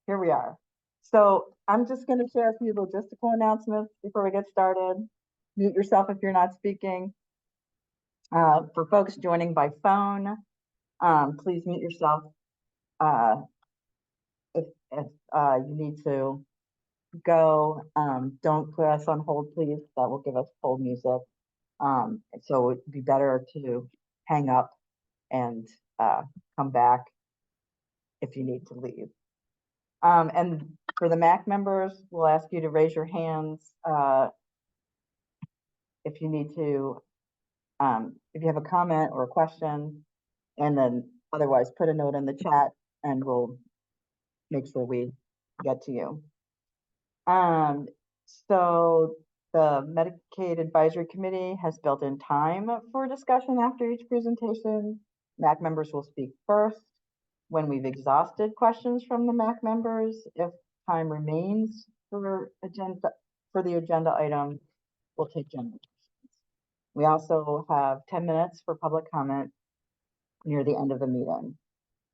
here we are. So I'm just going to share a few logistical announcements before we get started. Mute yourself if you're not speaking. For folks joining by phone, please mute yourself if you need to go. Don't put us on hold, please. That will give us hold music. So it'd be better to hang up and come back if you need to leave. And for the MAC members, we'll ask you to raise your hands if you need to, if you have a comment or a question, and then otherwise put a note in the chat and we'll make sure we get to you. So the Medicaid Advisory Committee has built in time for discussion after each presentation. MAC members will speak first. When we've exhausted questions from the MAC members, if time remains for the agenda item, we'll take general questions. We also have 10 minutes for public comment near the end of the meeting.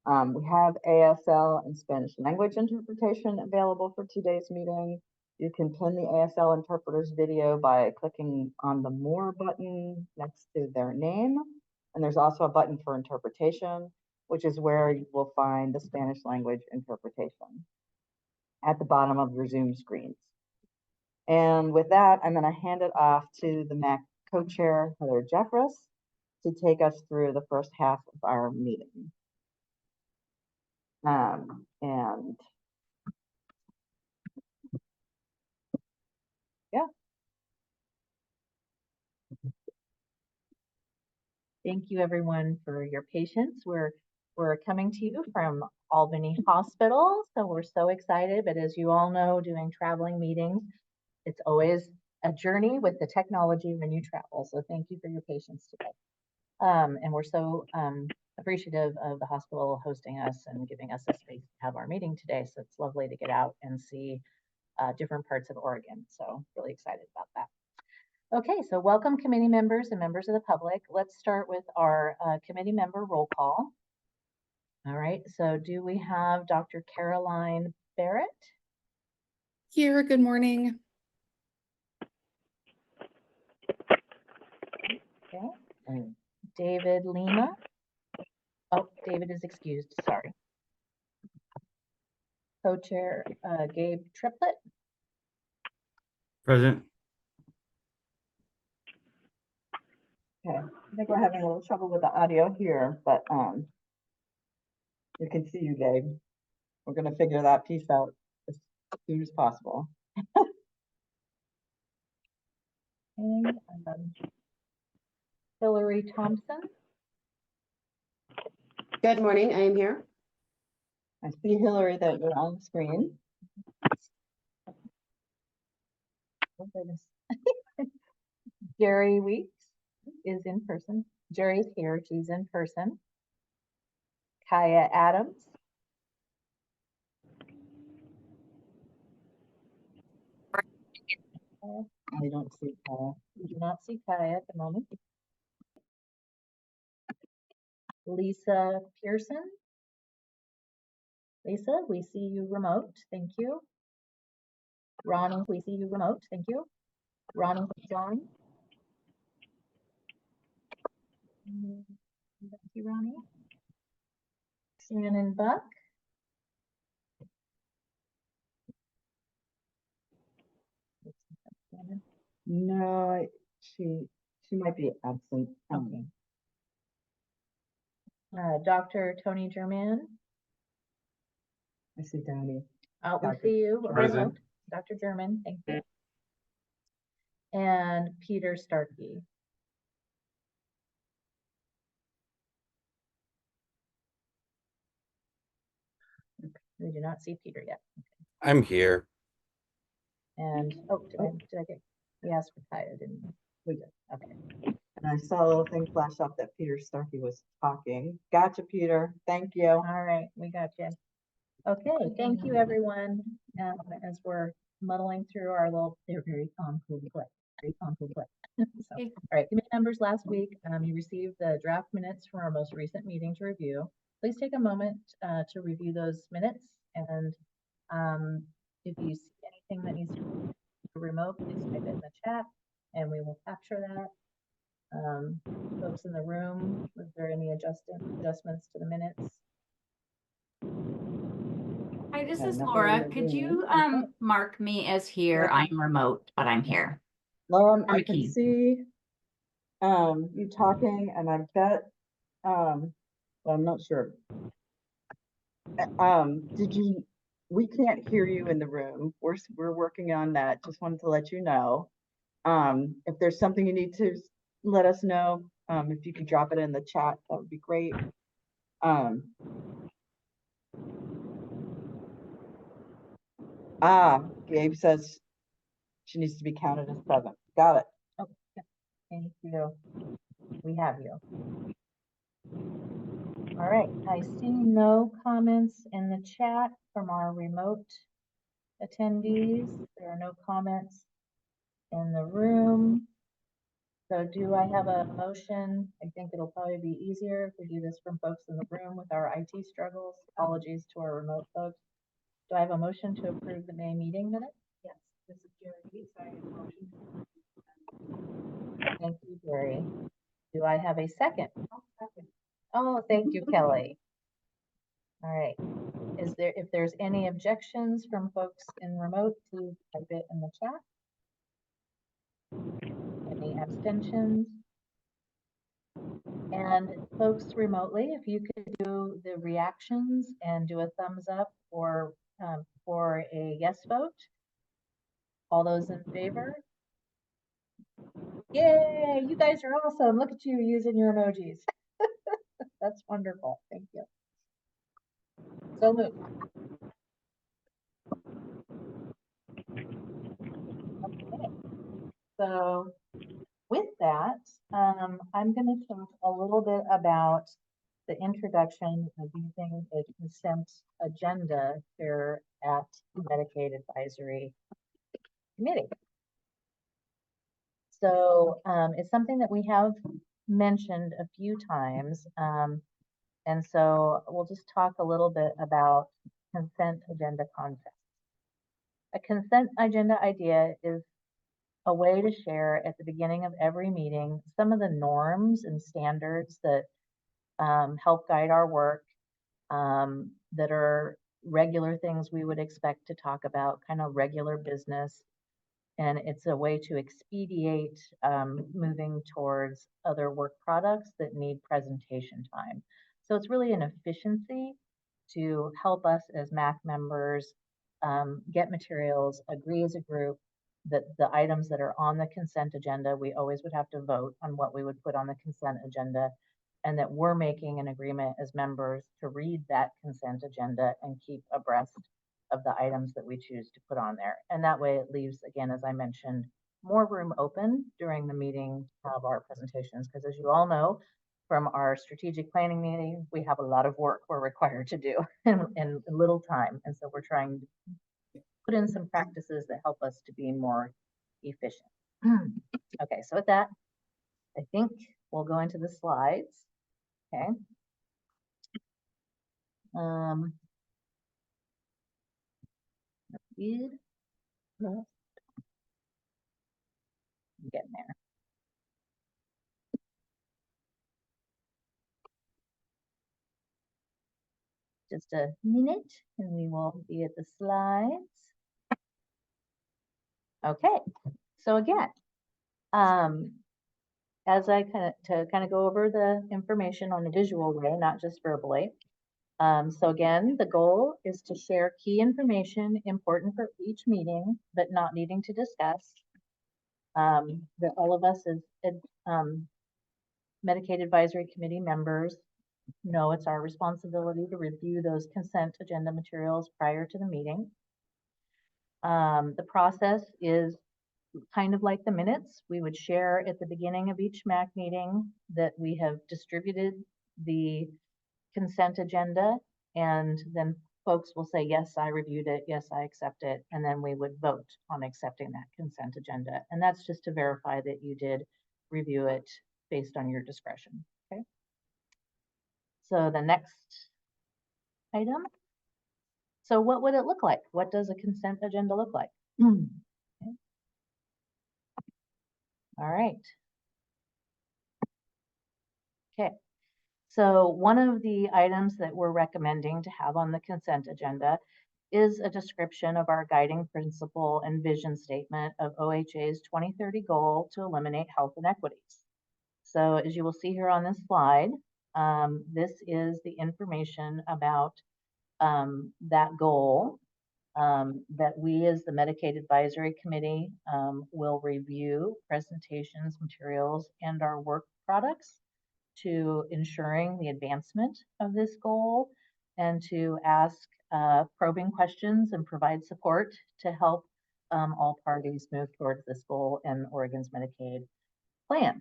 We have ASL and Spanish language interpretation available for today's meeting. You can pin the ASL interpreter's video by clicking on the More button next to their name. And there's also a button for interpretation, which is where you will find the Spanish language interpretation at the bottom of your Zoom screens. And with that, I'm going to hand it off to the MAC co-chair, Heather Jeffress, to take us through the first half of our meeting. And yeah. Thank you everyone for your patience. We're coming to you from Albany Hospital, so we're so excited. But as you all know, doing traveling meetings, it's always a journey with the technology when you travel. So thank you for your patience today. And we're so appreciative of the hospital hosting us and giving us a space to have our meeting today. So it's lovely to get out and see different parts of Oregon. So really excited about that. Okay, so welcome committee members and members of the public. Let's start with our committee member roll call. All right, so do we have Dr. Caroline Barrett? Here, good morning. Okay, and David Lima. Oh, David is excused, sorry. Co-chair Gabe Triplett. Present. Okay, I think we're having a little trouble with the audio here, but we can see you, Gabe. We're going to figure that piece out as soon as possible. Okay, Hillary Thompson. Good morning, I am here. I see, Hillary, that you're on the screen. Oh, goodness. Jerry Weeks is in person. Jerry's here, she's in person. Kaya Adams. I don't see Kaya. We do not see Kaya at the moment. Lisa Pearson. Lisa, we see you remote. Thank you. Ronnie, we see you remote. Thank you. Ronnie John. Thank you, Ronnie. Shannon Buck. No, she might be absent. Okay. Dr. Tony German. I see Donnie. We see you. Present. Dr. German, thank you. And Peter Starkey. We do not see Peter yet. Okay. I'm here. And did I get? We asked for Kaya, didn't we? We did. Okay. And I saw a little thing flash up that Peter Starkey was talking. Gotcha, Peter. Thank you. All right, we got you. Okay, thank you everyone. As we're muddling through our little, they're very complex. So, all right, committee members, last week you received the draft minutes from our most recent meeting to review. Please take a moment to review those minutes and If you see anything that needs to be remote, please type it in the chat and we will capture that. Folks in the room, was there any adjustments to the minutes? Hi, this Okay, is nothing in Laura. the Could you Okay. mark me as here? Yeah. I'm remote, but I'm here. Lauren, Or I can McKee. see you talking, and I bet well, I'm not sure. We can't hear you in the room. We're working on that. Just wanted to let you know. If there's something you need to let us know, if you could drop it in the chat, that would be great. Gabe says she needs to be counted as 7. Got it. Oh, yeah. Thank you. We have you. All right, I see no comments in the chat from our remote attendees. There are no comments in the room. So do I have a motion? I think it'll probably be easier if we do this from folks in the room with our IT struggles. Apologies to our remote folks. Do I have a motion to approve the May meeting minutes? Yes, this is Jerry. So I have a motion. Thank you, Jerry. Do I have a second? Oh, thank you, Kelly. All right. If there's any objections from folks in remote, please type it in the chat. Any abstentions? And folks remotely, if you could do the reactions and do a thumbs up or for a yes vote. All those in favor? Yay, you guys are awesome. Look at you using your emojis. That's wonderful. Thank you. So moved. Okay. So with that, I'm going to talk a little bit about the introduction of using a consent agenda here at Medicaid Advisory Committee. So it's something that we have mentioned a few times. And so we'll just talk a little bit about consent agenda concept. A consent agenda idea is a way to share at the beginning of every meeting some of the norms and standards that help guide our work, that are regular things we would expect to talk about, kind of regular business. And it's a way to expedite moving towards other work products that need presentation time. So it's really an efficiency to help us as MAC members get materials, agree as a group that the items that are on the consent agenda, we always would have to vote on what we would put on the consent agenda, and that we're making an agreement as members to read that consent agenda and keep abreast of the items that we choose to put on there. And that way it leaves, again, as I mentioned, more room open during the meeting of our presentations, because as you all know, from our strategic planning meeting, we have a lot of work we're required to do in little time. And so we're trying to put in some practices that help us to be more efficient. Okay, so with that, I think we'll go into the slides. Okay. I'm getting there. Just a minute and we will be at the slides. Okay, so again, as I kind of go over the information on a visual way, not just verbally. So again, the goal is to share key information important for each meeting, but not needing to discuss. That all of us as Medicaid Advisory Committee members know it's our responsibility to review those consent agenda materials prior to the meeting. The process is kind of like the minutes. We would share at the beginning of each MAC meeting that we have distributed the consent agenda, and then folks will say, yes, I reviewed it, yes, I accept it, and then we would vote on accepting that consent agenda. And that's just to verify that you did review it based on your discretion. Okay. So the next item So what would it look like? What does a consent agenda look like? Okay. All right. Okay. So one of the items that we're recommending to have on the consent agenda is a description of our guiding principle and vision statement of OHA's 2030 goal to eliminate health inequities. So as you will see here on this slide, this is the information about that goal that we as the Medicaid Advisory Committee will review presentations, materials, and our work products to ensuring the advancement of this goal and to ask probing questions and provide support to help all parties move towards this goal in Oregon's Medicaid plan.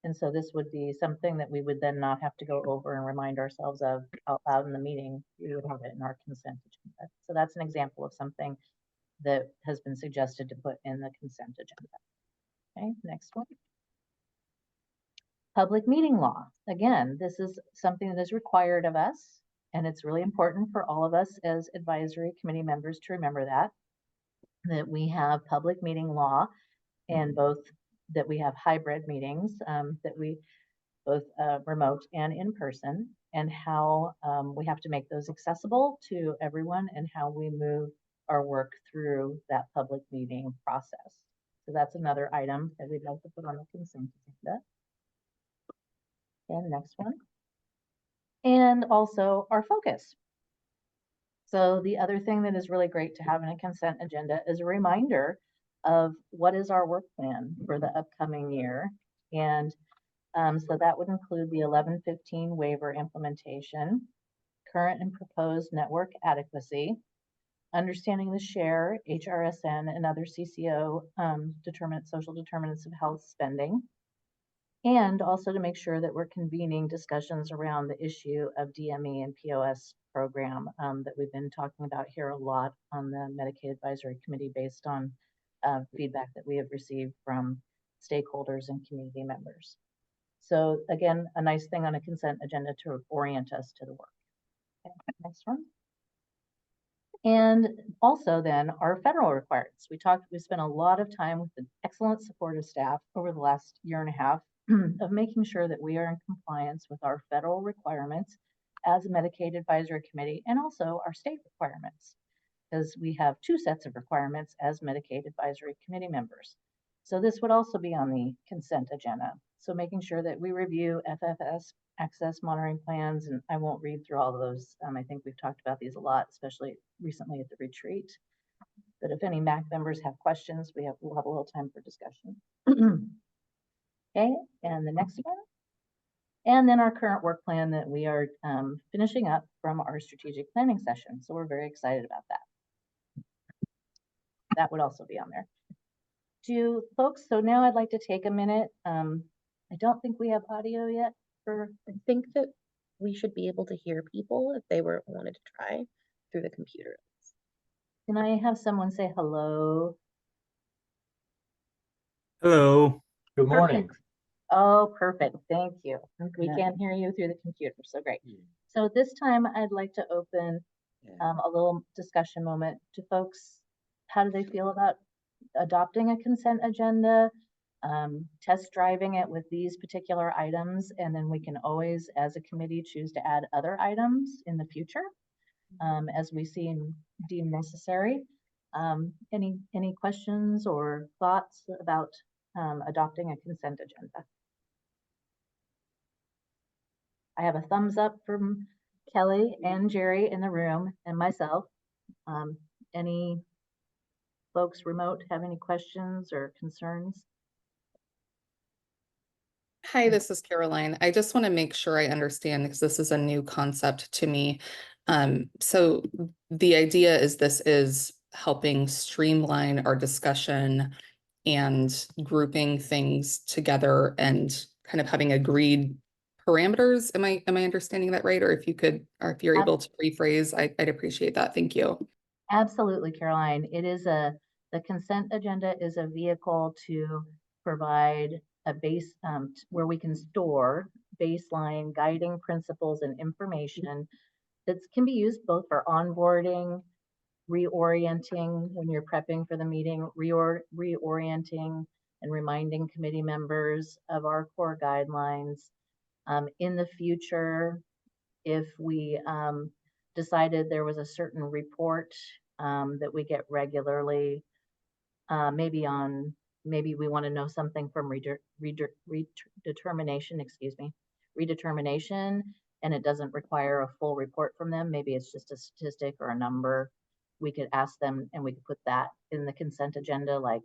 And so this would be something that we would then not have to go over and remind ourselves of out loud in the meeting. We would have it in our consent agenda. So that's an example of something that has been suggested to put in the consent agenda. Okay, next one. Public meeting law. Again, this is something that is required of us, and it's really important for all of us as advisory committee members to remember that we have public meeting law and both that we have hybrid meetings, that we both remote and in person, and how we have to make those accessible to everyone and how we move our work through that public meeting process. So that's another item that we'd like to put on the consent agenda. And next one. And also our focus. So the other thing that is really great to have in a consent agenda is a reminder of what is our work plan for the upcoming year. And so that would include the 1115 waiver implementation, current and proposed network adequacy, understanding the share, HRSN, and other CCO social determinants of health spending, and also to make sure that we're convening discussions around the issue of DME and POS program that we've been talking about here a lot on the Medicaid Advisory Committee based on feedback that we have received from stakeholders and community members. So again, a nice thing on a consent agenda to orient us to the work. Okay, next one. And also then our federal requirements. We spent a lot of time with the excellent supportive staff over the last year and a half of making sure that we are in compliance with our federal requirements as a Medicaid Advisory Committee and also our state requirements, because we have two sets of requirements as Medicaid Advisory Committee members. So this would also be on the consent agenda. So making sure that we review FFS access monitoring plans, and I won't read through all of those. I think we've talked about these a lot, especially recently at the retreat. But if any MAC members have questions, we'll have a little time for discussion. Okay, and the next one. And then our current work plan that we are finishing up from our strategic planning session. So we're very excited about that. That would also be on there. Do folks, so now I'd like to take a minute. I don't think we have audio yet. I think that we should be able to hear people if they wanted to try through the computer. Can I have someone say hello? Hello. Good Perfect. Oh, perfect. Thank you. We can hear you through the computer, so great. So at this time, I'd like to open a little discussion moment to folks. How do they feel about adopting a consent agenda, test driving it with these particular items, and then we can always, as a committee, choose to add other items in the future as we deem necessary. Any questions or thoughts about adopting a consent agenda? I have a thumbs up from Kelly and Jerry in the room and myself. Any folks remote have any questions or concerns? Hi, this is Caroline. I just want to make sure I understand because this is a new concept to me. So the idea is this is helping streamline our discussion and grouping things together and kind of having agreed parameters. Am I understanding that right? Or if you're able to rephrase, I'd appreciate that. Thank you. Absolutely, Caroline. The consent agenda is a vehicle to provide a base where we can store baseline guiding principles and information It can be used both for onboarding, reorienting when you're prepping for the meeting, reorienting and reminding committee members of our core guidelines. In the future, if we decided there was a certain report that we get regularly, maybe we want to know something from redetermination, and it doesn't require a full report from them. Maybe it's just a statistic or a number. We could ask them and we could put that in the consent agenda, like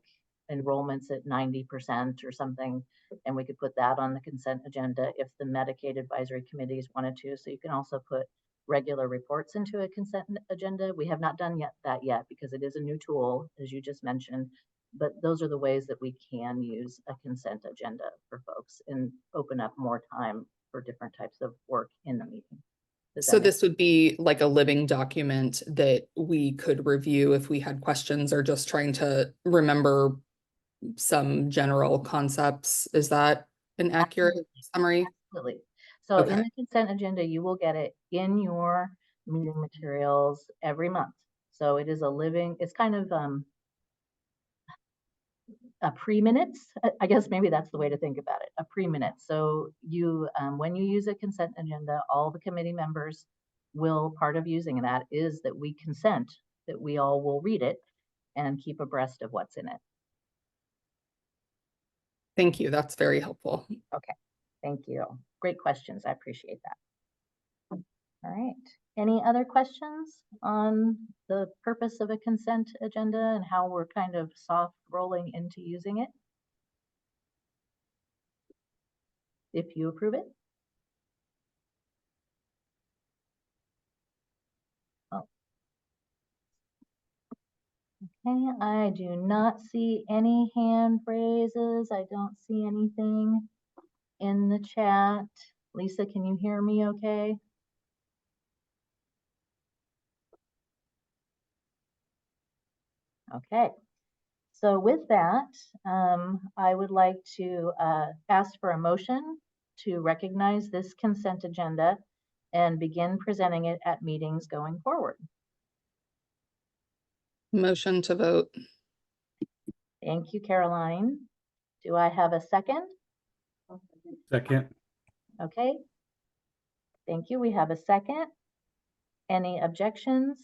enrollments at 90% or something. And we could put that on the consent agenda if the Medicaid advisory committees wanted to. So you can also put regular reports into a consent agenda. We have not done that yet because it is a new tool, as you just mentioned. But those are the ways that we can use a consent agenda for folks and open up more time for different types of work in the meeting. So this would be like a living document that we could review if we had questions or just trying to remember some general concepts. Is that an accurate summary? Absolutely. So in Okay. the consent agenda, you will get it in your meeting materials every month. So it is a living, it's kind of a pre-minutes. I guess maybe that's the way to think about it, a pre-minute. So you, when you use a consent agenda, all the committee members will, part of using that is that we consent that we all will read it and keep abreast of what's in it. Thank you. That's very helpful. Okay, thank you. Great questions. I appreciate that. All right. Any other questions on the purpose of a consent agenda and how we're kind of soft rolling into using it? If you approve it. Oh. Okay, I do not see any hand raises. I don't see anything in the chat. Lisa, can you hear me okay? Okay, so with that, I would like to ask for a motion to recognize this consent agenda and begin presenting it at meetings going forward. Motion to vote. Thank you, Caroline. Do I have a second? Second. Okay. Thank you. We have a second. Any objections?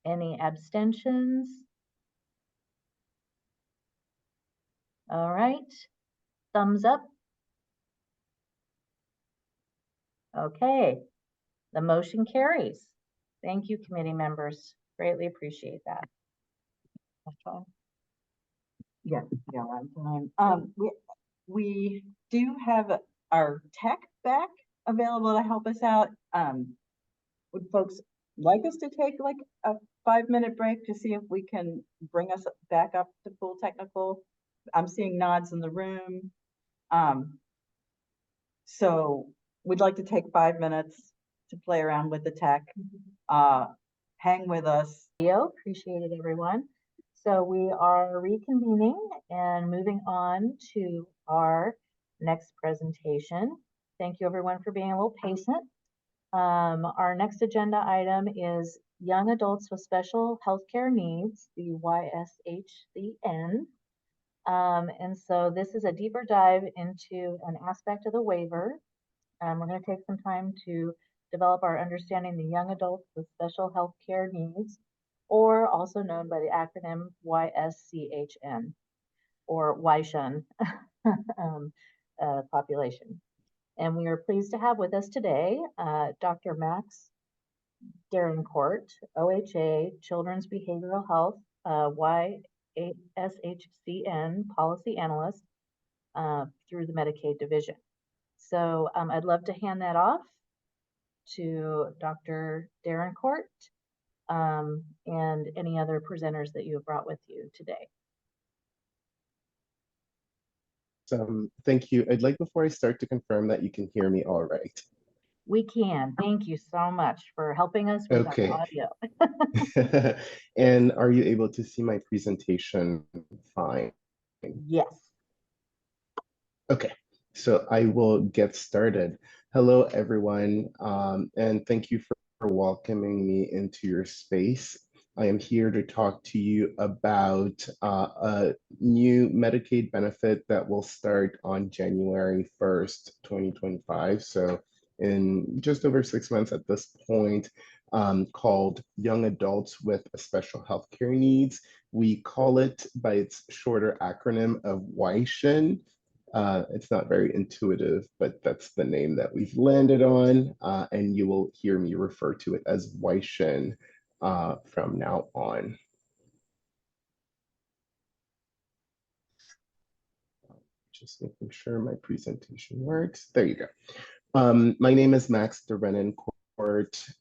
Any abstentions? All right. Thumbs up. Okay. The motion carries. Thank you, committee members. Greatly appreciate that. Yeah, I'm fine. We do have our tech back available to help us out. Would folks like us to take like a 5-minute break to see if we can bring us back up to full technical? I'm seeing nods in the room. So we'd like to take 5 minutes to play around with the tech. Hang with us. Appreciate it, everyone. So we are reconvening and moving on to our next presentation. Thank you, everyone, for being a little patient. Our next agenda item is Young Adults with Special Healthcare Needs, the YSHCN. And so this is a deeper dive into an aspect of the waiver. We're going to take some time to develop our understanding of the young adults with special health care needs, or also known by the acronym YSCHN, or YSHN population. And we are pleased to have with us today Dr. Max Darencourt, OHA, Children's Behavioral Health, YSHCN Policy Analyst through the Medicaid Division. So I'd love to hand that off to Dr. Darencourt and any other presenters that you have brought with you today. Thank you. I'd like before I start to confirm that you can hear me all right. We can. Thank you so much for helping us with Okay. our audio. And are you able to see my presentation fine? Yes. Okay, so I will get started. Hello, everyone, and thank you for welcoming me into your space. I am here to talk to you about a new Medicaid benefit that will start on January 1st, 2025. So in just over 6 months at this point, called Young Adults with Special Healthcare Needs. We call it by its shorter acronym of YSHN. It's not very intuitive, but that's the name that we've landed on, and you will hear me refer to it as YSHN from now on. Just making sure my presentation works. There you go. My name is Max Derenoncourt.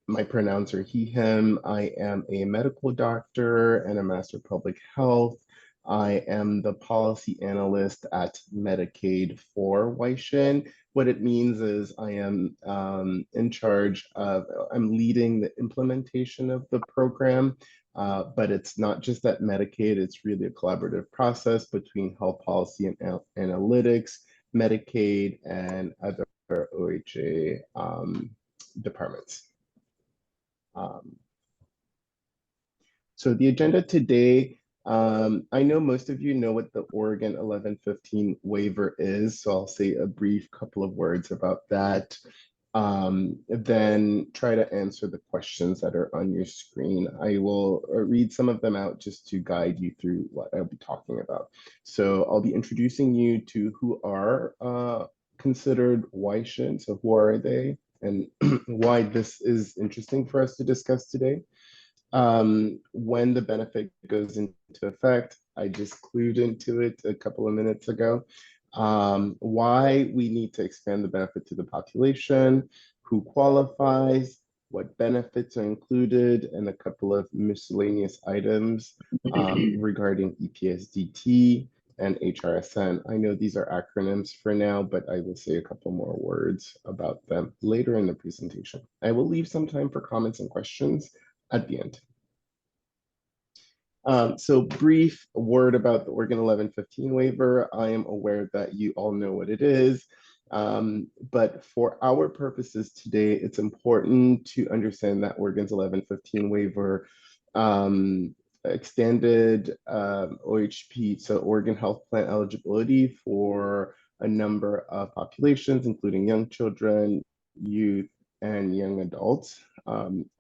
My pronouns are he, him. I am a medical doctor and a master of public health. I am the policy analyst at Medicaid for YSHN. What it means is I am in charge of, I'm leading the implementation of the program, but it's not just at Medicaid, it's really a collaborative process between health policy and analytics, Medicaid, and other OHA departments. So the agenda today, I know most of you know what the Oregon 1115 waiver is, so I'll say a brief couple of words about that. Then try to answer the questions that are on your screen. I will read some of them out just to guide you through what I'll be talking about. So I'll be introducing you to who are considered YSHN, so who are they, and why this is interesting for us to discuss today. When the benefit goes into effect, I just clued into it a couple of minutes ago. Why we need to expand the benefit to the population, who qualifies, what benefits are included, and a couple of miscellaneous items regarding EPSDT and HRSN. I know these are acronyms for now, but I will say a couple more words about them later in the presentation. I will leave some time for comments and questions at the end. So brief word about the Oregon 1115 waiver. I am aware that you all know what it is, but for our purposes today, it's important to understand that Oregon's 1115 waiver extended OHP, so Oregon Health Plan eligibility for a number of populations, including young children, youth, and young adults,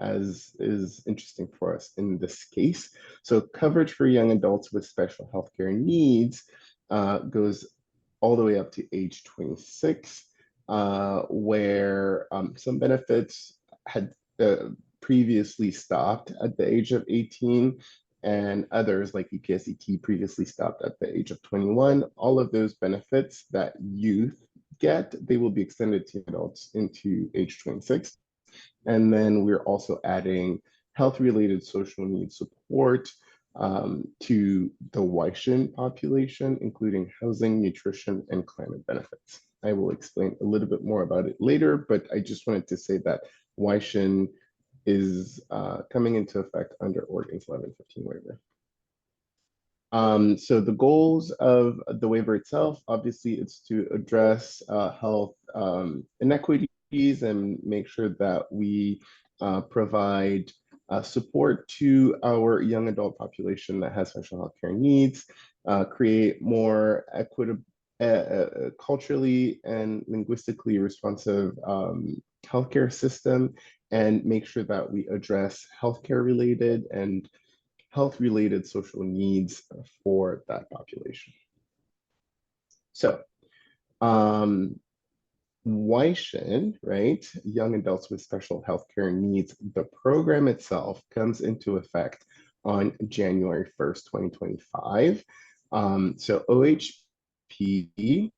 as is interesting for us in this case. So coverage for young adults with special healthcare needs goes all the way up to age 26, where some benefits had previously stopped at the age of 18, and others like EPSDT previously stopped at the age of 21. All of those benefits that youth get, they will be extended to adults into age 26. And then we're also adding health-related social needs support to the YSHN population, including housing, nutrition, and climate benefits. I will explain a little bit more about it later, but I just wanted to say that YSHN is coming into effect under Oregon's 1115 waiver. So the goals of the waiver itself, obviously, it's to address health inequities and make sure that we provide support to our young adult population that has special healthcare needs, create more equitable, culturally and linguistically responsive healthcare system, and make sure that we address healthcare related and health-related social needs for that population. So, YSHN, right? Young adults with special healthcare needs. The program itself comes into effect on January 1st, 2025. So OHP,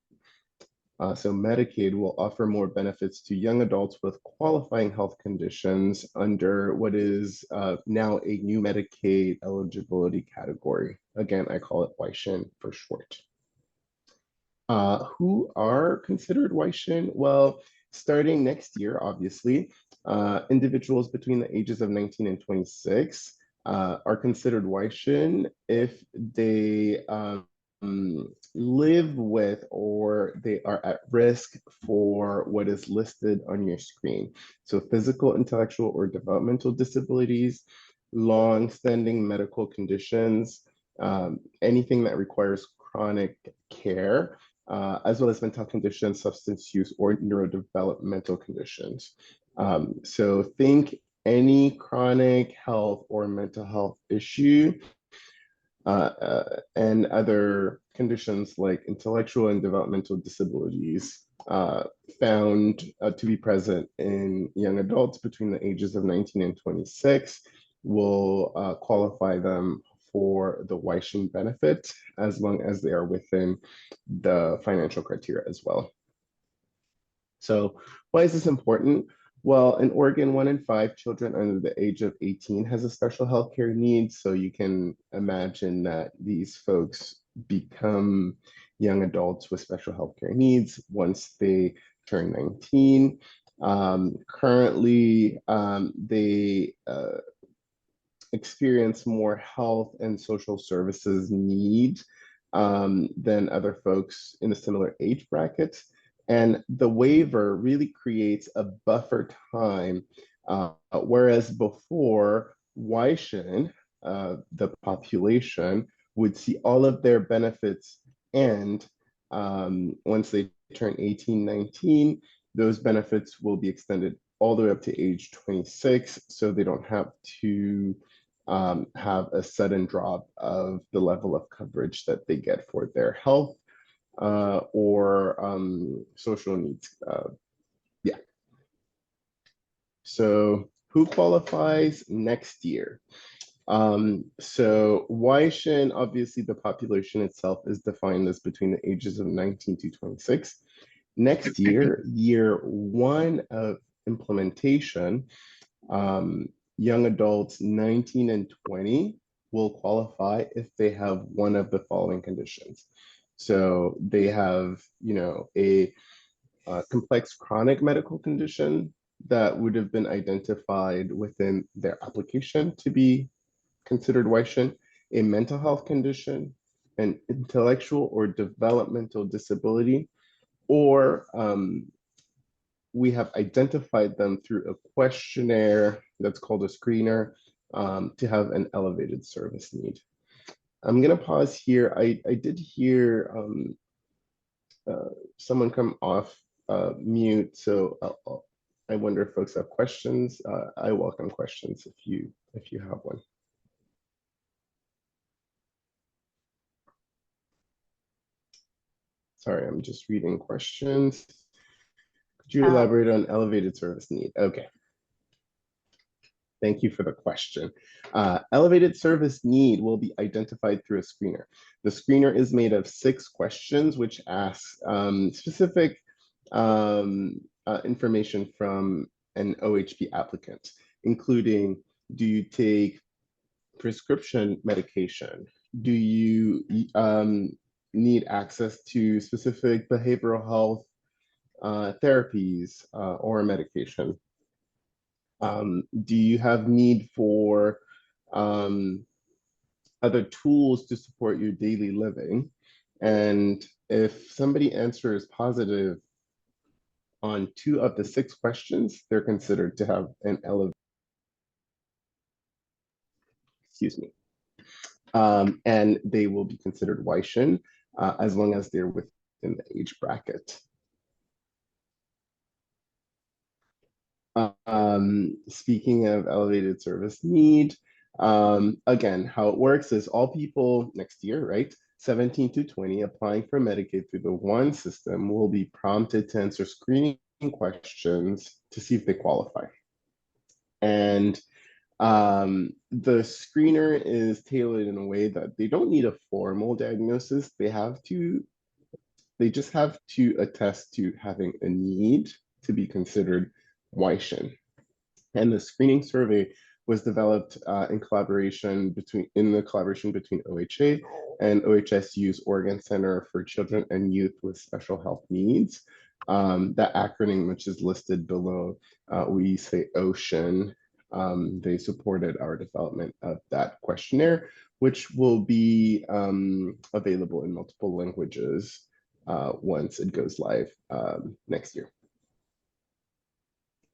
so Medicaid will offer more benefits to young adults with qualifying health conditions under what is now a new Medicaid eligibility category. Again, I call it YSHN for short. Who are considered YSHN? Well, starting next year, obviously, individuals between the ages of 19 and 26 are considered YSHN if they live with or they are at risk for what is listed on your screen. So physical, intellectual, or developmental disabilities, long-standing medical conditions, anything that requires chronic care, as well as mental conditions, substance use, or neurodevelopmental conditions. So think any chronic health or mental health issue and other conditions like intellectual and developmental disabilities found to be present in young adults between the ages of 19 and 26 will qualify them for the Weishin benefit as long as they are within the financial criteria as well. So why is this important? Well, in Oregon, 1 in 5 children under the age of 18 has a special healthcare need. So you can imagine that these folks become young adults with special healthcare needs once they turn 19. Currently, they experience more health and social services need than other folks in a similar age bracket. And the waiver really creates a buffer time, whereas before, Weishin, the population, would see all of their benefits end once they turn 18, 19. Those benefits will be extended all the way up to age 26, so they don't have to have a sudden drop of the level of coverage that they get for their health or social needs. Yeah. So who qualifies next year? So Weishin, obviously the population itself is defined as between the ages of 19 to 26. Next year, year 1 of implementation, young adults 19 and 20 will qualify if they have one of the following conditions. So they have, a complex chronic medical condition that would have been identified within their application to be considered Weishin, a mental health condition, an intellectual or developmental disability, or we have identified them through a questionnaire that's called a screener to have an elevated service need. I'm going to pause here. I did hear someone come off mute, so I wonder if folks have questions. I welcome questions if you have one. Sorry, I'm just reading questions. Could you elaborate on elevated service need? Okay. Thank you for the question. Elevated service need will be identified through a screener. The screener is made of 6 questions, which asks specific information from an OHP applicant, including, do you take prescription medication? Do you need access to specific behavioral health therapies or medication? Do you have need for other tools to support your daily living? And if somebody answers positive on 2 of the 6 questions, they're considered to have an elevated, excuse me. And they will be considered Weishin as long as they're within the age bracket. Speaking of elevated service need, again, how it works is all people next year, right, 17 to 20 applying for Medicaid through the one system will be prompted to answer screening questions to see if they qualify. And the screener is tailored in a way that they don't need a formal diagnosis. They just have to attest to having a need to be considered Weishin. And the screening survey was developed in the collaboration between OHA and OHSU's Oregon Center for Children and Youth with Special Health Needs. That acronym, which is listed below, we say OCEAN. They supported our development of that questionnaire, which will be available in multiple languages once it goes live next year.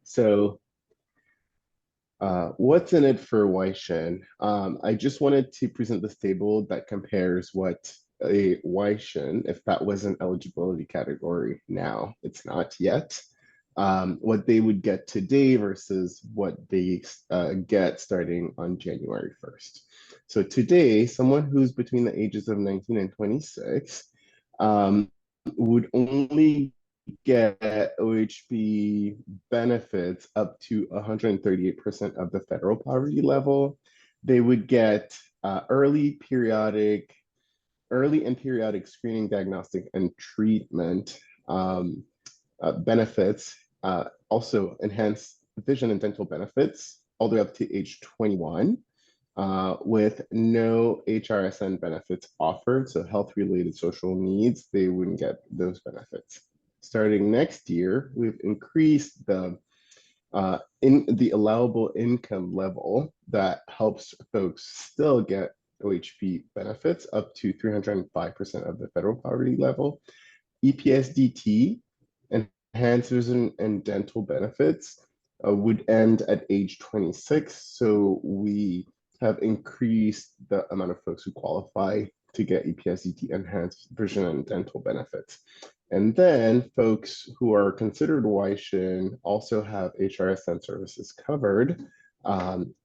So what's in it for Waishin? I just wanted to present this table that compares what a Waishin, if that was an eligibility category now, it's not yet, what they would get today versus what they get starting on January 1st. So today, someone who's between the ages of 19 and 26 would only get OHP benefits up to 138% of the federal poverty level. They would get early and periodic screening, diagnostic, and treatment benefits, also enhanced vision and dental benefits all the way up to age 21. With no HRSN benefits offered, so health-related social needs, they wouldn't get those benefits. Starting next year, we've increased the in the allowable income level that helps folks still get OHP benefits up to 305% of the federal poverty level. EPSDT, enhanced vision and dental benefits, would end at age 26. So we have increased the amount of folks who qualify to get EPSDT enhanced vision and dental benefits. And then folks who are considered Waishin also have HRSN services covered.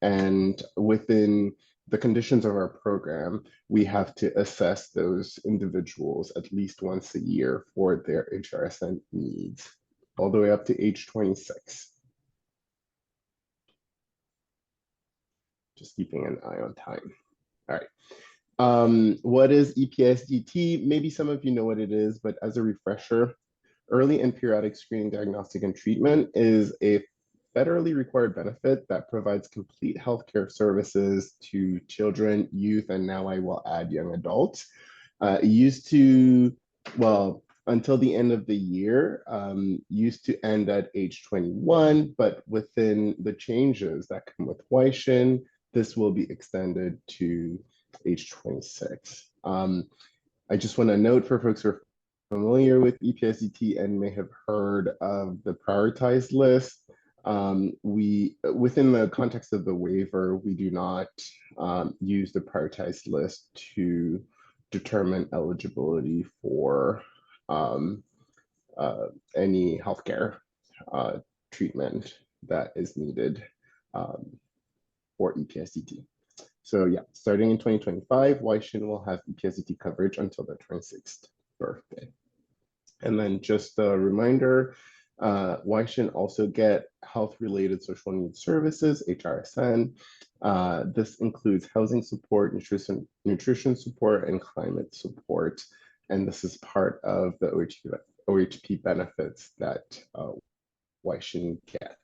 And within the conditions of our program, we have to assess those individuals at least once a year for their HRSN needs, all the way up to age 26. Just keeping an eye on time. All right. What is EPSDT? Maybe some of you know what it is, but as a refresher, early and periodic screening, diagnostic, and treatment is a federally required benefit that provides complete healthcare services to children, youth, and now I will add young adults. It used to, well, until the end of the year, used to end at age 21, but within the changes that come with Waishin, this will be extended to age 26. I just want to note for folks who are familiar with EPSDT and may have heard of the prioritized list, within the context of the waiver, we do not use the prioritized list to determine eligibility for any healthcare treatment that is needed for EPSDT. So yeah, starting in 2025, Waishin will have EPSDT coverage until their 26th birthday. And then just a reminder, Waishin also get health-related social needs services, HRSN. This includes housing support, nutrition support, and climate support. And this is part of the OHP benefits that Waishin get.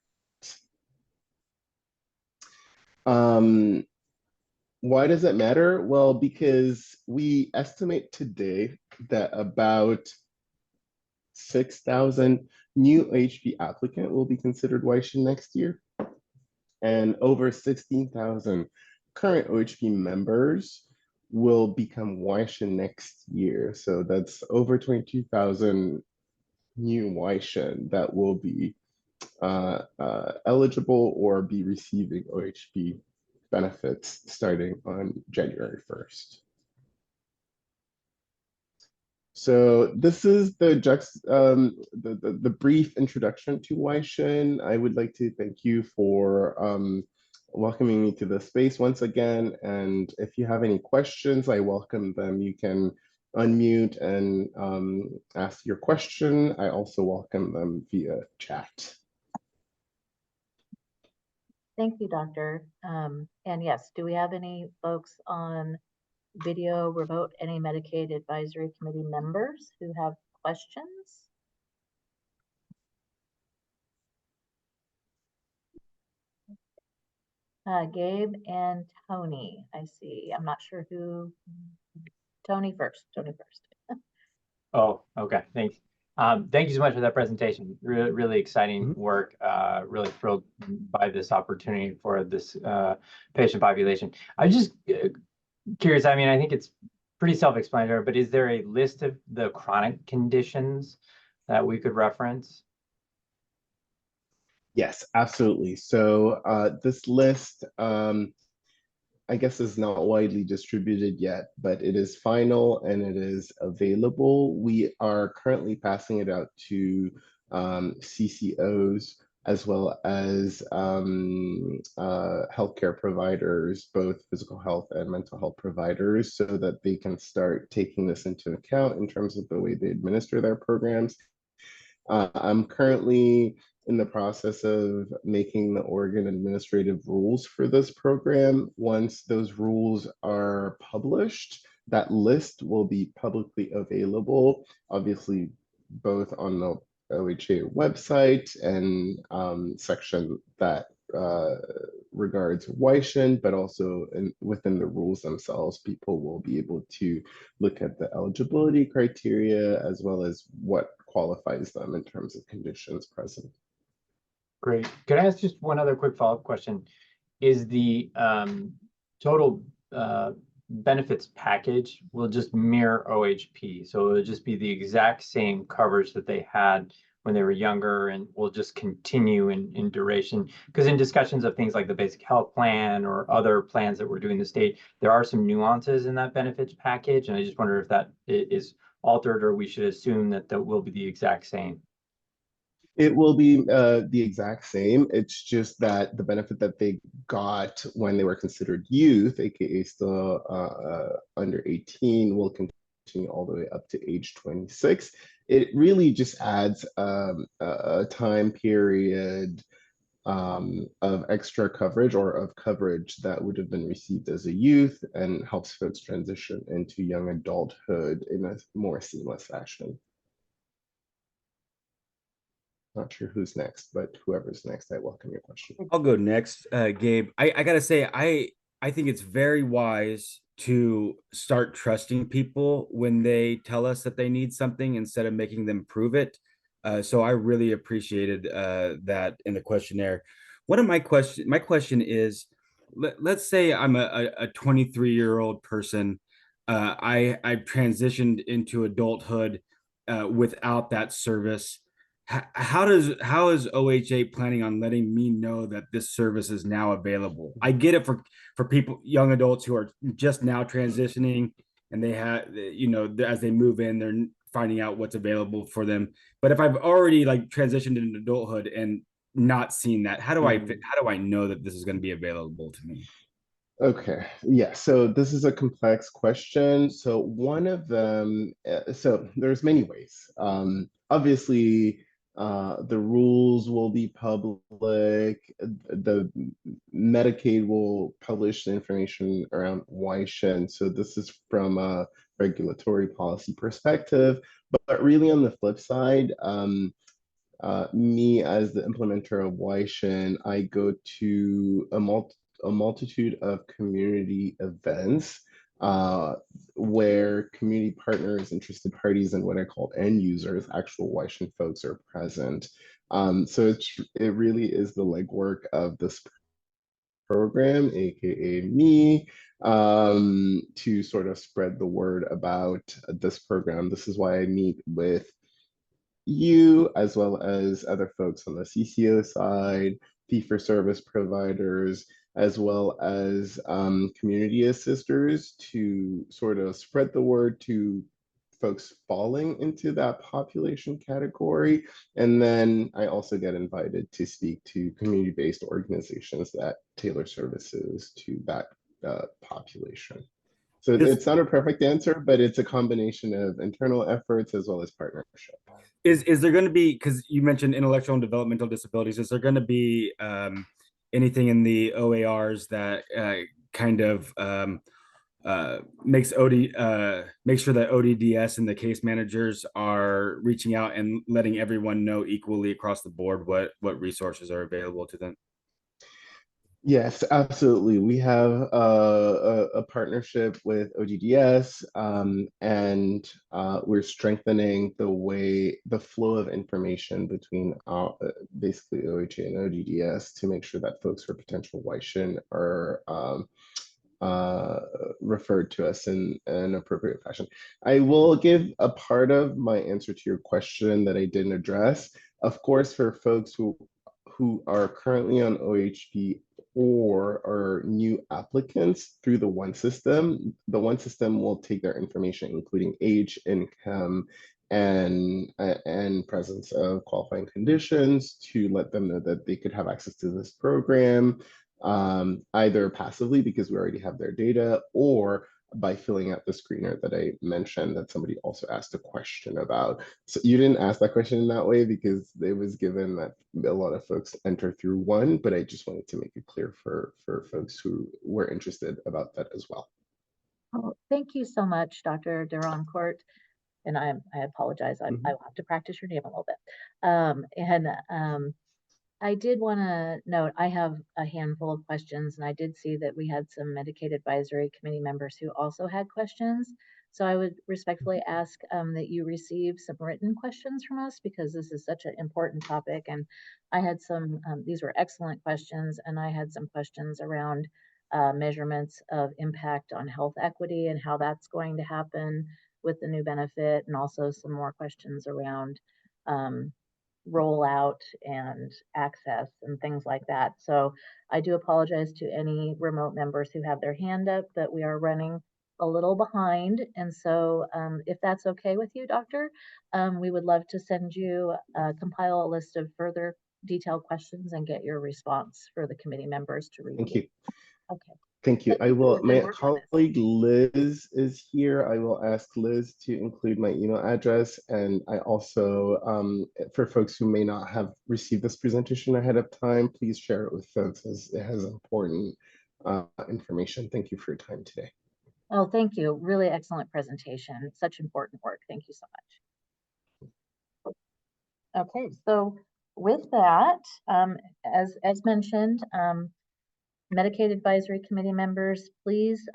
Why does it matter? Well, because we estimate today that about 6,000 new OHP applicant will be considered Waishin next year, and over 16,000 current OHP members will become Waishin next year. So that's over 22,000 new Waishin that will be eligible or be receiving OHP benefits starting on January 1st. So this is the brief introduction to Waishin. I would like to thank you for welcoming me to the space once again. And if you have any questions, I welcome them. You can unmute and ask your question. I also welcome them via chat. Thank you, Doctor. And yes, do we have any folks on video, remote, any Medicaid Advisory Committee members who have questions? Gabe and Tony, I see. I'm not sure who. Tony first. Oh, okay, thanks. Thank you so much for that presentation. Really exciting work. Really thrilled by this opportunity for this patient population. I'm just curious. I mean, I think it's pretty self-explanatory, but is there a list of the chronic conditions that we could reference? Yes, absolutely. So this list, I guess, is not widely distributed yet, but it is final and it is available. We are currently passing it out to CCOs as well as healthcare providers, both physical health and mental health providers, so that they can start taking this into account in terms of the way they administer their programs. I'm currently in the process of making the Oregon administrative rules for this program. Once those rules are published, that list will be publicly available, obviously, both on the OHA website and section that regards WISHN, but also within the rules themselves, people will be able to look at the eligibility criteria as well as what qualifies them in terms of conditions present. Great. Could I ask just one other quick follow-up question? Is the total benefits package will just mirror OHP? So it'll just be the exact same coverage that they had when they were younger and will just continue in duration? Because in discussions of things like the basic health plan or other plans that we're doing in the state, there are some nuances in that benefits package. And I just wonder if that is altered or we should assume that that will be the exact same. It will be the exact same. It's just that the benefit that they got when they were considered youth, aka still under 18, will continue all the way up to age 26. It really just adds a time period of extra coverage or of coverage that would have been received as a youth and helps folks transition into young adulthood in a more seamless fashion. Not sure who's next, but whoever's next, I welcome your question. I'll go next, Gabe. I gotta say, I think it's very wise to start trusting people when they tell us that they need something instead of making them prove it. So I really appreciated that in the questionnaire. One of my question is, let's say I'm a 23-year-old person. I've transitioned into adulthood without that service. How is OHA planning on letting me know that this service is now available? I get it for people, young adults who are just now transitioning and they have, you know, as they move in, they're finding out what's available for them. But if I've already like transitioned into adulthood and not seen that, how do I know that this is going to be available to me? Okay, yeah, so this is a complex question. So one of them, so there's many ways. Obviously, the rules will be public. The Medicaid will publish the information around WISHN. So this is from a regulatory policy perspective. But really on the flip side, me as the implementer of WISHN, I go to a multitude of community events where community partners, interested parties, and what I call end users, actual WISHN folks, are present. So it really is the legwork of this program, aka me, to sort of spread the word about this program. This is why I meet with you as well as other folks on the CCO side, fee-for-service providers, as well as community assisters to sort of spread the word to folks falling into that population category. And then I also get invited to speak to community-based organizations that tailor services to that population. So it's not a perfect answer, but it's a combination of internal efforts as well as partnership. Is there going to be, because you mentioned intellectual and developmental disabilities, is there going to be anything in the OARs that kind of makes sure that ODDS and the case managers are reaching out and letting everyone know equally across the board what resources are available to them? Yes, absolutely. We have a partnership with OGDS, and we're strengthening the flow of information between basically OHA and OGDS to make sure that folks for potential WISHIN are uh, referred to us in an appropriate fashion. I will give a part of my answer to your question that I didn't address. Of course, for folks who are currently on OHP or are new applicants through the one system will take their information, including age, income, and presence of qualifying conditions to let them know that they could have access to this program, either passively because we already have their data, or by filling out the screener that I mentioned that somebody also asked a question about. So you didn't ask that question in that way because it was given that a lot of folks enter through one, but I just wanted to make it clear for folks who were interested about that as well. Oh, thank you so much, Dr. Durancourt. And I apologize. I will have to practice your name a little bit. I did want to note, I have a handful of questions, and I did see that we had some Medicaid Advisory Committee members who also had questions. So I would respectfully ask that you receive some written questions from us, because this is such an important topic. And I had some, these were excellent questions, and I had some questions around measurements of impact on health equity and how that's going to happen with the new benefit, and also some more questions around rollout and access and things like that. So I do apologize to any remote members who have their hand up, but we are running a little behind. And so if that's okay with you, Doctor, we would love to send you, compile a list of further detailed questions and get your response for the committee members to review. Thank you. Okay. Thank you. But I will, good my work on this. colleague Liz is here. I will ask Liz to include my email address. And I also, for folks who may not have received this presentation ahead of time, please share it with folks as it has important information. Thank you for your time today. Oh, thank you. Really excellent presentation. Such important work. Thank you so much. Okay, so with that, as mentioned, Medicaid Advisory Committee members, please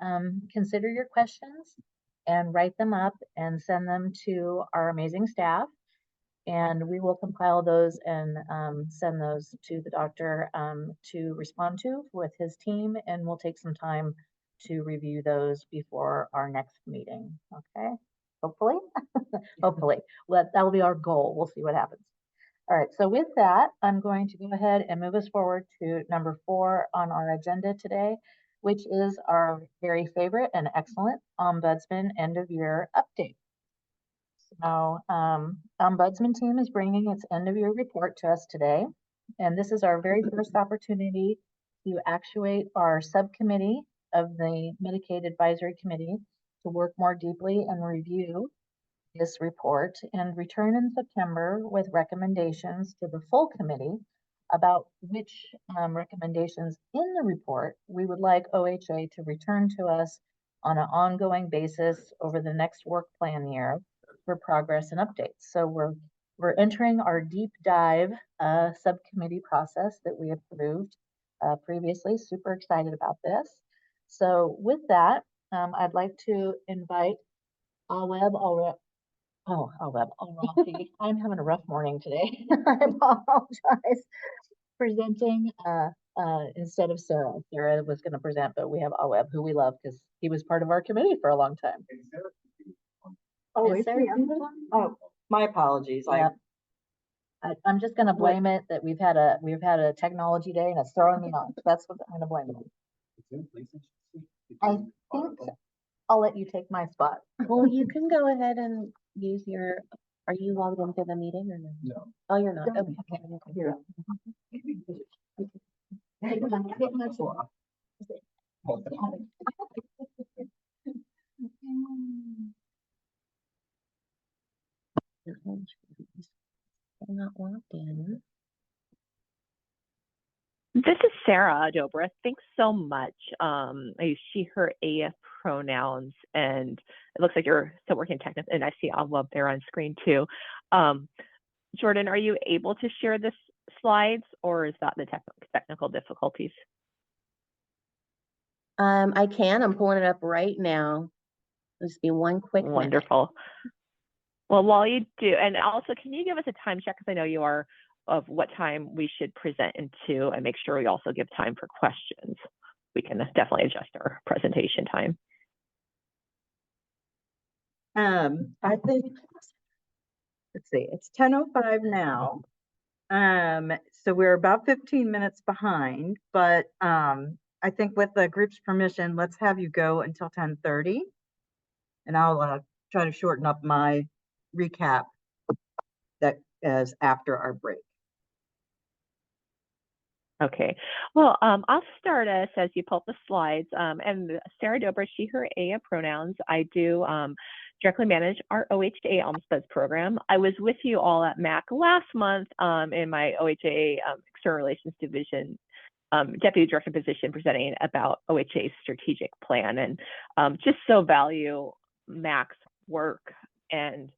consider your questions and write them up and send them to our amazing staff. And we will compile those and send those to the doctor to respond to with his team. And we'll take some time to review those before our next meeting. Okay, hopefully, hopefully. Well, that will be our goal. We'll see what happens. All right, so with that, I'm going to go ahead and move us forward to number 4 on our agenda today, which is our very favorite and excellent Ombudsman end of year update. So Ombudsman team is bringing its end of year report to us today. And this is our very first opportunity to actuate our subcommittee of the Medicaid Advisory Committee to work more deeply and review this report and return in September with recommendations to the full committee about which recommendations in the report we would like OHA to return to us on an ongoing basis over the next work plan year for progress and updates. So we're entering our deep dive subcommittee process that we approved previously. Super excited about this. So with that, I'd like to invite Alweb. Oh, Alrafi. I'm having a rough morning today. I apologize. Presenting instead of Sarah. Sarah was going to present, but we have Alweb, who we love because he was part of our committee for a long time. Oh, Is is Sarah he? on this one? Oh, my apologies. Yeah. I'm just going to blame it that we've had a technology day and it's throwing me off. That's what I'm going to blame it. I think I'll let you take my spot. Well, you can go ahead and use your, are you logged into the meeting or no? No. Oh, you're not. Okay. Here. Take my floor. I'm not logged in. This is Sarah Dobra. Thanks so much. I see her AF pronouns, and it looks like you're still working technical, and I see Alweb there on screen too. Jordan, are you able to share the slides, or is that the technical difficulties? I can. I'm pulling it up right now. Just be one quick minute. Wonderful. Well, while you do, and also, can you give us a time check, because I know you are, of what time we should present into, and make sure we also give time for questions. We can definitely adjust our presentation time. I think, let's see, it's 10:05 now. So we're about 15 minutes behind, but I think with the group's permission, let's have you go until 10:30. And I'll try to shorten up my recap that is after our break. Okay, well, I'll start us as you pull up the slides. And Sarah Dobra, she, her, aya pronouns. I do directly manage our OHA Almsbuds program. I was with you all at MAC last month in my OHA External Relations Division Deputy Director position, presenting about OHA's strategic plan, and just so value MAC's work and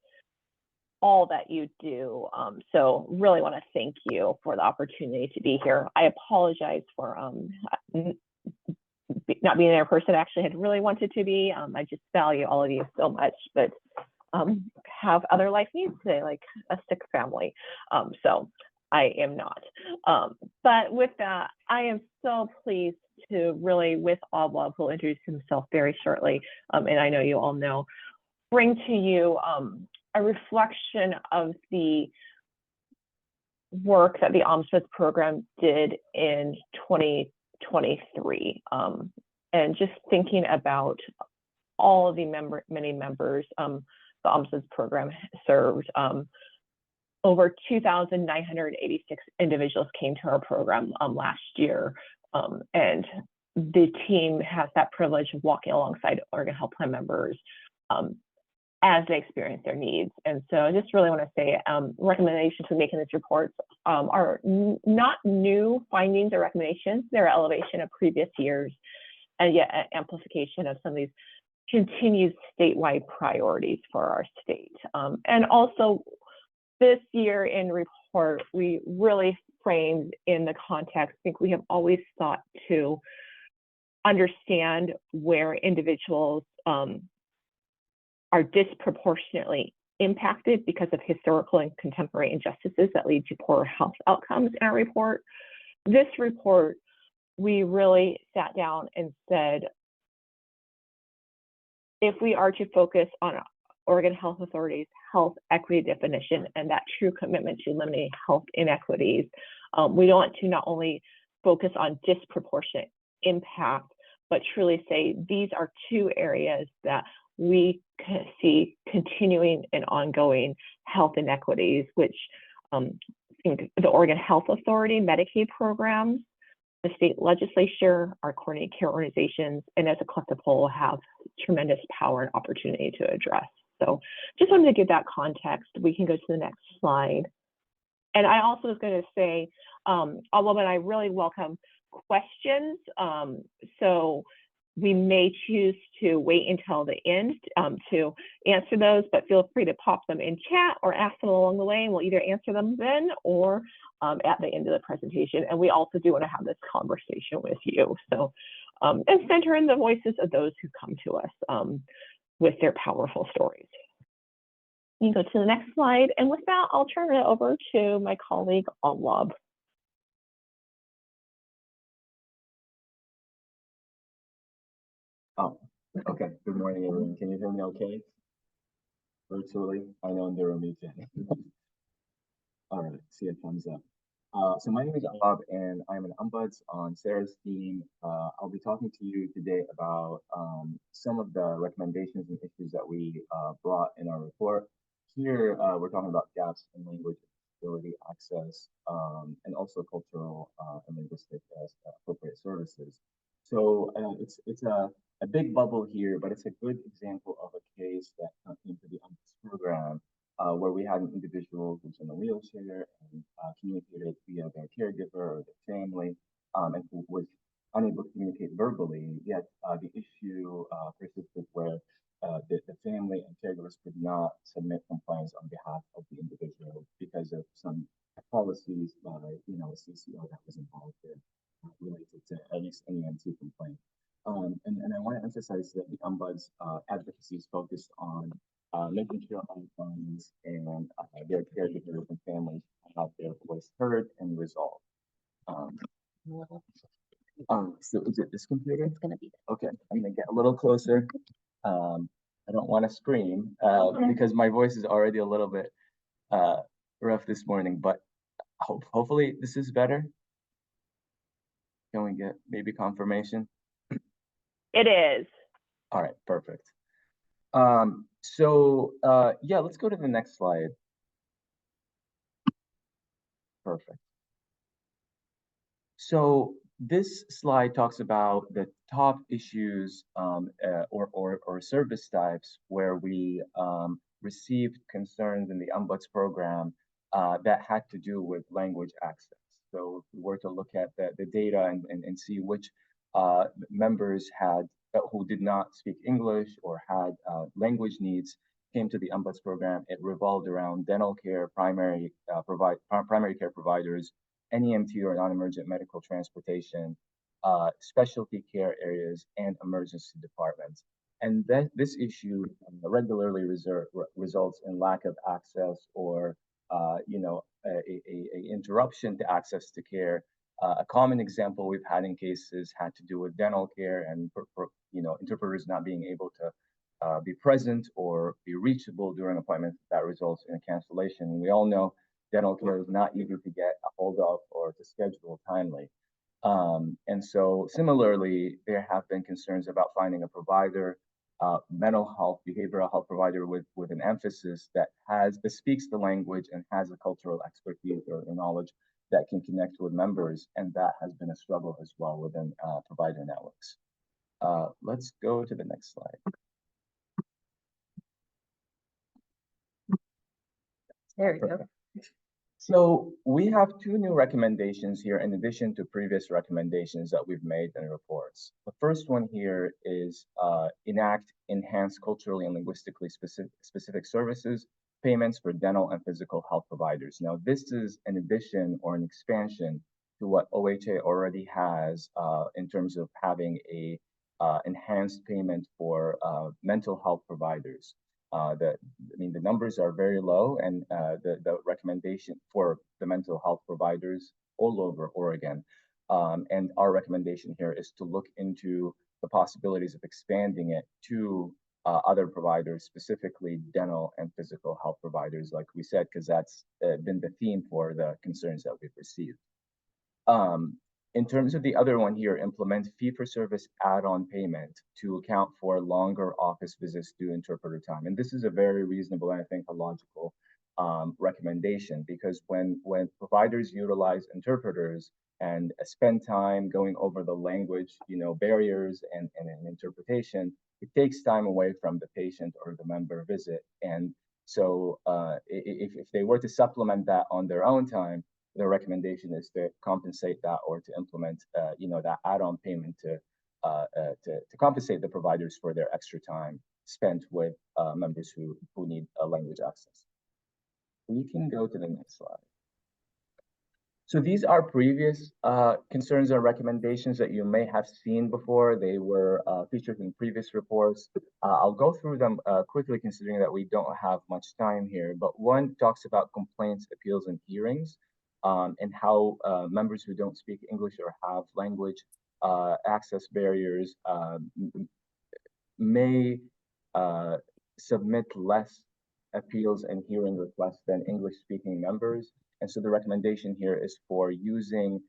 all that you do. So really want to thank you for the opportunity to be here. I apologize for not being there in person. I actually had really wanted to be. I just value all of you so much, but have other life needs today, like a sick family. So I am not. But with that, I am so pleased to really, with Awab, who will introduce himself very shortly, and I know you all know, bring to you a reflection of the work that the Almsbuds program did in 2023, and just thinking about all of the many members the Almsbuds program served. Over 2,986 individuals came to our program last year, and the team has that privilege of walking alongside Oregon Health Plan members as they experience their needs. And so I just really want to say recommendations for making this report are not new findings or recommendations. They're an elevation of previous years, and yet an amplification of some of these continued statewide priorities for our state. And also this year in report, we really framed in the context, I think we have always sought to understand where individuals are disproportionately impacted because of historical and contemporary injustices that lead to poor health outcomes in our report. This report, we really sat down and said, if we are to focus on Oregon Health Authority's health equity definition and that true commitment to eliminating health inequities, we want to not only focus on disproportionate impact, but truly say these are two areas that we can see continuing and ongoing health inequities, which the Oregon Health Authority, Medicaid programs, the state legislature, our coordinated care organizations, and as a collective whole have tremendous power and opportunity to address. So just wanted to give that context. We can go to the next slide. And I also was going to say, although I really welcome questions, so we may choose to wait until the end to answer those, but feel free to pop them in chat or ask them along the way, and we'll either answer them then or at the end of the presentation. And we also do want to have this conversation with you. So, and center in the voices of those who come to us with their powerful stories. You can go to the next slide. And with that, I'll turn it over to my colleague, Awab. Oh, okay. Good morning, everyone. Can you hear me okay? Virtually? I know in the room you can. All right, see a thumbs up. So my name is Awab, and I'm an ombuds on Sarah's team. I'll be talking to you today about some of the recommendations and issues that we brought in our report. Here, we're talking about gaps in language accessibility, access, and also cultural and linguistic appropriate services. So it's a big bubble here, but it's a good example of a case that came to the ombuds program where we had an individual who's in a wheelchair and communicated via their caregiver or their family, and who was unable to communicate verbally, yet the issue persisted where the family and caregivers could not submit compliance on behalf of the individual because of some policies by, a CCO that was involved there related to at least an EMT complaint. emphasize that the Ombuds advocacy is focused on making sure all families and their caregivers and families have their voice heard and resolved. Well, So is it this computer? it's gonna be. Okay, I'm gonna get a little closer. I don't want to scream because my voice is already a little bit rough this morning, but hopefully this is better. Can we get maybe confirmation? It is. All right, perfect. Yeah, let's go to the next slide. Perfect. So this slide talks about the top issues or service types where we received concerns in the Ombuds program that had to do with language access. So if we were to look at the data and see which members had who did not speak English or had language needs came to the Ombuds program, it revolved around dental care, primary care providers, NEMT or non-emergent medical transportation, specialty care areas, and emergency departments. And this issue regularly results in lack of access or, a interruption to access to care. A common example we've had in cases had to do with dental care and, interpreters not being able to be present or be reachable during appointments that results in a cancellation. We all know dental care is not easy to get a hold of or to schedule timely. And so similarly, there have been concerns about finding a provider, mental health, behavioral health provider with an emphasis that speaks the language and has a cultural expertise or knowledge that can connect with members. And that has been a struggle as well within provider networks. Let's go to the next slide. There we go. So we have two new recommendations here in addition to previous recommendations that we've made in reports. The first one here is enact enhanced culturally and linguistically specific services, payments for dental and physical health providers. Now, this is an addition or an expansion to what OHA already has in terms of having a enhanced payment for mental health providers. The numbers are very low, and the recommendation for the mental health providers all over Oregon. And our recommendation here is to look into the possibilities of expanding it to other providers, specifically dental and physical health providers, like we said, because that's been the theme for the concerns that we've received. In terms of the other one here, implement fee-for-service add-on payment to account for longer office visits due interpreter time. And this is a very reasonable and I think a logical recommendation, because when providers utilize interpreters and spend time going over the language, barriers and interpretation, it takes time away from the patient or the member visit. And so if they were to supplement that on their own time, the recommendation is to compensate that or to implement, that add-on payment to compensate the providers for their extra time spent with members who need language access. We can go to the next slide. So these are previous concerns or recommendations that you may have seen before. They were featured in previous reports. I'll go through them quickly, considering that we don't have much time here. But one talks about complaints, appeals, and hearings. And how members who don't speak English or have language access barriers may submit less appeals and hearing requests than English-speaking members. And so the recommendation here is for using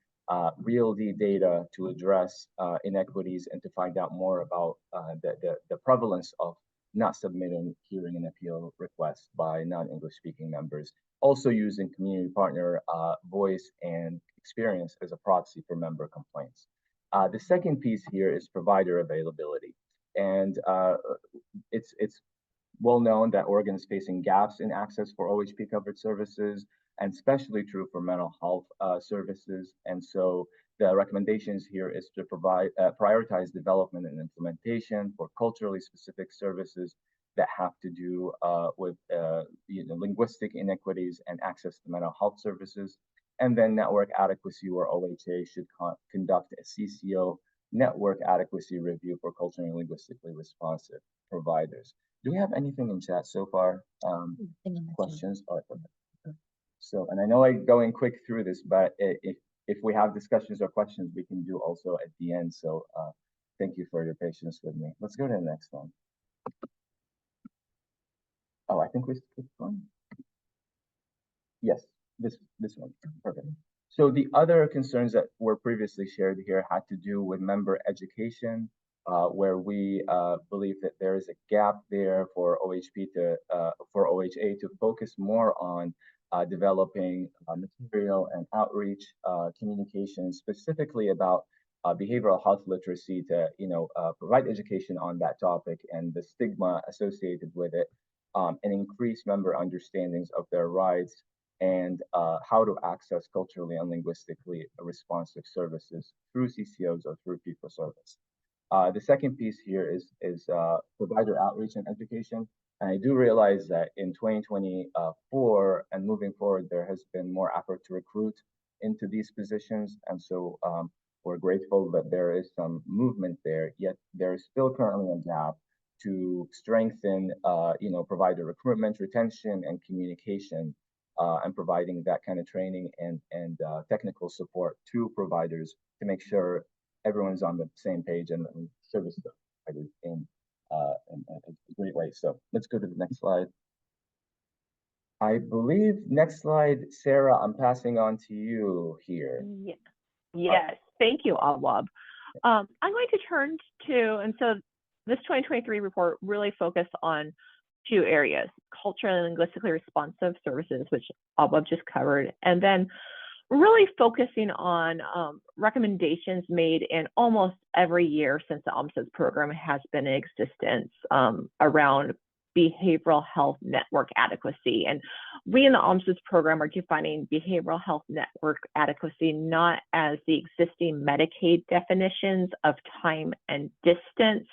REAL-D data to address inequities and to find out more about the prevalence of not submitting hearing and appeal requests by non-English speaking members. Also using community partner voice and experience as a proxy for member complaints. The second piece here is provider availability. And it's well known that Oregon is facing gaps in access for OHP covered services, and especially true for mental health services. And so the recommendations here is to prioritize development and implementation for culturally specific services that have to do with linguistic inequities and access to mental health services. And then network adequacy, where OHA should conduct a CCO network adequacy review for culturally and linguistically responsive providers. Do we have anything in chat so far? Questions? Oh, okay. So, and I know I'm going quick through this, but if we have discussions or questions, we can do also at the end. So thank you for your patience with me. Let's go to the next one. Oh, I think we skipped one. Yes, this one. Perfect. So the other concerns that were previously shared here had to do with member education, where we believe that there is a gap there for OHA to focus more on developing material and outreach communication, specifically about behavioral health literacy to provide education on that topic and the stigma associated with it, and increase member understandings of their rights and how to access culturally and linguistically responsive services through CCOs or through fee-for-service. The second piece here is provider outreach and education. And I do realize that in 2024 and moving forward, there has been more effort to recruit into these positions. And so we're grateful that there is some movement there, yet there is still currently a gap to strengthen provider recruitment, retention, and communication, and providing that kind of training and technical support to providers to make sure everyone's on the same page and service providers in a great way. So let's go to the next slide. I believe next slide, Sarah, I'm passing on to you here. Yeah. Yes, thank you, Awab. I'm going to turn to, and so this 2023 report really focused on two areas: culturally and linguistically responsive services, which Awab just covered, and then really focusing on recommendations made in almost every year since the OMSS program has been in existence around behavioral health network adequacy. And we in the OMSS program are defining behavioral health network adequacy not as the existing Medicaid definitions of time and distance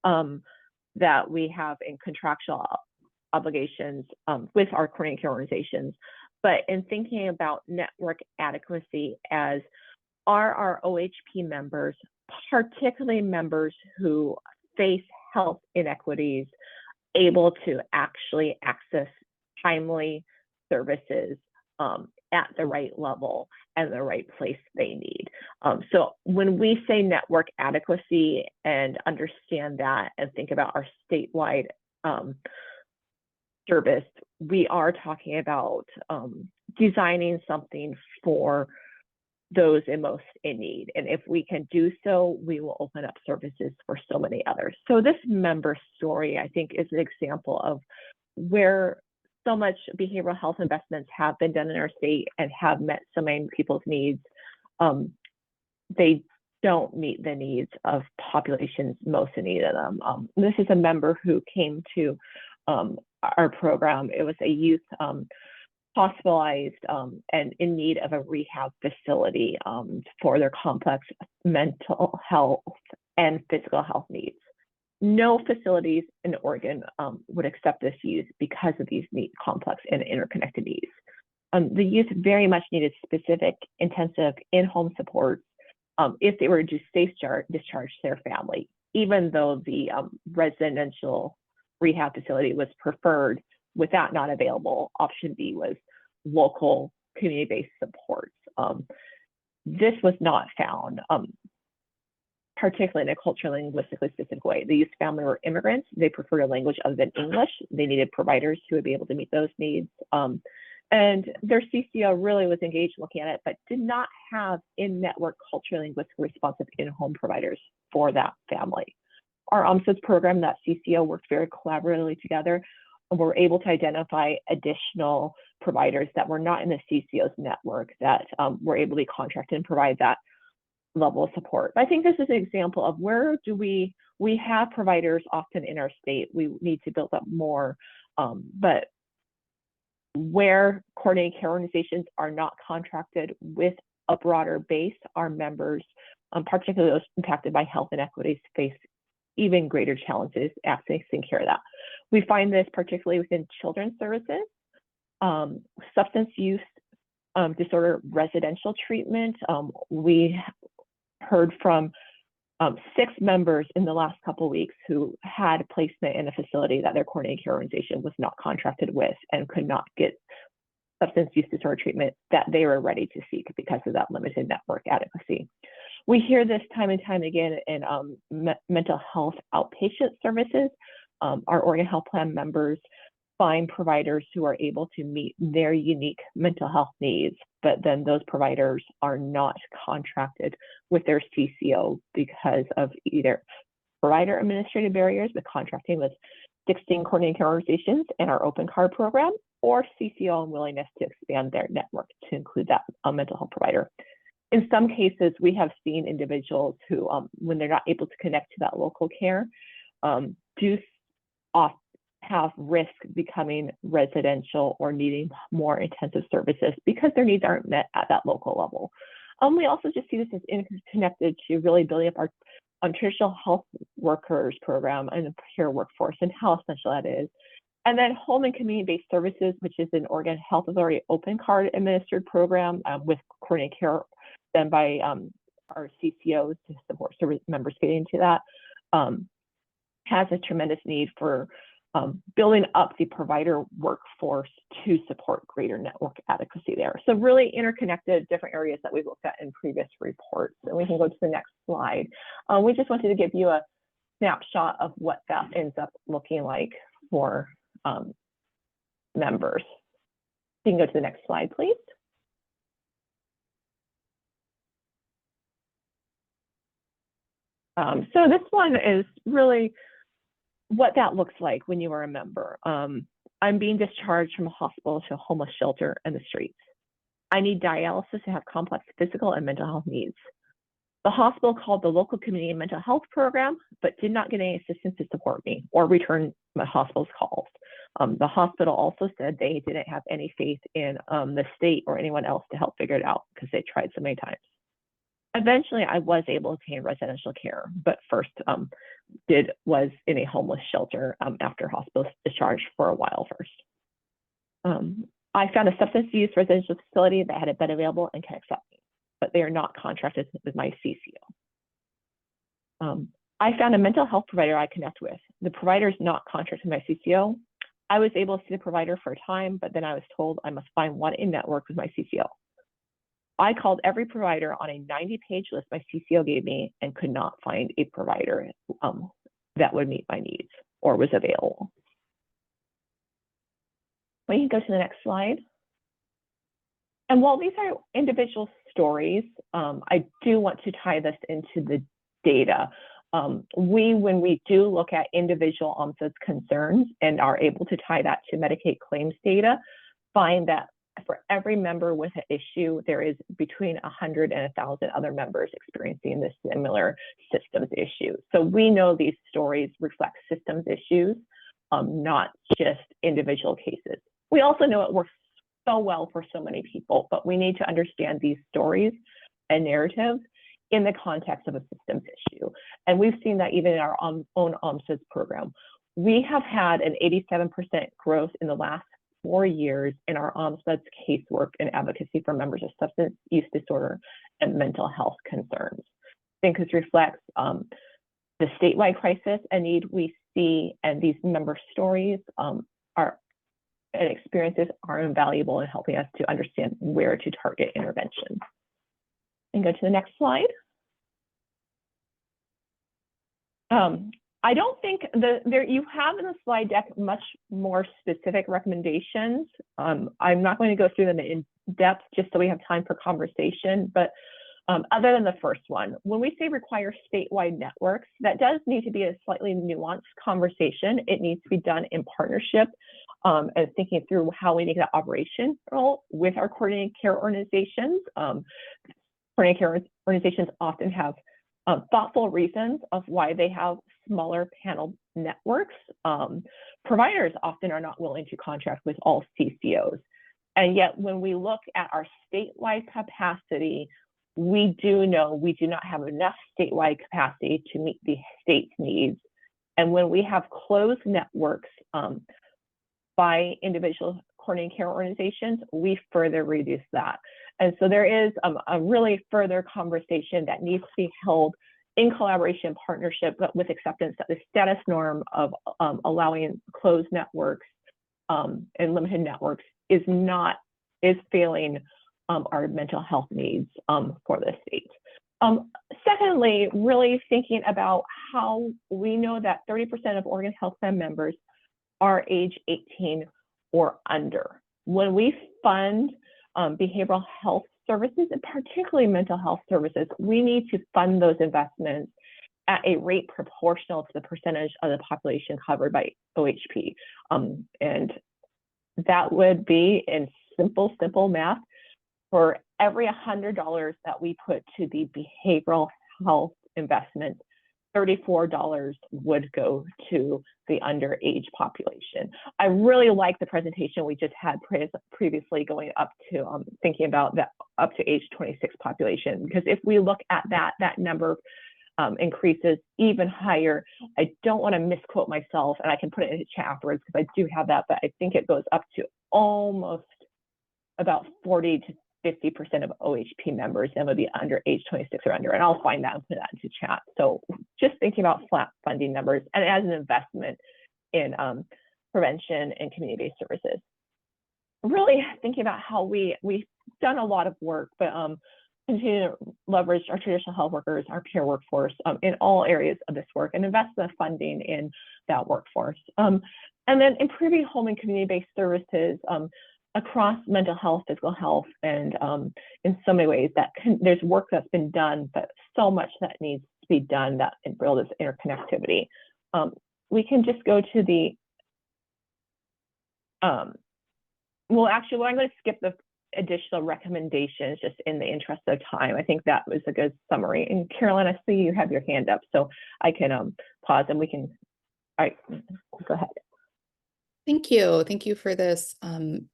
that we have in contractual obligations with our coordinating care organizations, but in thinking about network adequacy as are our OHP members, particularly members who face health inequities, able to actually access timely services at the right level and the right place they need. So when we say network adequacy and understand that and think about our statewide service, we are talking about designing something for those most in need. And if we can do so, we will open up services for so many others. So this member story, I think, is an example of where so much behavioral health investments have been done in our state and have met so many people's needs. They don't meet the needs of populations most in need of them. This is a member who came to our program. It was a youth hospitalized and in need of a rehab facility for their complex mental health and physical health needs. No facilities in Oregon would accept this youth because of these complex and interconnected needs. The youth very much needed specific, intensive in-home supports if they were to discharge their family, even though the residential rehab facility was preferred. With that not available, option B was local community-based supports. This was not found, particularly in a culturally and linguistically specific way. The youth family were immigrants. They preferred a language other than English. They needed providers who would be able to meet those needs. And their CCO really was engaged looking at it, but did not have in-network culturally linguistically responsive in-home providers for that family. Our OMSS program, that CCO worked very collaboratively together, and were able to identify additional providers that were not in the CCO's network that were able to contract and provide that level of support. I think this is an example of where do we have providers often in our state. We need to build up more, but where coordinating care organizations are not contracted with a broader base, our members, particularly those impacted by health inequities, face even greater challenges accessing care of that. We find this particularly within children's services, substance use disorder residential treatment. We heard from 6 members in the last couple of weeks who had placement in a facility that their coordinating care organization was not contracted with and could not get substance use disorder treatment that they were ready to seek because of that limited network adequacy. We hear this time and time again in mental health outpatient services. Our Oregon Health Plan members find providers who are able to meet their unique mental health needs, but then those providers are not contracted with their CCO because of either provider administrative barriers with contracting with 16 coordinating care organizations and our open card program, or CCO unwillingness to expand their network to include that mental health provider. In some cases, we have seen individuals who, when they're not able to connect to that local care, do often have risk becoming residential or needing more intensive services because their needs aren't met at that local level. We also just see this as interconnected to really building up our traditional health workers program and the care workforce and how essential that is. And then home and community-based services, which is an Oregon Health Authority open card administered program with coordinated care done by our CCOs to support service members getting into that, has a tremendous need for building up the provider workforce to support greater network adequacy there. So really interconnected different areas that we've looked at in previous reports. And we can go to the next slide. We just wanted to give you a snapshot of what that ends up looking like for members. You can go to the next slide, please. So this one is really what that looks like when you are a member. I'm being discharged from a hospital to a homeless shelter in the streets. I need dialysis and have complex physical and mental health needs. The hospital called the local community mental health program, but did not get any assistance to support me or return my hospital's calls. The hospital also said they didn't have any faith in the state or anyone else to help figure it out because they tried so many times. Eventually, I was able to obtain residential care, but first was in a homeless shelter after hospital discharge for a while first. I found a substance use residential facility that had a bed available and can accept me, but they are not contracted with my CCO. I found a mental health provider I connect with. The provider is not contracted with my CCO. I was able to see the provider for a time, but then I was told I must find one in network with my CCO. I called every provider on a 90-page list my CCO gave me and could not find a provider that would meet my needs or was available. We can go to the next slide. And while these are individual stories, I do want to tie this into the data. When we do look at individual OMSA's concerns and are able to tie that to Medicaid claims data, find that for every member with an issue, there is between 100 and 1,000 other members experiencing this similar systems issue. So we know these stories reflect systems issues, not just individual cases. We also know it works so well for so many people, but we need to understand these stories and narratives in the context of a systems issue. And we've seen that even in our own OMSA's program. We have had an 87% growth in the last 4 years in our OMSA's casework and advocacy for members of substance use disorder and mental health concerns. I think this reflects the statewide crisis and need we see, and these member stories and experiences are invaluable in helping us to understand where to target intervention. And go to the next slide. I don't think you have in the slide deck much more specific recommendations. I'm not going to go through them in depth just so we have time for conversation, but other than the first one, when we say require statewide networks, that does need to be a slightly nuanced conversation. It needs to be done in partnership and thinking through how we make that operational with our coordinated care organizations. Coordinated care organizations often have thoughtful reasons of why they have smaller panel networks. Providers often are not willing to contract with all CCOs. And yet when we look at our statewide capacity, we do know we do not have enough statewide capacity to meet the state's needs. And when we have closed networks by individual coordinated care organizations, we further reduce that. And so there is a really further conversation that needs to be held in collaboration, partnership, but with acceptance that the status norm of allowing closed networks and limited networks is failing our mental health needs for the state. Secondly, really thinking about how we know that 30% of Oregon Health Plan members are age 18 or under. When we fund behavioral health services, and particularly mental health services, we need to fund those investments at a rate proportional to the percentage of the population covered by OHP. And that would be in simple math. For every $100 that we put to the behavioral health investment, $34 would go to the underage population. I really like the presentation we just had previously going up to thinking about that up to age 26 population, because if we look at that number increases even higher. I don't want to misquote myself, and I can put it in the chat afterwards because I do have that, but I think it goes up to almost about 40 to 50% of OHP members and would be under age 26 or under, and I'll find that and put that into chat. So just thinking about flat funding numbers and as an investment in prevention and community-based services. Really thinking about how we've done a lot of work, but continue to leverage our traditional health workers, our peer workforce in all areas of this work and invest the funding in that workforce. And then improving home and community-based services across mental health, physical health, and in so many ways that there's work that's been done, but so much that needs to be done that build this interconnectivity. We can just go to the, well, actually, I'm going to skip the additional recommendations just in the interest of time. I think that was a good summary. And Carolyn, I see you have your hand up, so I can pause and we can, all right, go ahead. Thank you. Thank you for this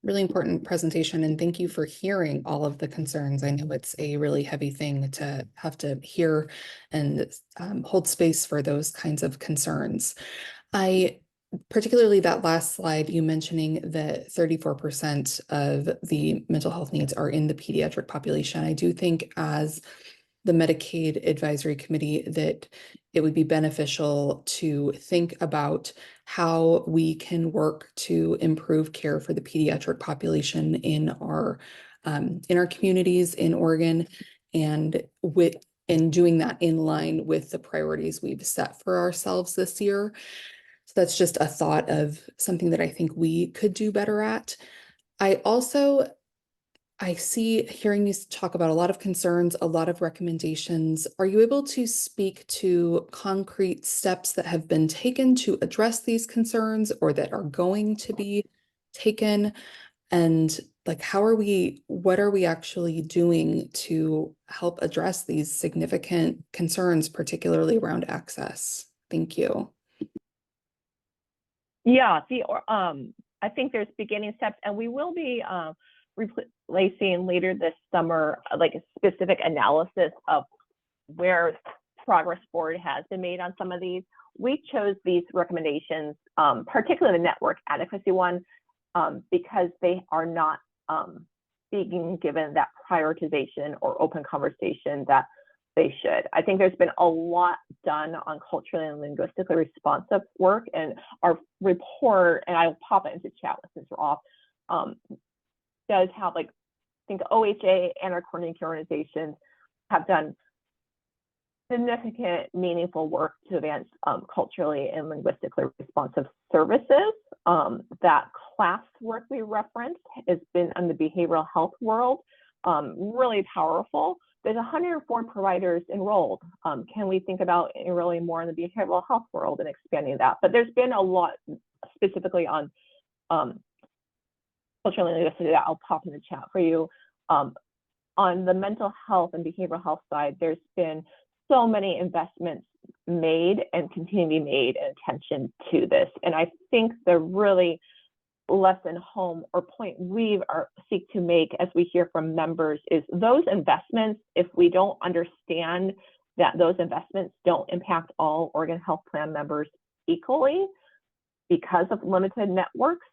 really important presentation, and thank you for hearing all of the concerns. I know it's a really heavy thing to have to hear and hold space for those kinds of concerns. Particularly that last slide, you mentioning that 34% of the mental health needs are in the pediatric population. I do think as the Medicaid Advisory Committee that it would be beneficial to think about how we can work to improve care for the pediatric population in our communities in Oregon, and doing that in line with the priorities we've set for ourselves this year. So that's just a thought of something that I think we could do better at. I see hearing you talk about a lot of concerns, a lot of recommendations. Are you able to speak to concrete steps that have been taken to address these concerns or that are going to be taken? And like, what are we actually doing to help address these significant concerns, particularly around access? Thank you. Yeah, I think there's beginning steps, and we will be replacing later this summer, like a specific analysis of where progress forward has been made on some of these. We chose these recommendations, particularly the network adequacy one, because they are not being given that prioritization or open conversation that they should. I think there's been a lot done on culturally and linguistically responsive work, and our report, and I'll pop it into chat since we're off, does have, like, I think OHA and our coordinating organizations have done significant, meaningful work to advance culturally and linguistically responsive services. That class work we referenced has been in the behavioral health world, really powerful. There's 104 providers enrolled. Can we think about enrolling more in the behavioral health world and expanding that? But there's been a lot specifically on cultural linguistic that I'll pop in the chat for you. On the mental health and behavioral health side, there's been so many investments made and continue to be made in attention to this. And I think the really lesson home or point we seek to make as we hear from members is those investments, if we don't understand that those investments don't impact all Oregon Health Plan members equally because of limited networks,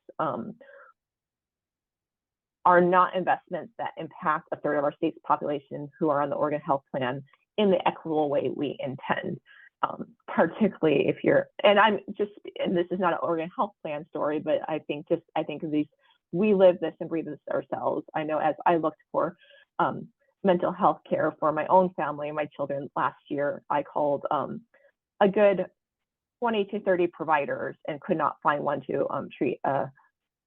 are not investments that impact a third of our state's population who are on the Oregon Health Plan in the equitable way we intend. Particularly if you're, and this is not an Oregon Health Plan story, but I think of these, we live this and breathe this ourselves. I know as I looked for mental health care for my own family and my children last year, I called a good 20 to 30 providers and could not find one to treat a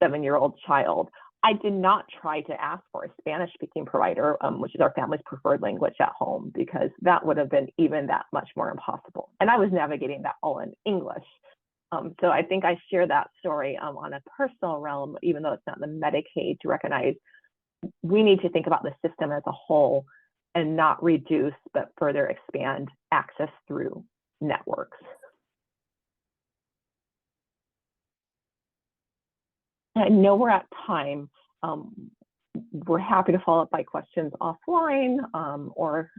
7-year-old child. I did not try to ask for a Spanish-speaking provider, which is our family's preferred language at home, because that would have been even that much more impossible. And I was navigating that all in English. So I think I share that story on a personal realm, even though it's not in the Medicaid, to recognize we need to think about the system as a whole and not reduce, but further expand access through networks. I know we're at time. We're happy to follow up by questions offline or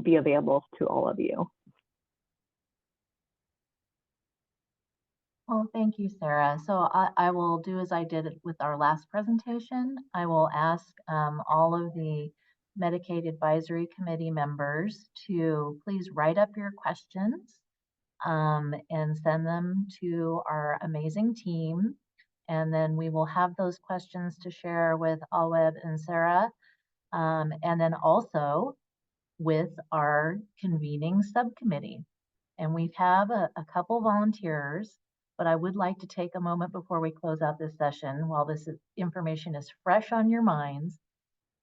be available to all of you. Well, thank you, Sarah. So I will do as I did with our last presentation. I will ask all of the Medicaid Advisory Committee members to please write up your questions and send them to our amazing team. And then we will have those questions to share with Alweb and Sarah. And then also with our convening subcommittee. And we have a couple volunteers, but I would like to take a moment before we close out this session while this information is fresh on your minds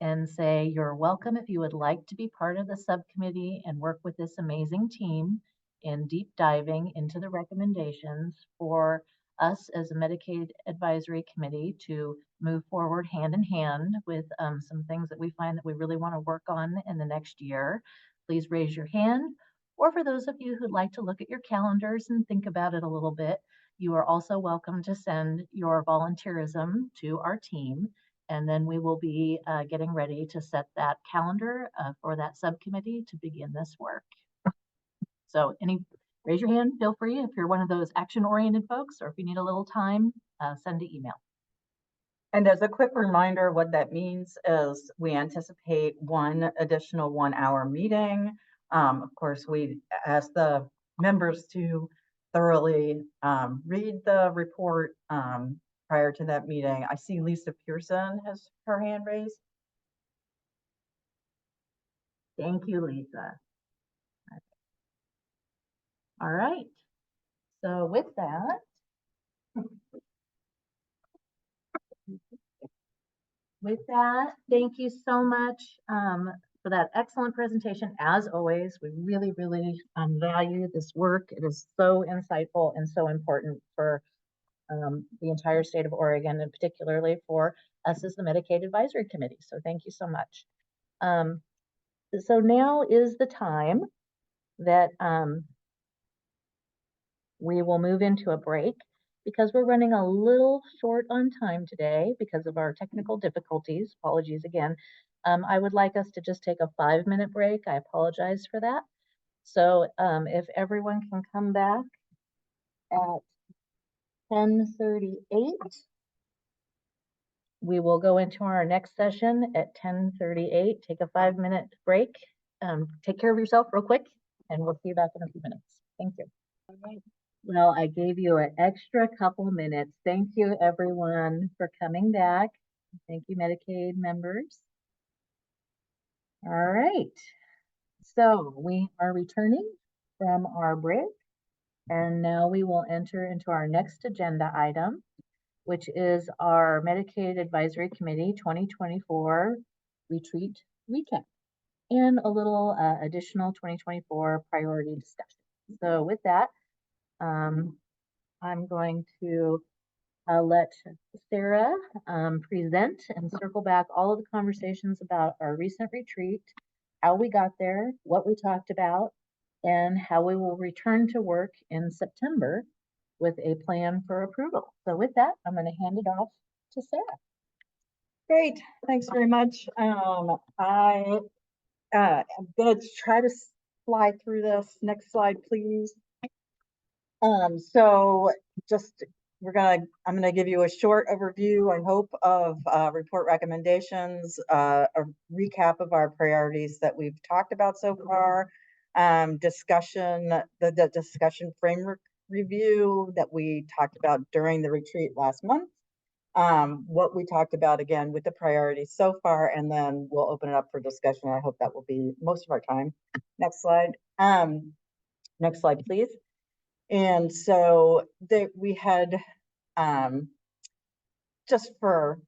and say you're welcome if you would like to be part of the subcommittee and work with this amazing team in deep diving into the recommendations for us as a Medicaid Advisory Committee to move forward hand in hand with some things that we find that we really want to work on in the next year. Please raise your hand. Or for those of you who'd like to look at your calendars and think about it a little bit, you are also welcome to send your volunteerism to our team. And then we will be getting ready to set that calendar for that subcommittee to begin this work. So raise your hand, feel free if you're one of those action-oriented folks, or if you need a little time, send an email. And as a quick reminder, what that means is we anticipate one additional 1-hour meeting. Of course, we ask the members to thoroughly read the report prior to that meeting. I see Lisa Pearson has her hand raised. Thank you, Lisa. All right. So with that, thank you so much for that excellent presentation. As always, we really, really value this work. It is so insightful and so important for the entire state of Oregon, and particularly for us as the Medicaid Advisory Committee. So thank you so much. So now is the time that we will move into a break because we're running a little short on time today because of our technical difficulties. Apologies again. I would like us to just take a 5-minute break. I apologize for that. So if everyone can come back at 10:38, we will go into our next session at 10:38. Take a 5-minute break. Take care of yourself real quick, and we'll see you back in a few minutes. Thank you. All right. Well, I gave you an extra couple minutes. Thank you, everyone, for coming back. Thank you, Medicaid members. All right. So we are returning from our break, and now we will enter into our next agenda item, which is our Medicaid Advisory Committee 2024 retreat recap and a little additional 2024 priority discussion. So with that, I'm going to let Sarah present and circle back all of the conversations about our recent retreat, how we got there, what we talked about, and how we will return to work in September with a plan for approval. So with that, I'm going to hand it off to Sarah. Great, thanks very much. I'm going to try to fly through this. Next slide, please. So just I'm gonna give you a short overview, I hope, of report recommendations, a recap of our priorities that we've talked about so far, discussion, the discussion framework review that we talked about during the retreat last month. What we talked about again with the priorities so far, and then we'll open it up for discussion. I hope that will be most of our time. Next slide. Next slide, please. And so we had, just for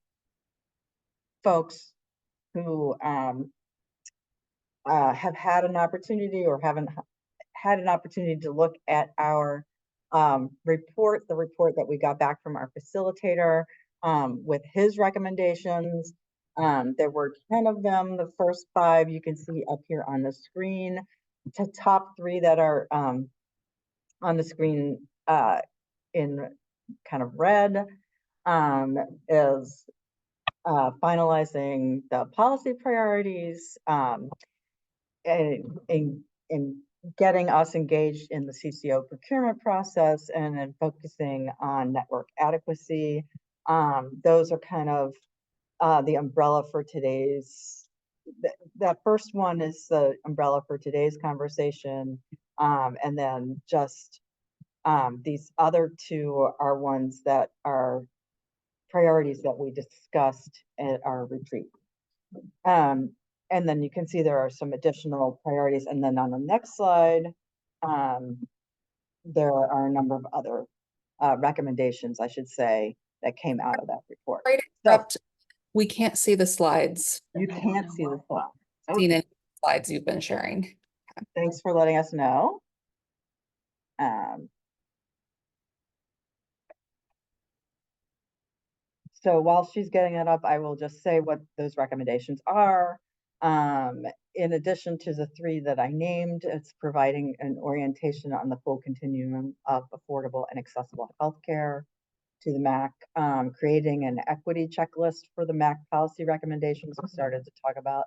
folks who have had an opportunity or haven't had an opportunity to look at our report, the report that we got back from our facilitator with his recommendations. There were 10 of them. The first 5 you can see up here on the screen. The top 3 that are on the screen in kind of red is finalizing the policy priorities, in getting us engaged in the CCO procurement process, and then focusing on network adequacy. Those are kind of the umbrella for today's, that first one is the umbrella for today's conversation. And then just these other 2 are ones that are priorities that we discussed at our retreat. And then you can see there are some additional priorities. And then on the next slide, there are a number of other recommendations, I should say, that came out of that report. Right, So except we can't see the slides. you can't see the slide. Seen any slides you've been sharing. Thanks for letting us know. So while she's getting it up, I will just say what those recommendations are. In addition to the 3 that I named, it's providing an orientation on the full continuum of affordable and accessible healthcare to the MAC, creating an equity checklist for the MAC policy recommendations. We started to talk about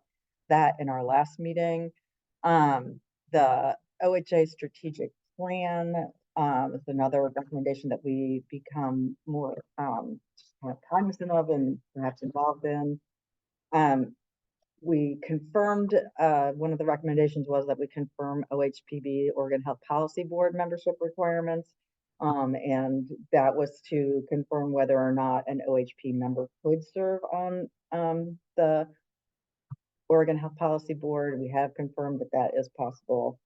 that in our last meeting. The OHA strategic plan is another recommendation that we become more cognizant of and perhaps involved in. We confirmed, one of the recommendations was that we confirm OHPB, Oregon Health Policy Board membership requirements. And that was to confirm whether or not an OHP member could serve on the Oregon Health Policy Board. We have confirmed that that is possible.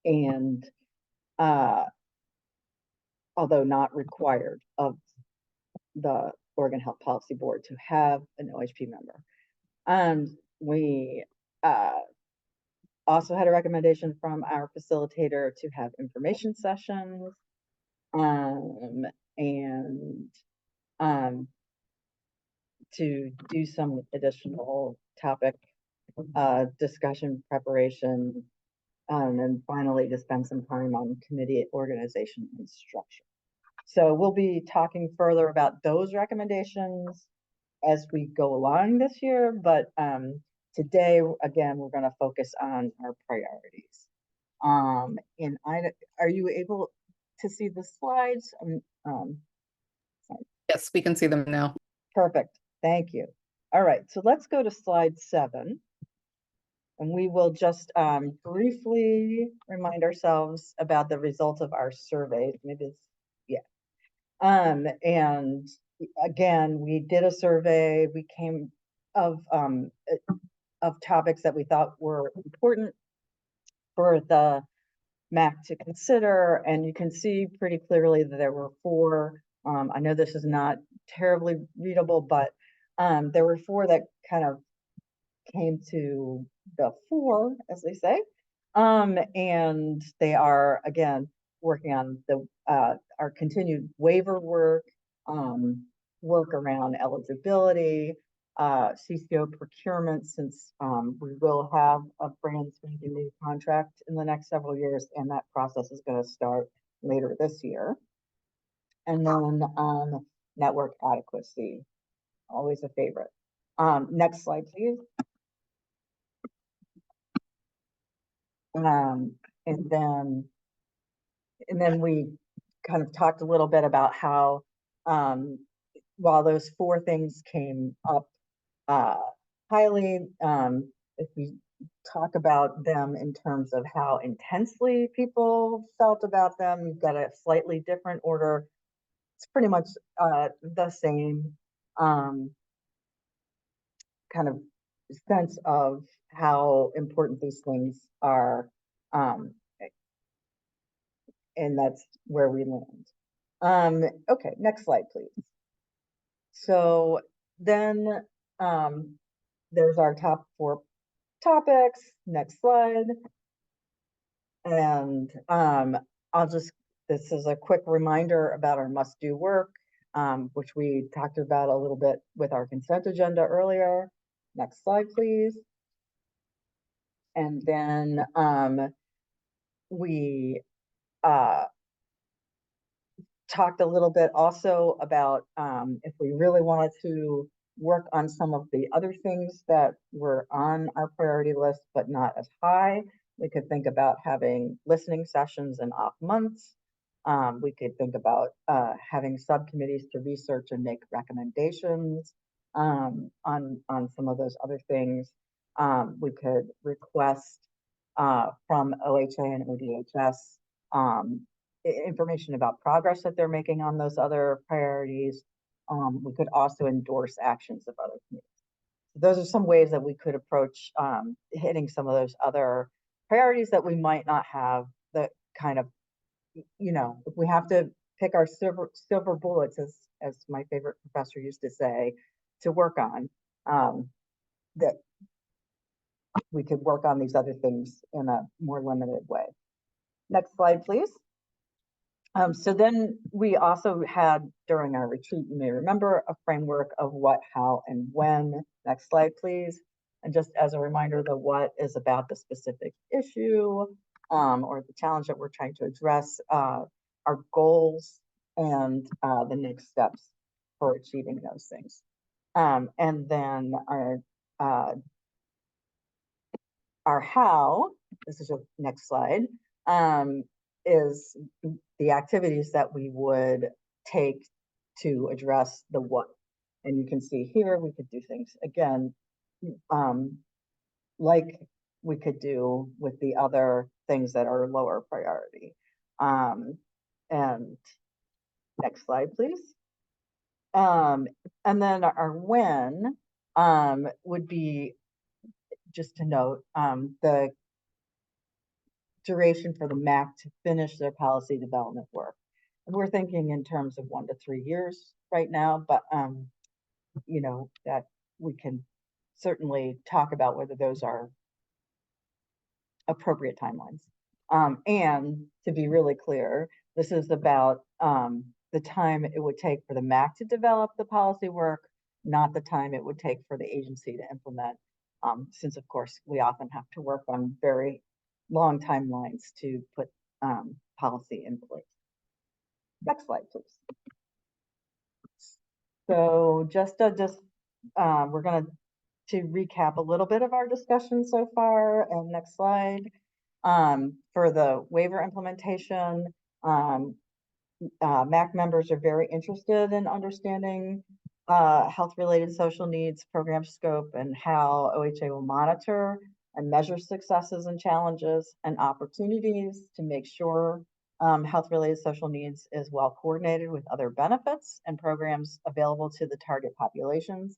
And although not required of the Oregon Health Policy Board to have an OHP member. We also had a recommendation from our facilitator to have information sessions and to do some additional topic discussion preparation, and finally to spend some time on committee organization and structure. So we'll be talking further about those recommendations as we go along this year, but today, again, we're going to focus on our priorities. And are you able to see the slides? Yes, we can see them now. Perfect. Thank you. All right, so let's go to slide 7. And we will just briefly remind ourselves about the results of our survey. Maybe it's, yeah. And again, we did a survey. We came of topics that we thought were important for the MAC to consider. And you can see pretty clearly that there were 4. I know this is not terribly readable, but there were 4 that kind of came to the fore, as they say. And they are, again, working on the our continued waiver work, work around eligibility, CCO procurement, since we will have a brand spanking new contract in the next several years, and that process is going to start later this year. And then network adequacy, always a favorite. Next slide, please. And then we kind of talked a little bit about how while those 4 things came up highly, if we talk about them in terms of how intensely people felt about them. You've got a slightly different order. It's pretty much the same kind of sense of how important these things are. Um, and that's where we land. Okay, next slide, please. So then there's our top 4 topics. Next slide. And this is a quick reminder about our must-do work, which we talked about a little bit with our consent agenda earlier. Next slide, please. And then we talked a little bit also about if we really wanted to work on some of the other things that were on our priority list, but not as high. We could think about having listening sessions and off months. We could think about having subcommittees to research and make recommendations on some of those other things. We could request from OHA and ODHS information about progress that they're making on those other priorities. We could also endorse actions of other committees. Those are some ways that we could approach hitting some of those other priorities that we might not have the kind of, if we have to pick our silver bullets, as my favorite professor used to say, to work on, that we could work on these other things in a more limited way. Next slide, please. So then we also had, during our retreat, you may remember, a framework of what, how, and when. Next slide, please. And just as a reminder, the what is about the specific issue or the challenge that we're trying to address, our goals, and the next steps for achieving those things. And then our how, this is your next slide, is the activities that we would take to address the what. And you can see here, we could do things again, like we could do with the other things that are lower priority. And next slide, please. And then our when would be, just to note, the duration for the MAC to finish their policy development work. And we're thinking in terms of 1 to 3 years right now, but that we can certainly talk about whether those are appropriate timelines. And to be really clear, this is about the time it would take for the MAC to develop the policy work, not the time it would take for the agency to implement, since of course we often have to work on very long timelines to put policy in place. Next slide, please. So we're going to recap a little bit of our discussion so far. And next slide. For the waiver implementation, MAC members are very interested in understanding health-related social needs program scope and how OHA will monitor and measure successes and challenges and opportunities to make sure health-related social needs is well coordinated with other benefits and programs available to the target populations.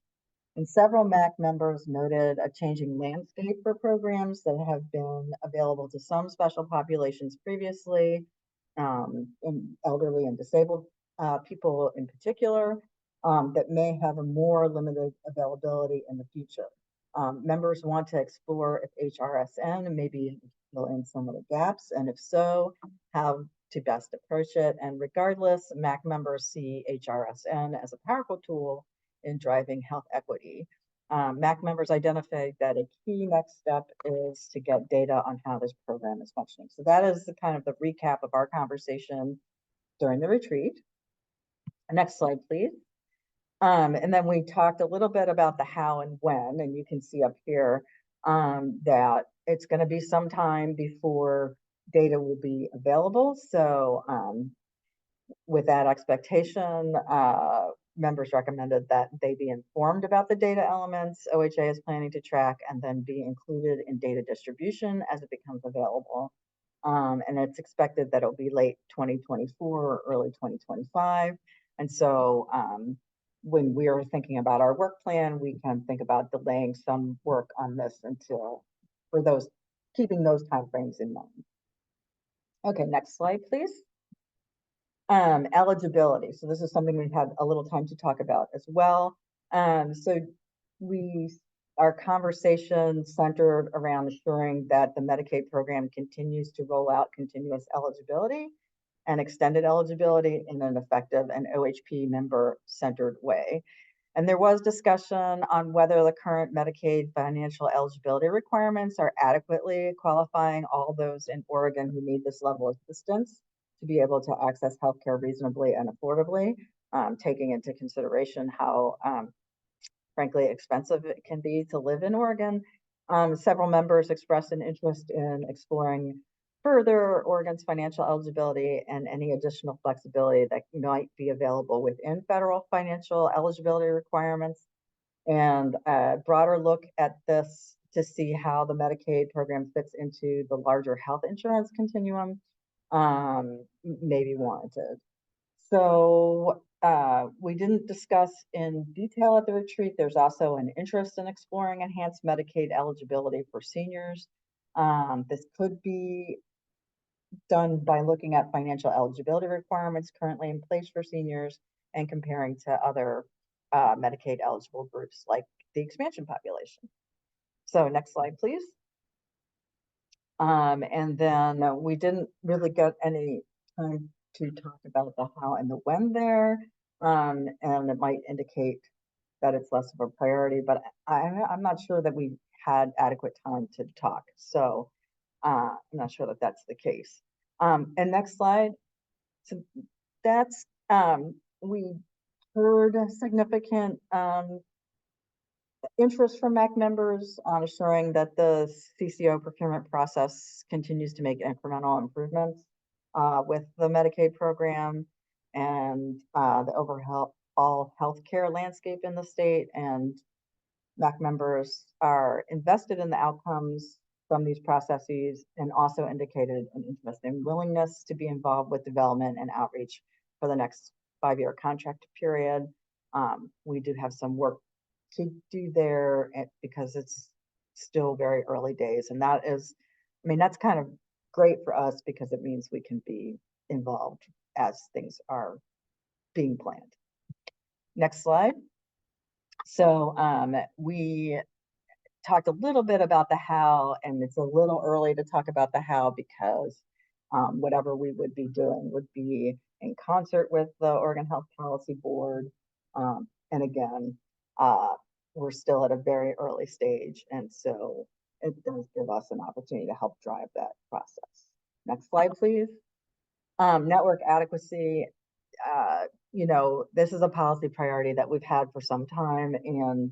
And several MAC members noted a changing landscape for programs that have been available to some special populations previously, in elderly and disabled people in particular, that may have a more limited availability in the future. Members want to explore if HRSN maybe fill in some of the gaps, and if so, how to best approach it. And regardless, MAC members see HRSN as a powerful tool in driving health equity. MAC members identified that a key next step is to get data on how this program is functioning. So that is the kind of the recap of our conversation during the retreat. Next slide, please. And then we talked a little bit about the how and when, and you can see up here that it's going to be some time before data will be available. So with that expectation, members recommended that they be informed about the data elements OHA is planning to track and then be included in data distribution as it becomes available. And it's expected that it'll be late 2024 or early 2025. And so when we are thinking about our work plan, we can think about delaying some work on this until, for those, keeping those timeframes in mind. Okay, next slide, please. Eligibility. So this is something we've had a little time to talk about as well. So our conversation centered around ensuring that the Medicaid program continues to roll out continuous eligibility and extended eligibility in an effective and OHP member-centered way. And there was discussion on whether the current Medicaid financial eligibility requirements are adequately qualifying all those in Oregon who need this level of assistance to be able to access healthcare reasonably and affordably, taking into consideration how, frankly, expensive it can be to live in Oregon. Several members expressed an interest in exploring further Oregon's financial eligibility and any additional flexibility that might be available within federal financial eligibility requirements, and a broader look at this to see how the Medicaid program fits into the larger health insurance continuum may be warranted. So we didn't discuss in detail at the retreat. There's also an interest in exploring enhanced Medicaid eligibility for seniors. This could be done by looking at financial eligibility requirements currently in place for seniors and comparing to other Medicaid eligible groups like the expansion population. So next slide, please. And then we didn't really get any time to talk about the how and the when there, and it might indicate that it's less of a priority, but I'm not sure that we had adequate time to talk. So I'm not sure that that's the case. And next slide. So that's, we heard significant interest from MAC members on assuring that the CCO procurement process continues to make incremental improvements with the Medicaid program and the overall healthcare landscape in the state. And MAC members are invested in the outcomes from these processes and also indicated an interest and willingness to be involved with development and outreach for the next 5-year contract period. We do have some work to do there because it's still very early days. And that is, I mean, that's kind of great for us because it means we can be involved as things are being planned. Next slide. So we talked a little bit about the how, and it's a little early to talk about the how because whatever we would be doing would be in concert with the Oregon Health Policy Board. And again, we're still at a very early stage, and so it does give us an opportunity to help drive that process. Next slide, please. Network adequacy. You know, this is a policy priority that we've had for some time, and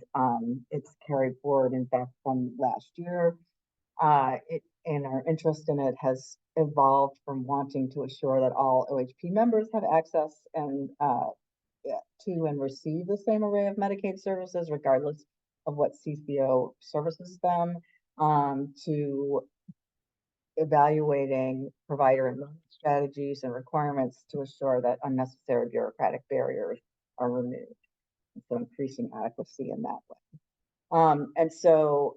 it's carried forward, in fact, from last year. And our interest in it has evolved from wanting to assure that all OHP members have access and to and receive the same array of Medicaid services, regardless of what CCO services them, to evaluating provider enrollment strategies and requirements to assure that unnecessary bureaucratic barriers are removed. And so increasing adequacy in that way. And so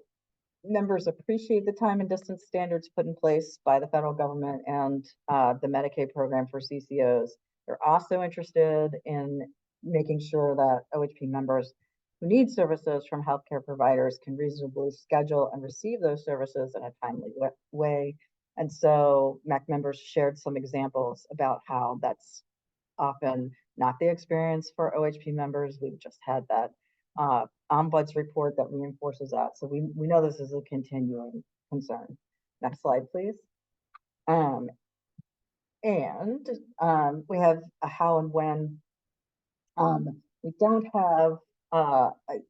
members appreciate the time and distance standards put in place by the federal government and the Medicaid program for CCOs. They're also interested in making sure that OHP members who need services from healthcare providers can reasonably schedule and receive those services in a timely way. And so MAC members shared some examples about how that's often not the experience for OHP members. We've just had that ombuds report that reinforces that. So we know this is a continuing concern. Next slide, please. And we have a how and when. We don't have,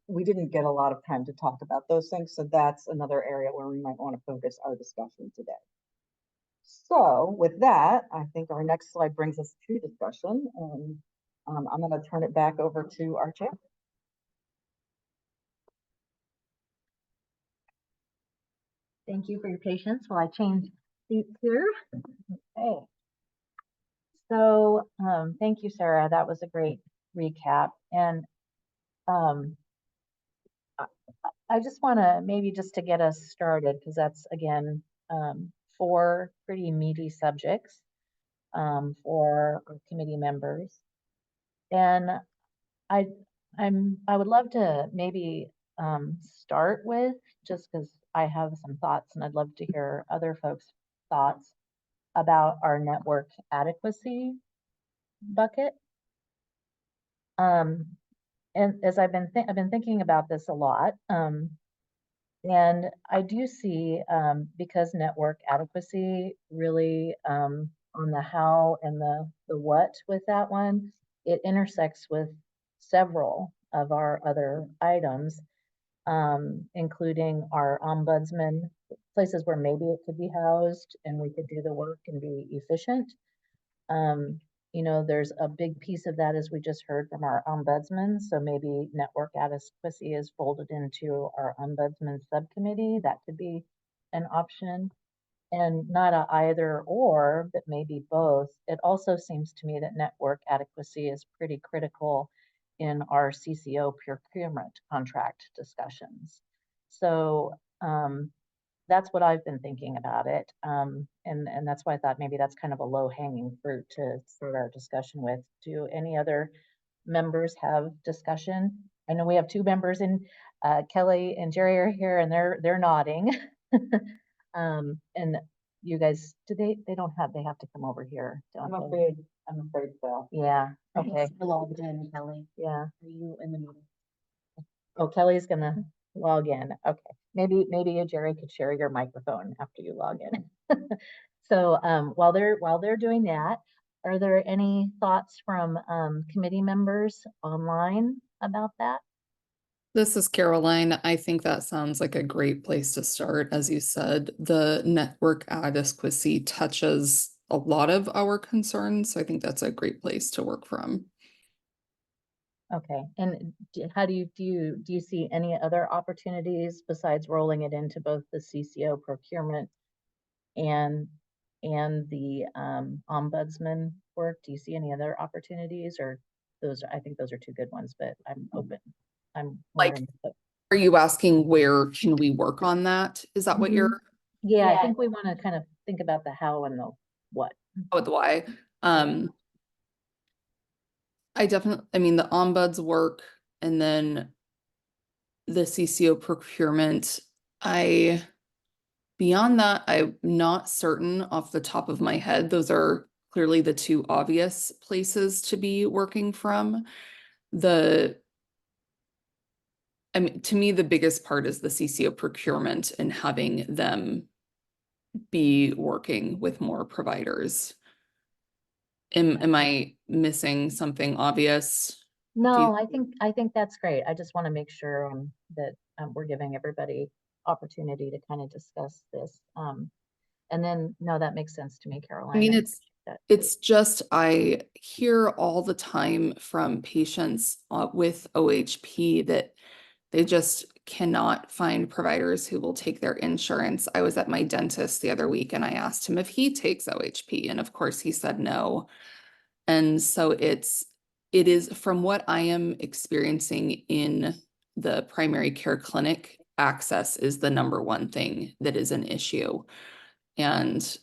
we didn't get a lot of time to talk about those things. So that's another area where we might want to focus our discussion today. So with that, I think our next slide brings us to discussion. And I'm going to turn it back over to our chair. Thank you for your patience while I change seats here. Okay. So, thank you, Sarah. That was a great recap. And I just want to maybe just to get us started, because that's again 4 pretty meaty subjects for our committee members. And I would love to maybe start with, just because I have some thoughts and I'd love to hear other folks' thoughts about our network adequacy bucket. And as I've been thinking about this a lot, and I do see, because network adequacy really, on the how and the what with that one, it intersects with several of our other items, including our ombudsman, places where maybe it could be housed and we could do the work and be efficient. You know, there's a big piece of that, as we just heard from our ombudsman. So maybe network adequacy is folded into our ombudsman subcommittee. That could be an option. And not a either or, but maybe both. It also seems to me that network adequacy is pretty critical in our CCO procurement contract discussions. So that's what I've been thinking about it. And that's why I thought maybe that's kind of a low hanging fruit to start our discussion with. Do any other members have discussion? I know we have 2 members in, Kelly and Jerry are here and they're nodding. And you guys, they have to come over here, don't they? I'm afraid so. Yeah, okay, Logged in, Kelly. yeah. Are you in the meeting? Oh, Kelly's gonna log in. Okay, maybe you, Jerry, could share your microphone after you log in. So while they're doing that, are there any thoughts from committee members online about that? This is Caroline. I think that sounds like a great place to start. As you said, the network adequacy touches a lot of our concerns. So I think that's a great place to work from. Okay, and how do you see any other opportunities besides rolling it into both the CCO procurement and the ombudsman work? Do you see any other opportunities, or I think those are 2 good ones, but I'm open. I'm Like, wondering are you asking where can we work on that? Is that what you're, yeah, I think we want to kind of think about the how and the what. with why? I mean, the ombuds work and then the CCO procurement. Beyond that, I'm not certain off the top of my head. Those are clearly the 2 obvious places to be working from. I mean, to me, the biggest part is the CCO procurement and having them be working with more providers. Am I missing something obvious? No, I think that's great. I just want to make sure that we're giving everybody opportunity to kind of discuss this. And then, no, that makes sense to me, Caroline. I mean, that it's just, I hear all the time from patients with OHP that they just cannot find providers who will take their insurance. I was at my dentist the other week and I asked him if he takes OHP, and of course he said no. And so it is, from what I am experiencing in the primary care clinic, access is the #1 thing that is an issue. And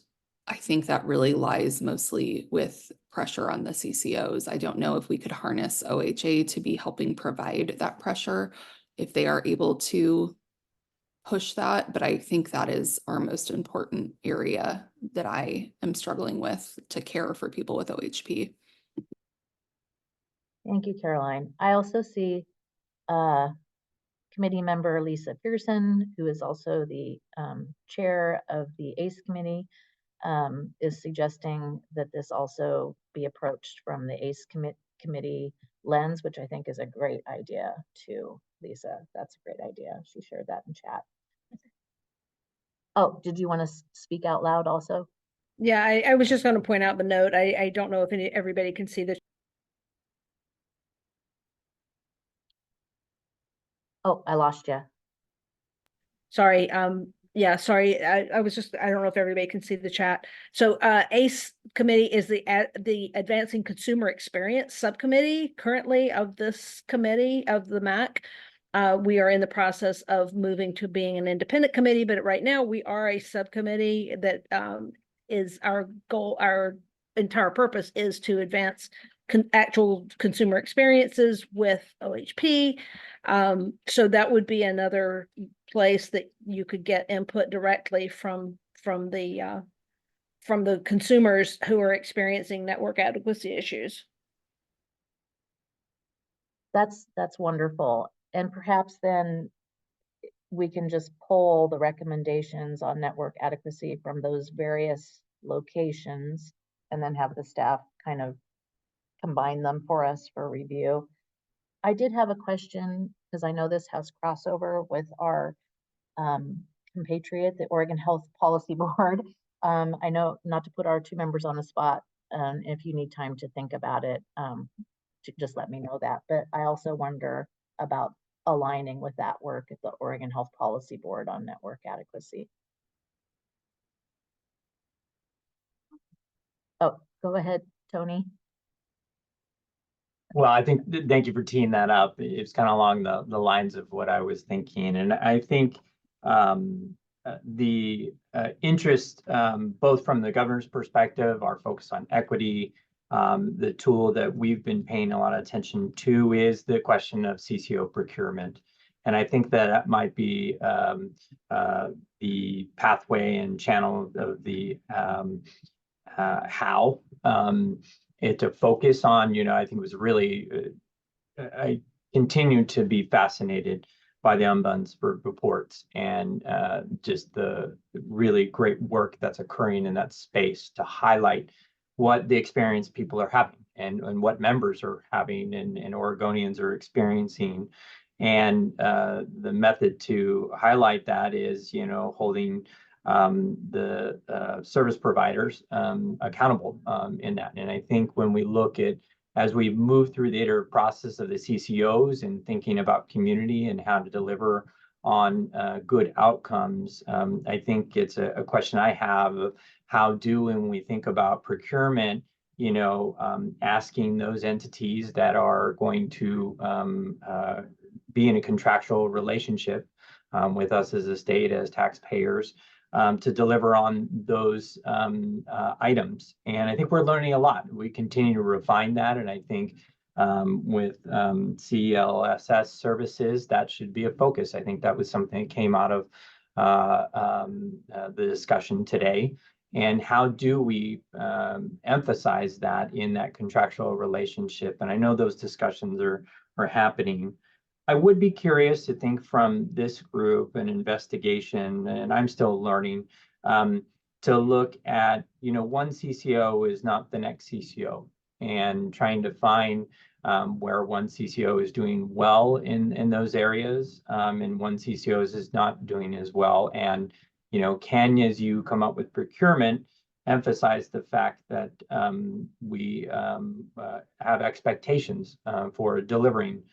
I think that really lies mostly with pressure on the CCOs. I don't know if we could harness OHA to be helping provide that pressure if they are able to push that, but I think that is our most important area that I am struggling with to care for people with OHP. Thank you, Caroline. I also see committee member Lisa Pearson, who is also the chair of the ACE committee, is suggesting that this also be approached from the ACE committee lens, which I think is a great idea too, Lisa. That's a great idea. She shared that in chat. Oh, did you want to speak out loud also? Yeah, I was just going to point out the note. I don't know if everybody can see this. Oh, I lost you. Sorry, yeah, sorry, I was just, I don't know if everybody can see the chat. So, ACE committee is the Advancing Consumer Experience Subcommittee currently of this committee of the MAC. We are in the process of moving to being an independent committee, but right now we are a subcommittee that, is our goal, our entire purpose is to advance actual consumer experiences with OHP. So that would be another place that you could get input directly from the consumers who are experiencing network adequacy issues. That's wonderful. And perhaps then we can just pull the recommendations on network adequacy from those various locations and then have the staff kind of combine them for us for review. I did have a question because I know this has crossover with our compatriot, the Oregon Health Policy Board. I know not to put our two members on the spot, if you need time to think about it, just let me know that. But I also wonder about aligning with that work at the Oregon Health Policy Board on network adequacy. Oh, go ahead, Tony. Well, I think, thank you for teeing that up. It's kind of along the lines of what I was thinking. And I think the interest, both from the governor's perspective, our focus on equity, the tool that we've been paying a lot of attention to is the question of CCO procurement. And I think that might be the pathway and channel of the how it to focus on, I think it was really, I continue to be fascinated by the Ombudsman reports and just the really great work that's occurring in that space to highlight what the experience people are having and what members are having and Oregonians are experiencing. And the method to highlight that is, holding the service providers accountable in that. And I think when we look at, as we move through the iterative process of the CCOs and thinking about community and how to deliver on good outcomes, I think it's a question I have of how when we think about procurement, asking those entities that are going to be in a contractual relationship with us as a state, as taxpayers, to deliver on those items. And I think we're learning a lot. We continue to refine that. And I think with CLSS services, that should be a focus. I think that was something that came out of the discussion today. And how do we emphasize that in that contractual relationship? And I know those discussions are happening. I would be curious to think from this group an investigation, and I'm still learning, to look at, one CCO is not the next CCO, and trying to find where one CCO is doing well in those areas, and one CCO is not doing as well. And, can, as you come up with procurement, emphasize the fact that we have expectations for delivering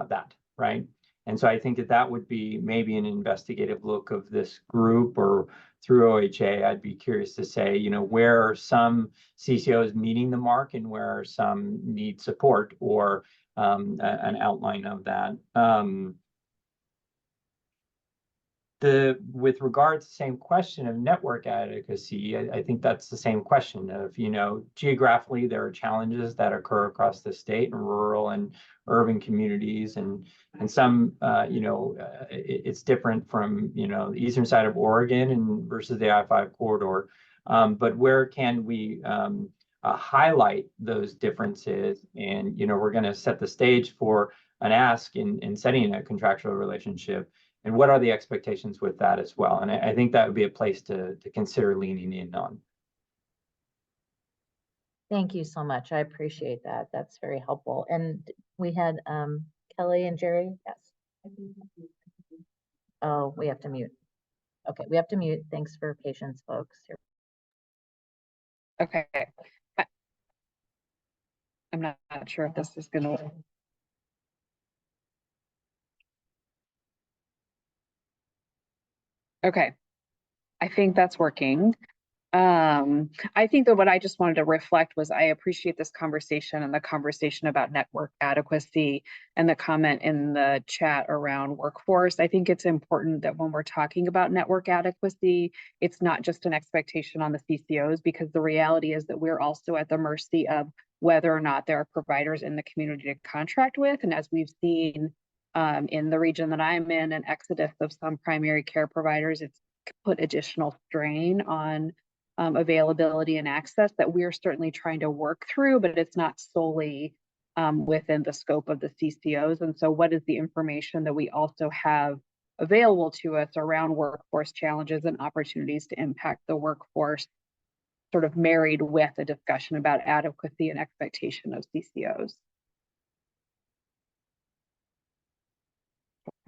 that. Right. And so I think that would be maybe an investigative look of this group or through OHA. I'd be curious to say, where are some CCOs meeting the mark and where are some need support, or an outline of that. With regards to the same question of network adequacy, I think that's the same question of, geographically, there are challenges that occur across the state and rural and urban communities, and some, it's different from, the eastern side of Oregon and versus the I-5 corridor. But where can we highlight those differences? And, we're going to set the stage for an ask in setting a contractual relationship. And what are the expectations with that as well? And I think that would be a place to consider leaning in on. Thank you so much. I appreciate that. That's very helpful. And we had Kelly and Jerry. Yes. Oh, we have to mute. Okay, we have to mute. Thanks for patience, folks. Okay. I'm not sure if this is going to Okay, I think that's working. I think that what I just wanted to reflect was I appreciate this conversation and the conversation about network adequacy and the comment in the chat around workforce. I think it's important that when we're talking about network adequacy, it's not just an expectation on the CCOs, because the reality is that we're also at the mercy of whether or not there are providers in the community to contract with. And as we've seen in the region that I'm in, an exodus of some primary care providers, it's put additional strain on availability and access that we're certainly trying to work through, but it's not solely within the scope of the CCOs. And so what is the information that we also have available to us around workforce challenges and opportunities to impact the workforce, sort of married with a discussion about adequacy and expectation of CCOs?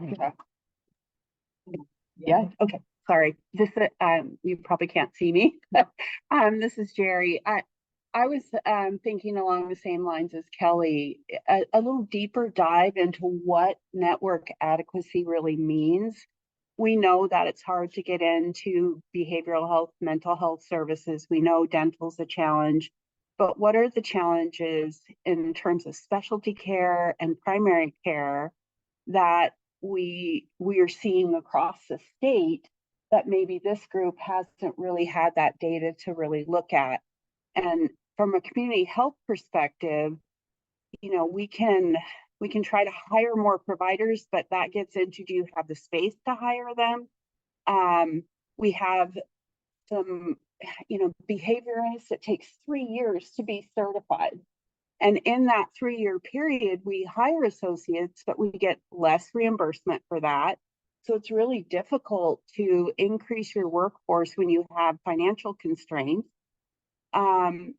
Okay. Yeah, okay. Sorry, this you probably can't see me. This is Jerry. I was thinking along the same lines as Kelly, a little deeper dive into what network adequacy really means. We know that it's hard to get into behavioral health, mental health services. We know dental's a challenge, but what are the challenges in terms of specialty care and primary care that we are seeing across the state that maybe this group hasn't really had that data to really look at? And from a community health perspective, you know, we can try to hire more providers, but that gets into, do you have the space to hire them? We have some, you know, behaviorists, it takes 3 years to be certified. And in that 3-year period, we hire associates, but we get less reimbursement for that. So it's really difficult to increase your workforce when you have financial constraints. And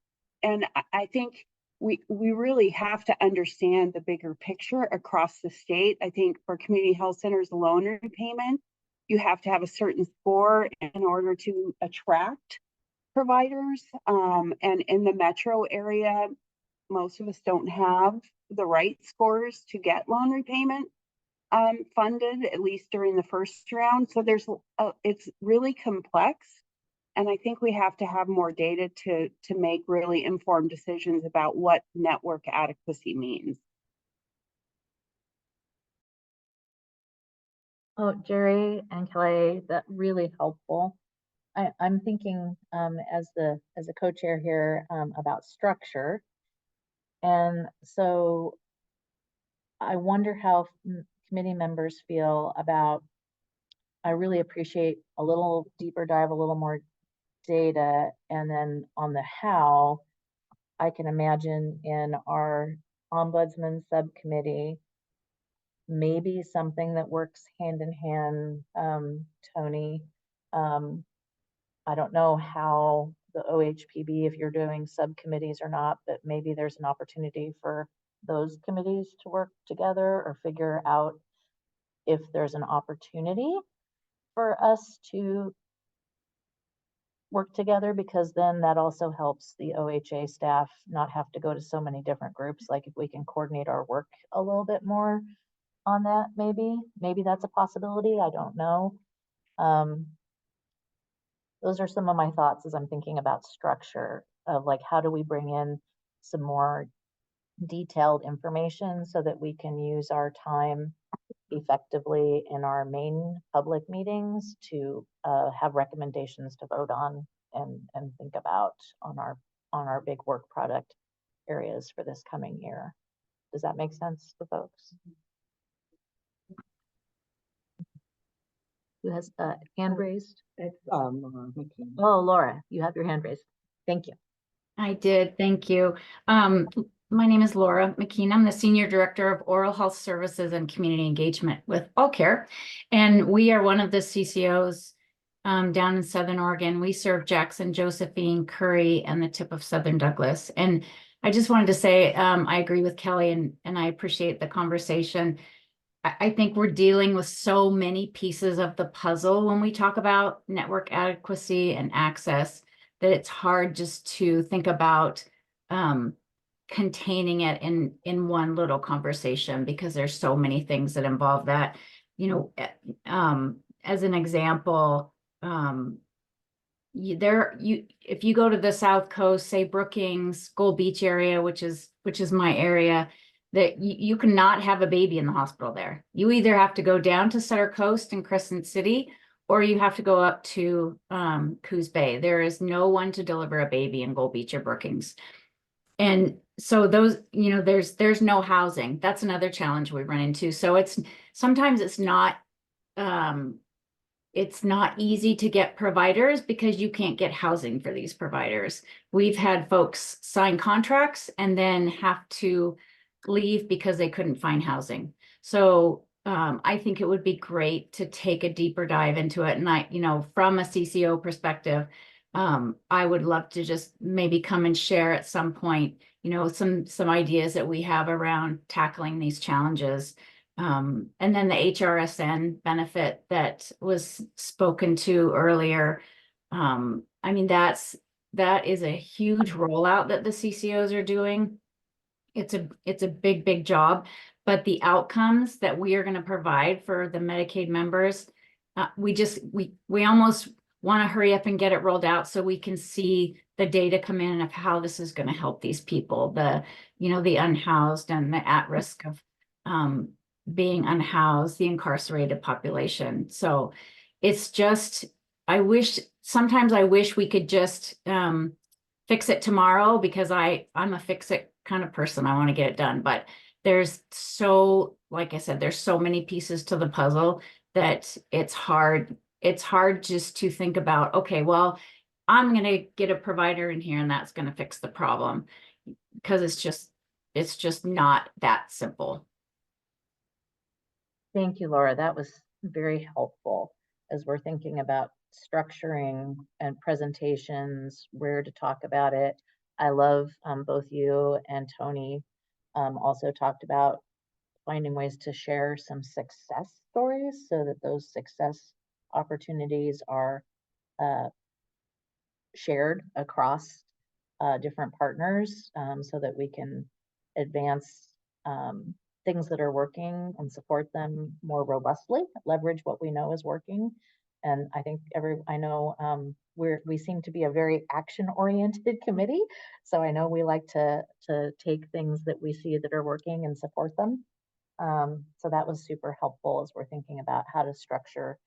I think we really have to understand the bigger picture across the state. I think for community health centers loan repayment, you have to have a certain score in order to attract providers. And in the metro area, most of us don't have the right scores to get loan repayment funded, at least during the first round. So it's really complex. And I think we have to have more data to make really informed decisions about what network adequacy means. Oh, Jerry and Kelly, that really helpful. I'm thinking as a co-chair here about structure. And so I wonder how committee members feel about, I really appreciate a little deeper dive, a little more data, and then on the how, I can imagine in our ombudsman subcommittee, maybe something that works hand in hand, Tony. I don't know how the OHPB, if you're doing subcommittees or not, but maybe there's an opportunity for those committees to work together or figure out if there's an opportunity for us to work together, because then that also helps the OHA staff not have to go to so many different groups. Like if we can coordinate our work a little bit more on that, maybe that's a possibility. I don't know. Those are some of my thoughts as I'm thinking about structure of like, how do we bring in some more detailed information so that we can use our time effectively in our main public meetings to have recommendations to vote on and think about on our big work product areas for this coming year. Does that make sense to folks? Who has a hand raised? It's Oh, Laura, you have your hand raised. Thank you. I did, thank you. My name is Laura McKean. I'm the Senior Director of Oral Health Services and Community Engagement with AllCare. And we are one of the CCOs down in Southern Oregon. We serve Jackson, Josephine, Curry, and the tip of Southern Douglas. And I just wanted to say, I agree with Kelly and I appreciate the conversation. I think we're dealing with so many pieces of the puzzle when we talk about network adequacy and access that it's hard just to think about containing it in one little conversation, because there's so many things that involve that. You know, as an example, if you go to the South Coast, say Brookings, Gold Beach area, which is my area, that you cannot have a baby in the hospital there. You either have to go down to Sutter Coast and Crescent City, or you have to go up to Coos Bay. There is no one to deliver a baby in Gold Beach or Brookings. And so those, there's no housing. That's another challenge we run into. So sometimes it's not easy to get providers because you can't get housing for these providers. We've had folks sign contracts and then have to leave because they couldn't find housing. So I think it would be great to take a deeper dive into it. And from a CCO perspective, I would love to just maybe come and share at some point, some ideas that we have around tackling these challenges. And then the HRSN benefit that was spoken to earlier. I mean, that is a huge rollout that the CCOs are doing. It's a big, big job, but the outcomes that we are going to provide for the Medicaid members, we almost want to hurry up and get it rolled out so we can see the data come in of how this is going to help these people, the unhoused and the at risk of being unhoused, the incarcerated population. So it's just, sometimes I wish we could just fix it tomorrow, because I'm a fix it kind of person. I want to get it done. But like I said, there's so many pieces to the puzzle that it's hard just to think about, okay, well, I'm going to get a provider in here and that's going to fix the problem, because it's just not that simple. Thank you, Laura. That was very helpful as we're thinking about structuring and presentations, where to talk about it. I love both you and Tony also talked about finding ways to share some success stories so that those success opportunities are shared across different partners, so that we can advance things that are working and support them more robustly, leverage what we know is working. And I think I know we seem to be a very action-oriented committee. So I know we like to take things that we see that are working and support them. So that was super helpful as we're thinking about how to structure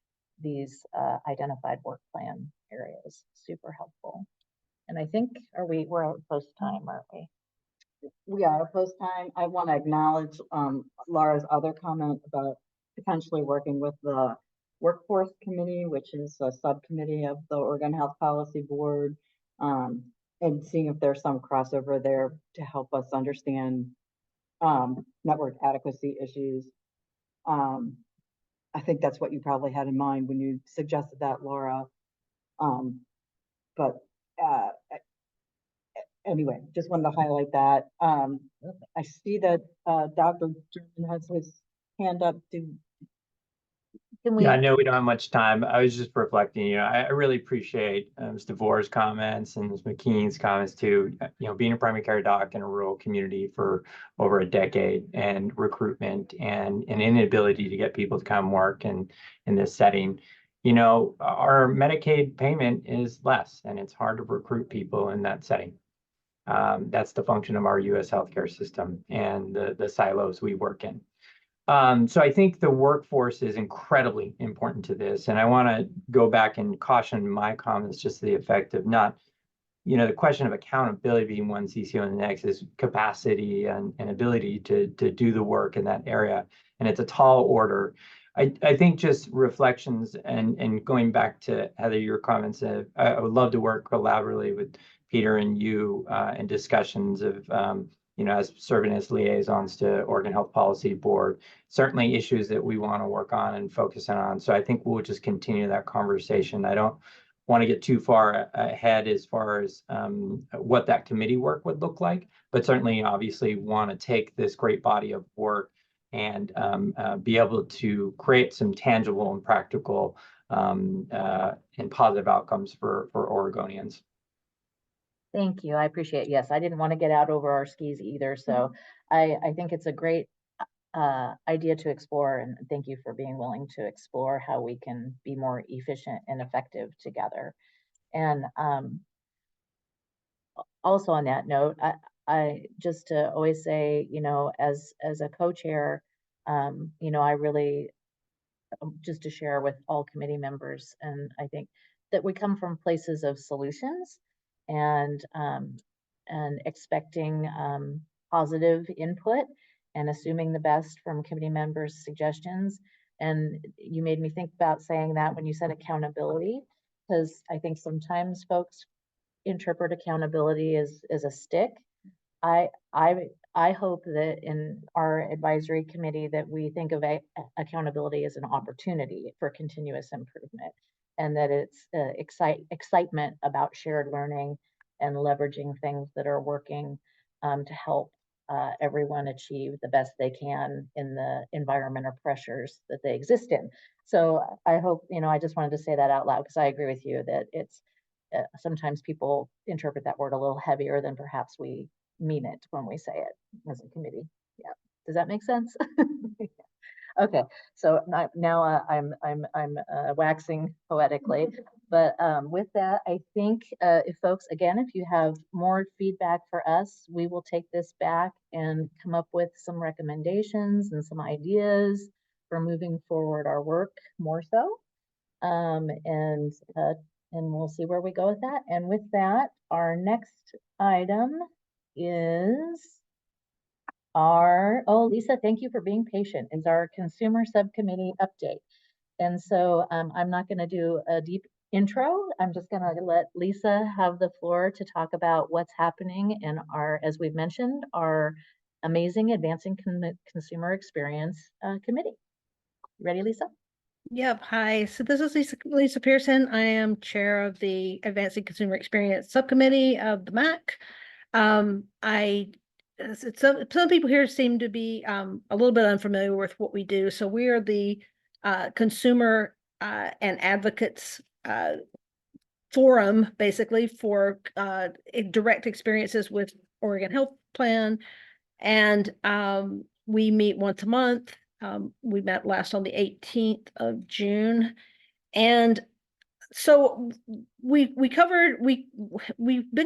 these identified work plan areas. Super helpful. And I think, we're out of post time, aren't we? We are post time. I want to acknowledge Laura's other comment about potentially working with the Workforce Committee, which is a subcommittee of the Oregon Health Policy Board, and seeing if there's some crossover there to help us understand network adequacy issues. I think that's what you probably had in mind when you suggested that, Laura. But anyway, just wanted to highlight that. I see that Dr. German has his hand up. Yeah, I know we don't have much time. I was just reflecting, I really appreciate Ms. DeVore's comments and Ms. McKean's comments too. Being a primary care doc in a rural community for over a decade, and recruitment and an inability to get people to come work in this setting. Our Medicaid payment is less, and it's hard to recruit people in that setting. That's the function of our U.S. healthcare system and the silos we work in. So I think the workforce is incredibly important to this. And I want to go back and caution my comments just to the effect of not, the question of accountability being one CCO and the next is capacity and ability to do the work in that area. And it's a tall order. I think just reflections and going back to Heather, your comments, I would love to work collaboratively with Peter and you in discussions of, as serving as liaisons to Oregon Health Policy Board, certainly issues that we want to work on and focus on. So I think we'll just continue that conversation. I don't want to get too far ahead as far as what that committee work would look like, but certainly obviously want to take this great body of work and be able to create some tangible and practical and positive outcomes for Oregonians. Thank you. I appreciate it. Yes, I didn't want to get out over our skis either. So I think it's a great idea to explore, and thank you for being willing to explore how we can be more efficient and effective together. And also on that note, I just to always say, you know, as a co-chair, you know, I really just to share with all committee members, and I think that we come from places of solutions and expecting positive input and assuming the best from committee members' suggestions. And you made me think about saying that when you said accountability, because I think sometimes folks interpret accountability as a stick. I I hope that in our advisory committee that we think of accountability as an opportunity for continuous improvement, and that it's excitement about shared learning and leveraging things that are working to help everyone achieve the best they can in the environment or pressures that they exist in. So I hope, you know, I just wanted to say that out loud because I agree with you that it's sometimes people interpret that word a little heavier than perhaps we mean it when we say it as a committee. Yeah. Does that make sense? Okay. So now I'm waxing poetically, but with that, I think if folks, again, if you have more feedback for us, we will take this back and come up with some recommendations and some ideas for moving forward our work more so. And we'll see where we go with that. And with that, our next item is oh, Lisa, thank you for being patient, is our consumer subcommittee update. And so I'm not going to do a deep intro. I'm just going to let Lisa have the floor to talk about what's happening in our, as we've mentioned, our amazing Advancing Consumer Experience Committee. Ready, Lisa? Yep. Hi. So this is Lisa Pearson. I am chair of the Advancing Consumer Experience Subcommittee of the MAC. Some people here seem to be a little bit unfamiliar with what we do. So we are the consumer and advocates forum, basically, for direct experiences with Oregon Health Plan. And we meet once a month. We met last on the 18th of June. And so we've been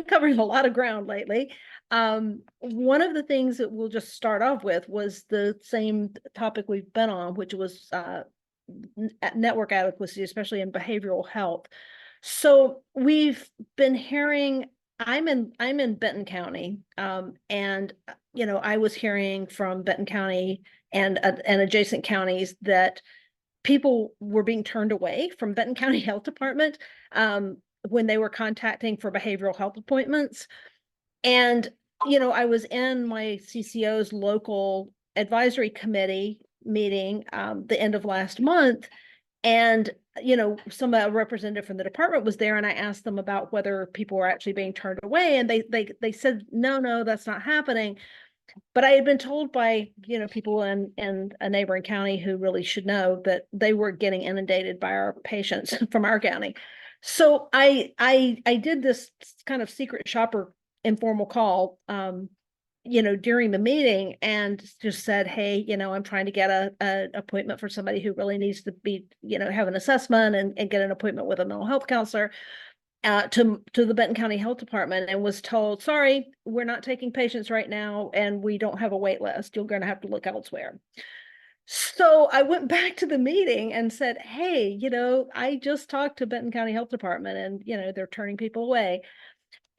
covering a lot of ground lately. One of the things that we'll just start off with was the same topic we've been on, which was network adequacy, especially in behavioral health. So we've been hearing, I'm in Benton County, and you know, I was hearing from Benton County and adjacent counties that people were being turned away from Benton County Health Department when they were contacting for behavioral health appointments. And, you know, I was in my CCO's local advisory committee meeting the end of last month. And, you know, a representative from the department was there, and I asked them about whether people were actually being turned away. And they said, no, that's not happening. But I had been told by, you know, people in a neighboring county who really should know that they were getting inundated by our patients from our county. So I did this kind of secret shopper informal call, you know, during the meeting, and just said, hey, you know, I'm trying to get a appointment for somebody who really needs to be, you know, have an assessment and get an appointment with a mental health counselor. To the Benton County Health Department, and was told, sorry, we're not taking patients right now, and we don't have a wait list. You're going to have to look elsewhere. So I went back to the meeting and said, hey, you know, I just talked to Benton County Health Department, and, you know, they're turning people away.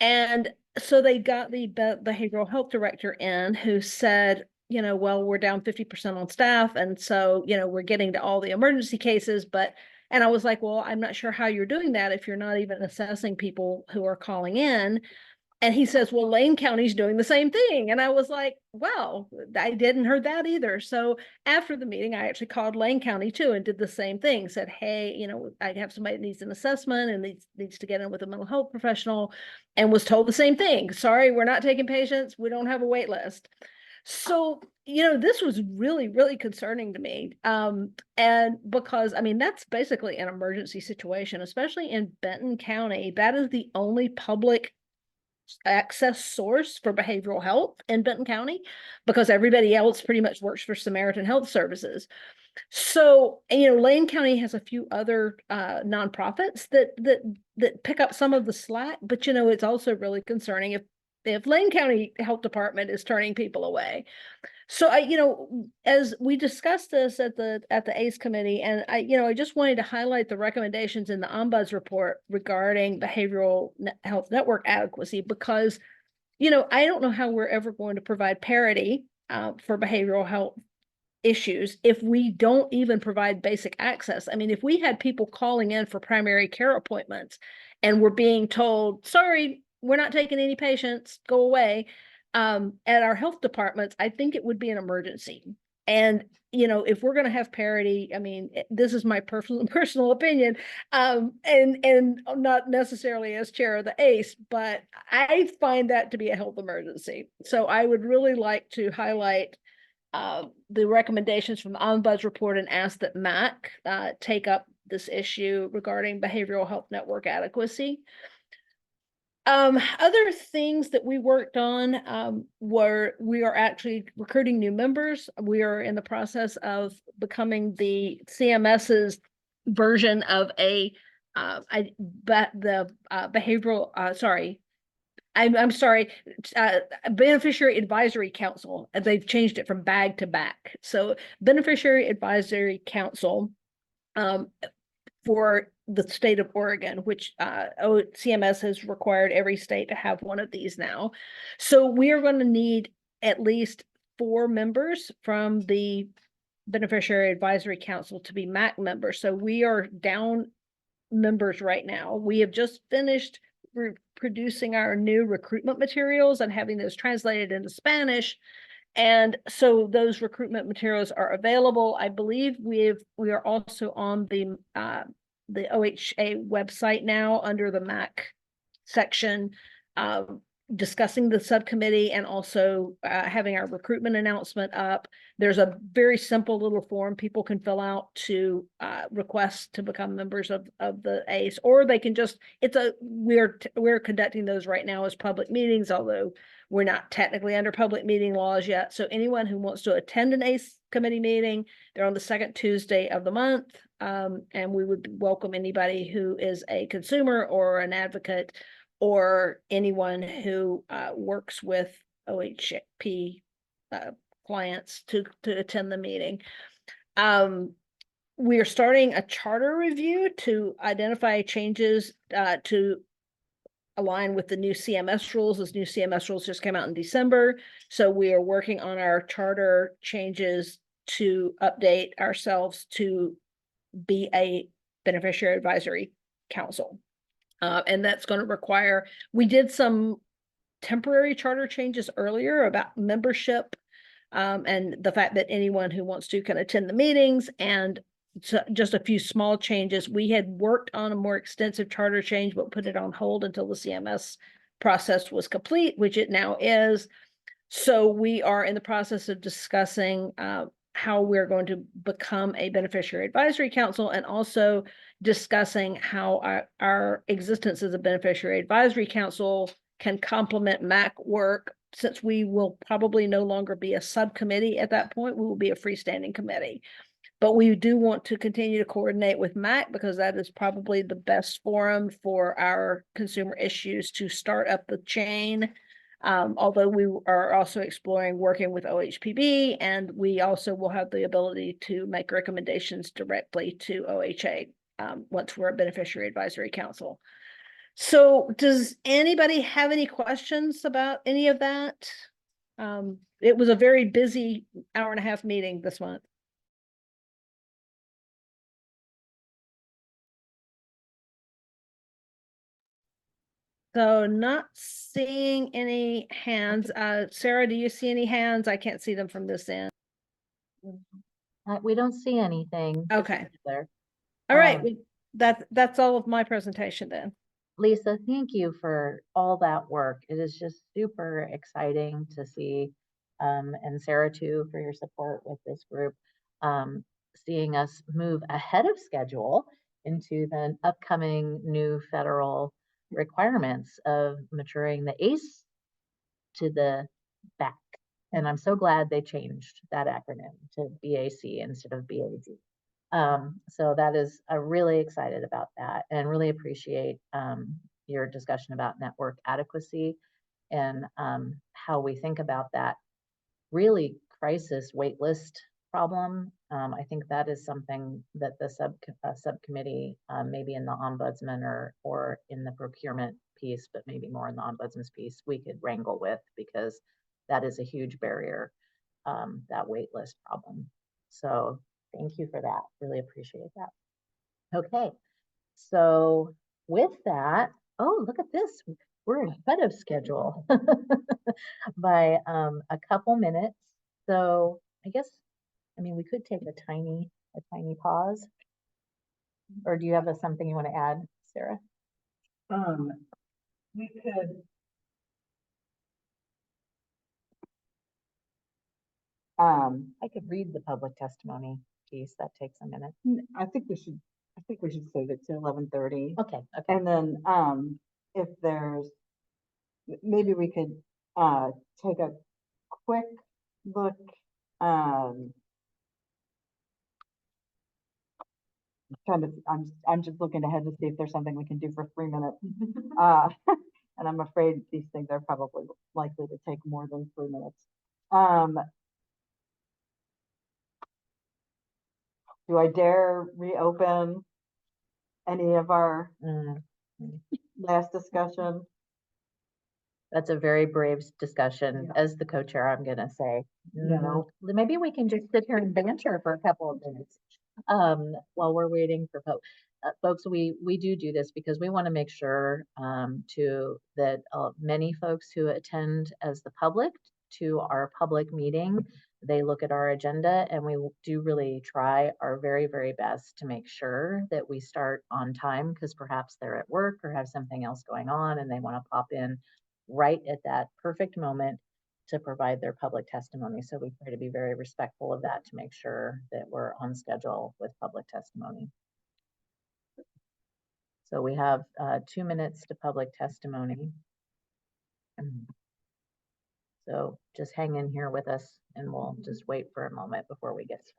And so they got the behavioral health director in, who said, you know, well, we're down 50% on staff. And so, you know, we're getting to all the emergency cases, and I was like, well, I'm not sure how you're doing that if you're not even assessing people who are calling in. And he says, well, Lane County's doing the same thing. And I was like, well, I didn't heard that either. So after the meeting, I actually called Lane County too and did the same thing. Said, hey, you know, I have somebody that needs an assessment and needs to get in with a mental health professional, and was told the same thing. Sorry, we're not taking patients. We don't have a wait list. So, you know, this was really, really concerning to me. And because, I mean, that's basically an emergency situation, especially in Benton County. That is the only public access source for behavioral health in Benton County, because everybody else pretty much works for Samaritan Health Services. So, Lane County has a few other nonprofits that pick up some of the slack, but it's also really concerning if Lane County Health Department is turning people away. So as we discussed this at the ACE committee, and I just wanted to highlight the recommendations in the Ombuds report regarding behavioral health network adequacy, because, I don't know how we're ever going to provide parity for behavioral health issues if we don't even provide basic access. I mean, if we had people calling in for primary care appointments and we're being told, sorry, we're not taking any patients, go away, at our health departments, I think it would be an emergency. And, if we're going to have parity, I mean, this is my personal opinion, and not necessarily as chair of the ACE, but I find that to be a health emergency. So I would really like to highlight the recommendations from the Ombuds report and ask that MAC take up this issue regarding behavioral health network adequacy. Other things that we worked on were we are actually recruiting new members. We are in the process of becoming the CMS's version of Beneficiary Advisory Council. They've changed it from BAG to BAC. So Beneficiary Advisory Council for the state of Oregon, which CMS has required every state to have one of these now. So we are going to need at least 4 members from the Beneficiary Advisory Council to be MAC members. So we are down members right now. We have just finished producing our new recruitment materials and having those translated into Spanish. And so those recruitment materials are available. I believe we are also on the OHA website now under the MAC section, discussing the subcommittee and also having our recruitment announcement up. There's a very simple little form people can fill out to request to become members of the ACE, or they can just, we're conducting those right now as public meetings, although we're not technically under public meeting laws yet. So anyone who wants to attend an ACE committee meeting, they're on the second Tuesday of the month. And we would welcome anybody who is a consumer or an advocate or anyone who works with OHP clients to attend the meeting. We are starting a charter review to identify changes to align with the new CMS rules. Those new CMS rules just came out in December. So we are working on our charter changes to update ourselves to be a beneficiary advisory council. And that's going to require, we did some temporary charter changes earlier about membership and the fact that anyone who wants to can attend the meetings, and so just a few small changes. We had worked on a more extensive charter change, but put it on hold until the CMS process was complete, which it now is. So we are in the process of discussing how we're going to become a beneficiary advisory council, and also discussing how our existence as a beneficiary advisory council can complement MAC work. Since we will probably no longer be a subcommittee at that point, we will be a freestanding committee. But we do want to continue to coordinate with MAC because that is probably the best forum for our consumer issues to start up the chain. Although we are also exploring working with OHPB, and we also will have the ability to make recommendations directly to OHA once we're a beneficiary advisory council. So does anybody have any questions about any of that? It was a very busy hour-and-a-half meeting this month. So not seeing any hands. Sarah, do you see any hands? I can't see them from this end. We don't see anything. Okay. There. All right. That's all of my presentation then. Lisa, thank you for all that work. It is just super exciting to see, and Sarah too, for your support with this group, seeing us move ahead of schedule into the upcoming new federal requirements of maturing the ACE to the back. And I'm so glad they changed that acronym to BAC instead of BAG. So that is, I'm really excited about that and really appreciate your discussion about network adequacy and how we think about that really crisis wait list problem. I think that is something that the subcommittee, maybe in the ombudsman or in the procurement piece, but maybe more in the ombudsman's piece, we could wrangle with, because that is a huge barrier, that wait list problem. So thank you for that. Really appreciate that. Okay, so with that, oh, look at this. We're ahead of schedule by a couple minutes. So I guess, I mean, we could take a tiny pause. Or do you have something you want to add, Sarah? We could. I could read the public testimony piece. That takes a minute. I think we should save it to 11:30. Okay. And then, if there's, maybe we could, take a quick look, I'm just looking ahead to see if there's something we can do for 3 minutes. And I'm afraid these things are probably likely to take more than 3 minutes. Do I dare reopen any of our last discussion? That's a very brave discussion. As the co-chair, I'm gonna say, no. Maybe we can just sit here and banter for a couple of minutes while we're waiting for folks. Folks, we do this because we want to make sure that many folks who attend as the public to our public meeting, they look at our agenda, and we do really try our very, very best to make sure that we start on time, because perhaps they're at work or have something else going on and they want to pop in right at that perfect moment to provide their public testimony. So we try to be very respectful of that to make sure that we're on schedule with public testimony. So we have 2 minutes to public testimony. So just hang in here with us and we'll just wait for a moment before we get started.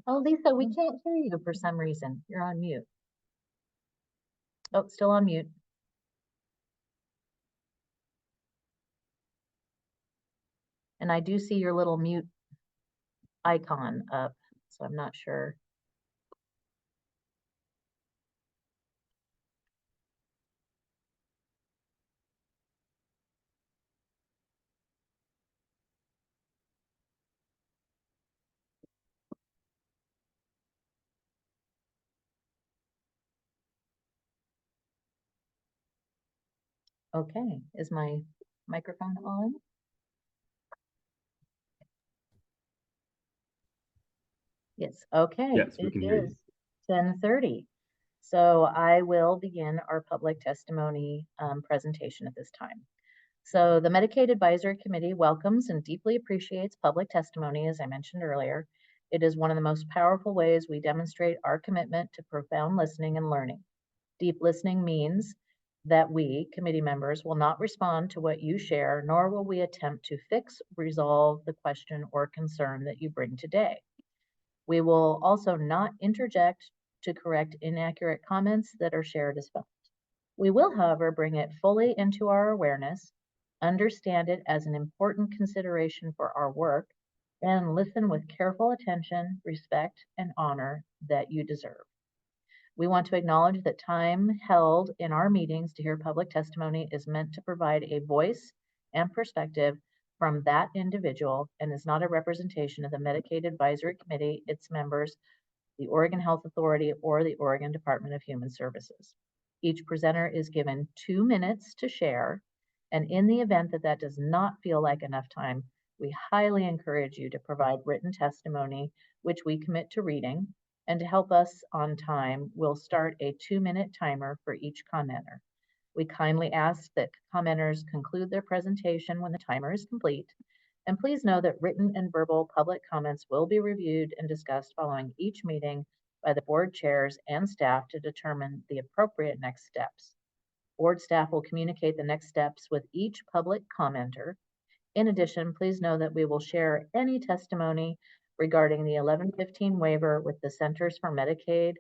Oh, Lisa, we can't hear you for some reason. You're on mute. Oh, still on mute. And I do see your little mute icon up, so I'm not sure. Okay, is my microphone on? Yes, okay. Yes, we can hear you. It is 10:30. So I will begin our public testimony presentation at this time. So the Medicaid Advisory Committee welcomes and deeply appreciates public testimony, as I mentioned earlier. It is one of the most powerful ways we demonstrate our commitment to profound listening and learning. Deep listening means that we, committee members, will not respond to what you share, nor will we attempt to fix, resolve the question or concern that you bring today. We will also not interject to correct inaccurate comments that are shared as fact. We will, however, bring it fully into our awareness, understand it as an important consideration for our work, and listen with careful attention, respect, and honor that you deserve. We want to acknowledge that time held in our meetings to hear public testimony is meant to provide a voice and perspective from that individual and is not a representation of the Medicaid Advisory Committee, its members, the Oregon Health Authority, or the Oregon Department of Human Services. Each presenter is given 2 minutes to share, and in the event that that does not feel like enough time, we highly encourage you to provide written testimony, which we commit to reading. And to help us on time, we'll start a 2-minute timer for each commenter. We kindly ask that commenters conclude their presentation when the timer is complete. And please know that written and verbal public comments will be reviewed and discussed following each meeting by the board chairs and staff to determine the appropriate next steps. Board staff will communicate the next steps with each public commenter. In addition, please know that we will share any testimony regarding the 1115 waiver with the Centers for Medicaid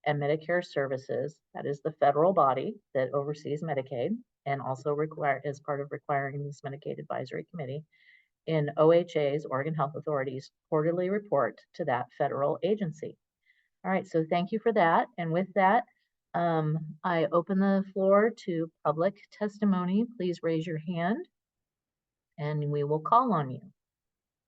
and Medicare Services, that is the federal body that oversees Medicaid and also is part of requiring this Medicaid Advisory Committee, in OHA's, Oregon Health Authority's quarterly report to that federal agency. All right, so thank you for that. And with that, I open the floor to public testimony. Please raise your hand and we will call on you.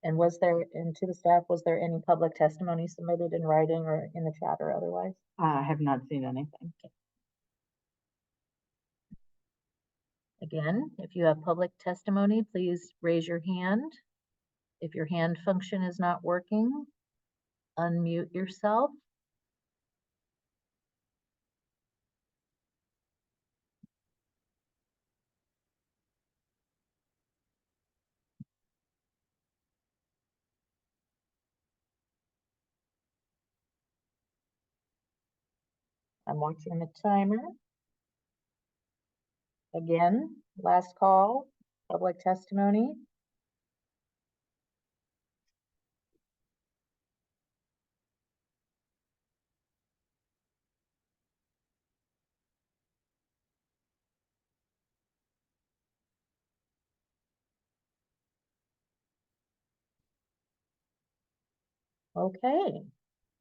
And to the staff, was there any public testimony submitted in writing or in the chat or otherwise? I have not seen anything. Again, if you have public testimony, please raise your hand. If your hand function is not working, unmute yourself. I'm watching the timer. Again, last call, public testimony. Okay.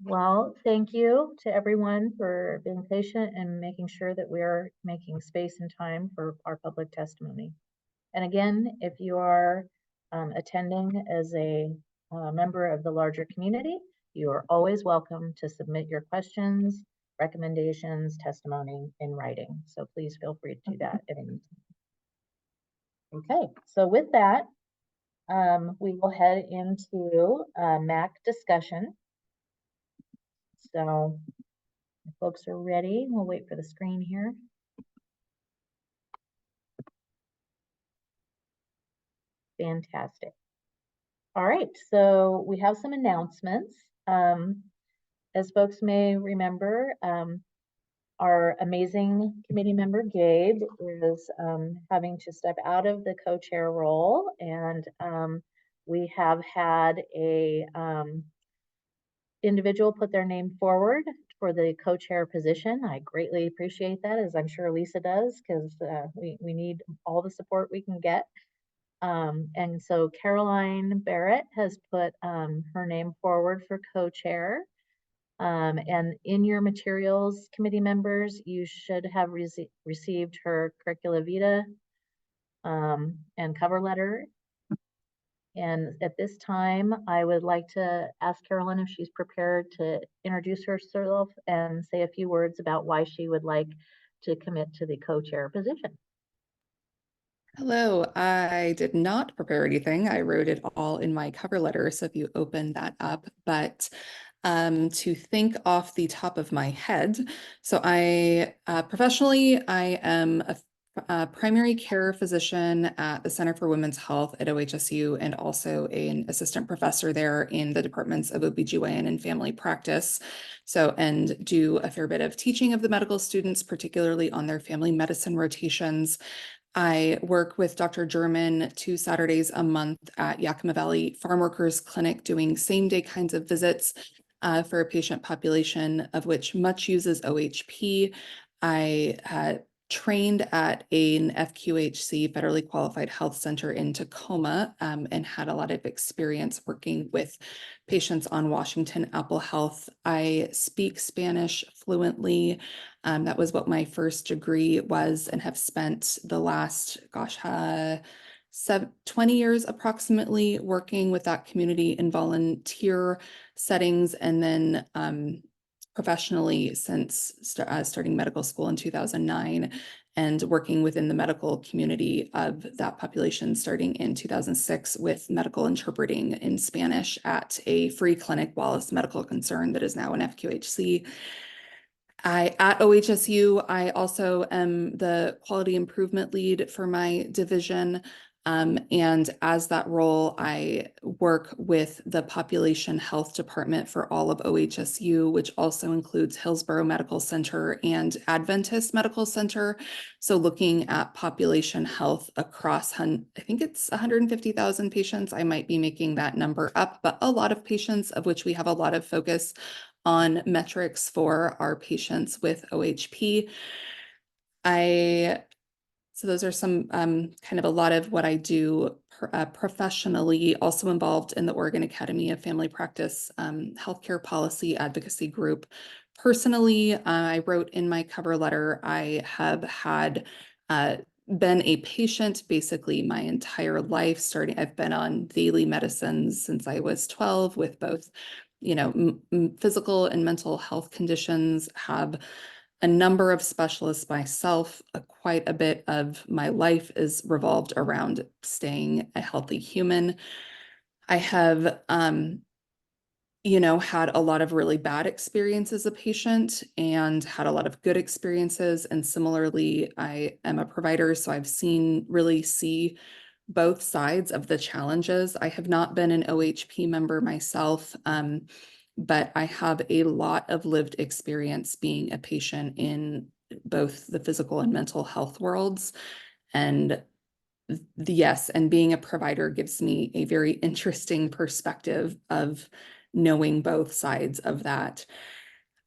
Well, thank you to everyone for being patient and making sure that we are making space and time for our public testimony. And again, if you are attending as a member of the larger community, you are always welcome to submit your questions, recommendations, testimony in writing. So please feel free to do that at any time. Okay, so with that, we will head into MAC discussion. So if folks are ready, we'll wait for the screen here. Fantastic. All right, so we have some announcements. As folks may remember, our amazing committee member, Gabe, is having to step out of the co-chair role, and we have had a individual put their name forward for the co-chair position. I greatly appreciate that, as I'm sure Lisa does, because we need all the support we can get. And so Caroline Barrett has put her name forward for co-chair. And in your materials, committee members, you should have received her curricula vitae and cover letter. And at this time, I would like to ask Carolyn if she's prepared to introduce herself and say a few words about why she would like to commit to the co-chair position. Hello, I did not prepare anything. I wrote it all in my cover letter, so if you open that up, but to think off the top of my head, so I professionally, I am a primary care physician at the Center for Women's Health at OHSU and also an assistant professor there in the departments of OBGYN and family practice. So, and do a fair bit of teaching of the medical students, particularly on their family medicine rotations. I work with Dr. German 2 Saturdays a month at Yakima Valley Farm Workers Clinic doing same-day kinds of visits for a patient population of which much uses OHP. I trained at an FQHC, Federally Qualified Health Center in Tacoma, and had a lot of experience working with patients on Washington Apple Health. I speak Spanish fluently. That was what my first degree was, and have spent the last, 20 years approximately working with that community in volunteer settings, and then professionally since starting medical school in 2009 and working within the medical community of that population starting in 2006 with medical interpreting in Spanish at a free clinic, Wallace Medical Concern, that is now an FQHC. At OHSU, I also am the quality improvement lead for my division. And as that role, I work with the population health department for all of OHSU, which also includes Hillsborough Medical Center and Adventist Medical Center. So looking at population health across, I think it's 150,000 patients. I might be making that number up, but a lot of patients, of which we have a lot of focus on metrics for our patients with OHP. So those are some kind of a lot of what I do professionally, also involved in the Oregon Academy of Family Practice Healthcare Policy Advocacy Group. Personally, I wrote in my cover letter, I have had been a patient basically my entire life. I've been on daily medicines since I was 12 with both, physical and mental health conditions, have a number of specialists myself. Quite a bit of my life is revolved around staying a healthy human. I have, had a lot of really bad experiences as a patient and had a lot of good experiences. And similarly, I am a provider, so I've really see both sides of the challenges. I have not been an OHP member myself, but I have a lot of lived experience being a patient in both the physical and mental health worlds. And yes, and being a provider gives me a very interesting perspective of knowing both sides of that.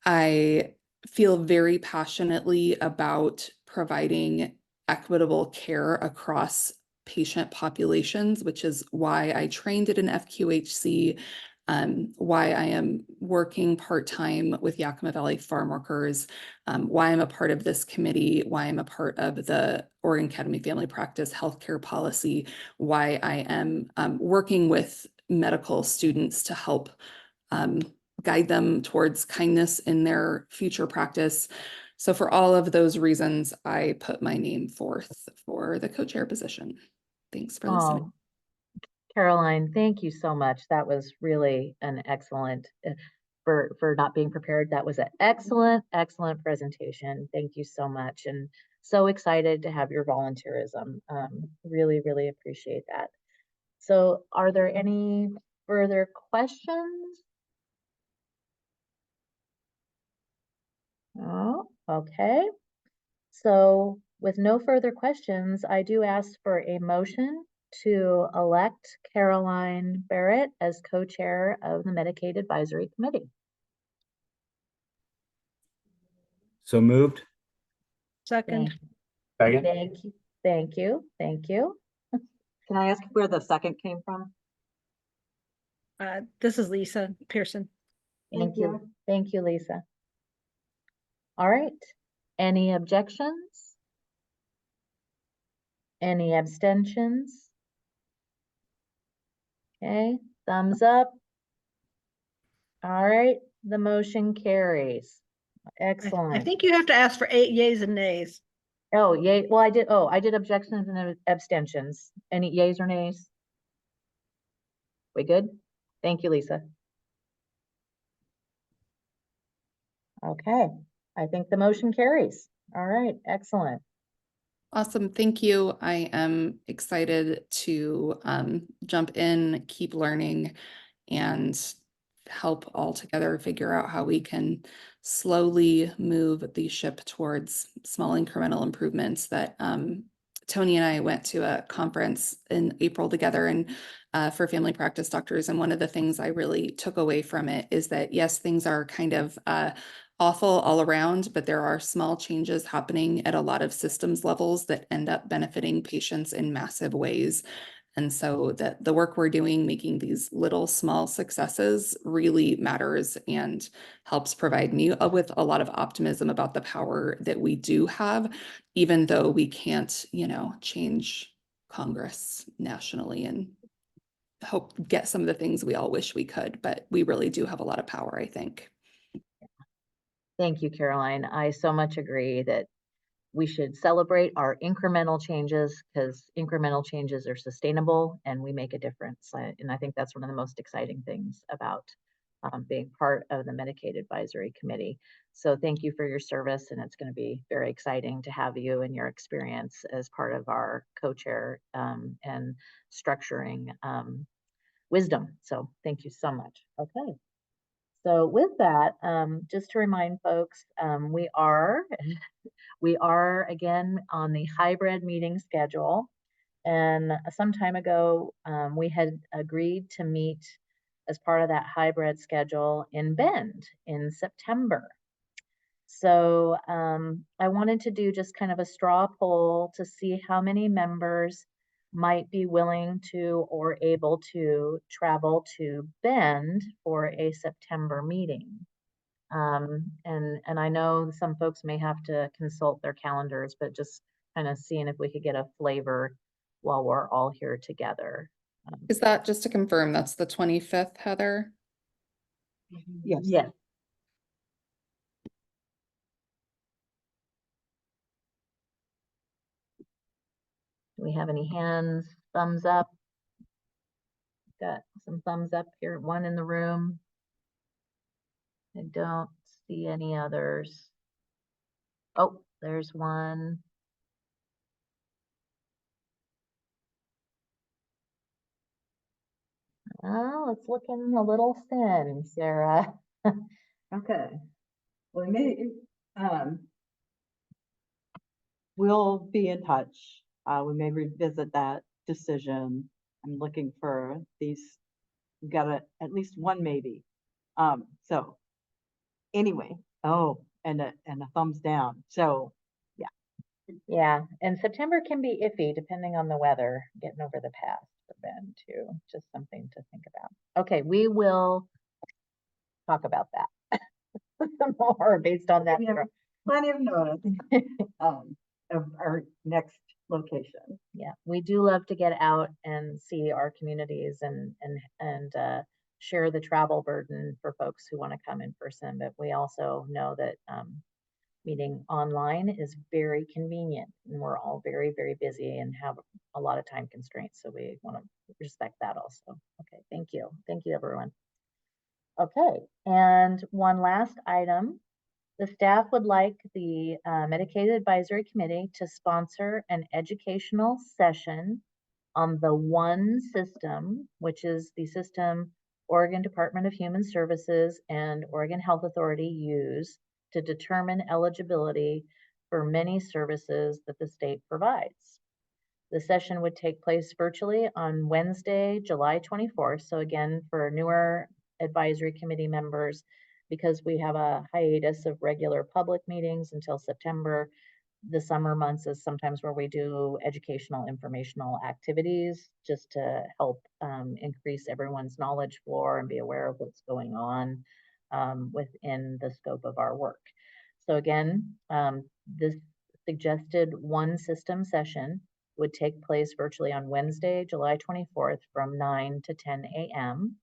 I feel very passionately about providing equitable care across patient populations, which is why I trained at an FQHC, why I am working part-time with Yakima Valley Farm Workers, why I'm a part of this committee, why I'm a part of the Oregon Academy of Family Practice Healthcare Policy, why I am working with medical students to help guide them towards kindness in their future practice. So for all of those reasons, I put my name forth for the co-chair position. Thanks for listening. Oh, Caroline, thank you so much. That was really an excellent, for not being prepared. That was an excellent, excellent presentation. Thank you so much. And so excited to have your volunteerism. Really, really appreciate that. So are there any further questions? Oh, okay. So with no further questions, I do ask for a motion to elect Caroline Barrett as co-chair of the Medicaid Advisory Committee. So moved. Second. Second. Thank you. Thank you. Thank you. Can I ask where the second came from? This is Lisa Pearson. Thank you. Thank you, Lisa. All right. Any objections? Any abstentions? Okay, thumbs up. All right, the motion carries. Excellent. I think you have to ask for 8 yays and nays. Oh, yay. Well, I did objections and abstentions. Any yays or nays? We good? Thank you, Lisa. Okay, I think the motion carries. All right, excellent. Awesome. Thank you. I am excited to jump in, keep learning, and help all together figure out how we can slowly move the ship towards small incremental improvements. That Tony and I went to a conference in April together and for family practice doctors. And one of the things I really took away from it is that, yes, things are kind of awful all around, but there are small changes happening at a lot of systems levels that end up benefiting patients in massive ways. And so that the work we're doing, making these little small successes, really matters and helps provide me with a lot of optimism about the power that we do have, even though we can't, change Congress nationally and hope get some of the things we all wish we could, but we really do have a lot of power, I think. Thank you, Caroline. I so much agree that we should celebrate our incremental changes because incremental changes are sustainable and we make a difference. And I think that's one of the most exciting things about being part of the Medicaid Advisory Committee. So thank you for your service, and it's going to be very exciting to have you and your experience as part of our co-chair and structuring wisdom. So thank you so much. Okay. So with that, just to remind folks, we are again on the hybrid meeting schedule. And some time ago, we had agreed to meet as part of that hybrid schedule in Bend in September. So I wanted to do just kind of a straw poll to see how many members might be willing to or able to travel to Bend for a September meeting. And I know some folks may have to consult their calendars, but just kind of seeing if we could get a flavor while we're all here together. Is that, just to confirm, that's the 25th, Heather? Yes. Yes. Do we have any hands, thumbs up? Got some thumbs up here, one in the room. I don't see any others. Oh, there's one. Oh, it's looking a little thin, Sarah. Okay. Well, we'll be in touch. We may revisit that decision. I'm looking for these, we've got at least one maybe. So anyway, oh, and a thumbs down. So Yeah, and September can be iffy depending on the weather, getting over the pass for Ben too. Just something to think about. Okay, we will talk about that more based on that. we have plenty of notice of our next location. Yeah, we do love to get out and see our communities and share the travel burden for folks who want to come in person. But we also know that meeting online is very convenient, and we're all very, very busy and have a lot of time constraints. So we want to respect that also. Okay, thank you. Thank you, everyone. Okay, and one last item. The staff would like the Medicaid Advisory Committee to sponsor an educational session on the ONE system, which is the system Oregon Department of Human Services and Oregon Health Authority use to determine eligibility for many services that the state provides. The session would take place virtually on Wednesday, July 24th. So again, for newer advisory committee members, because we have a hiatus of regular public meetings until September, the summer months is sometimes where we do educational informational activities just to help increase everyone's knowledge floor and be aware of what's going on within the scope of our work. So again, this suggested ONE system session would take place virtually on Wednesday, July 24th from 9 to 10 a.m.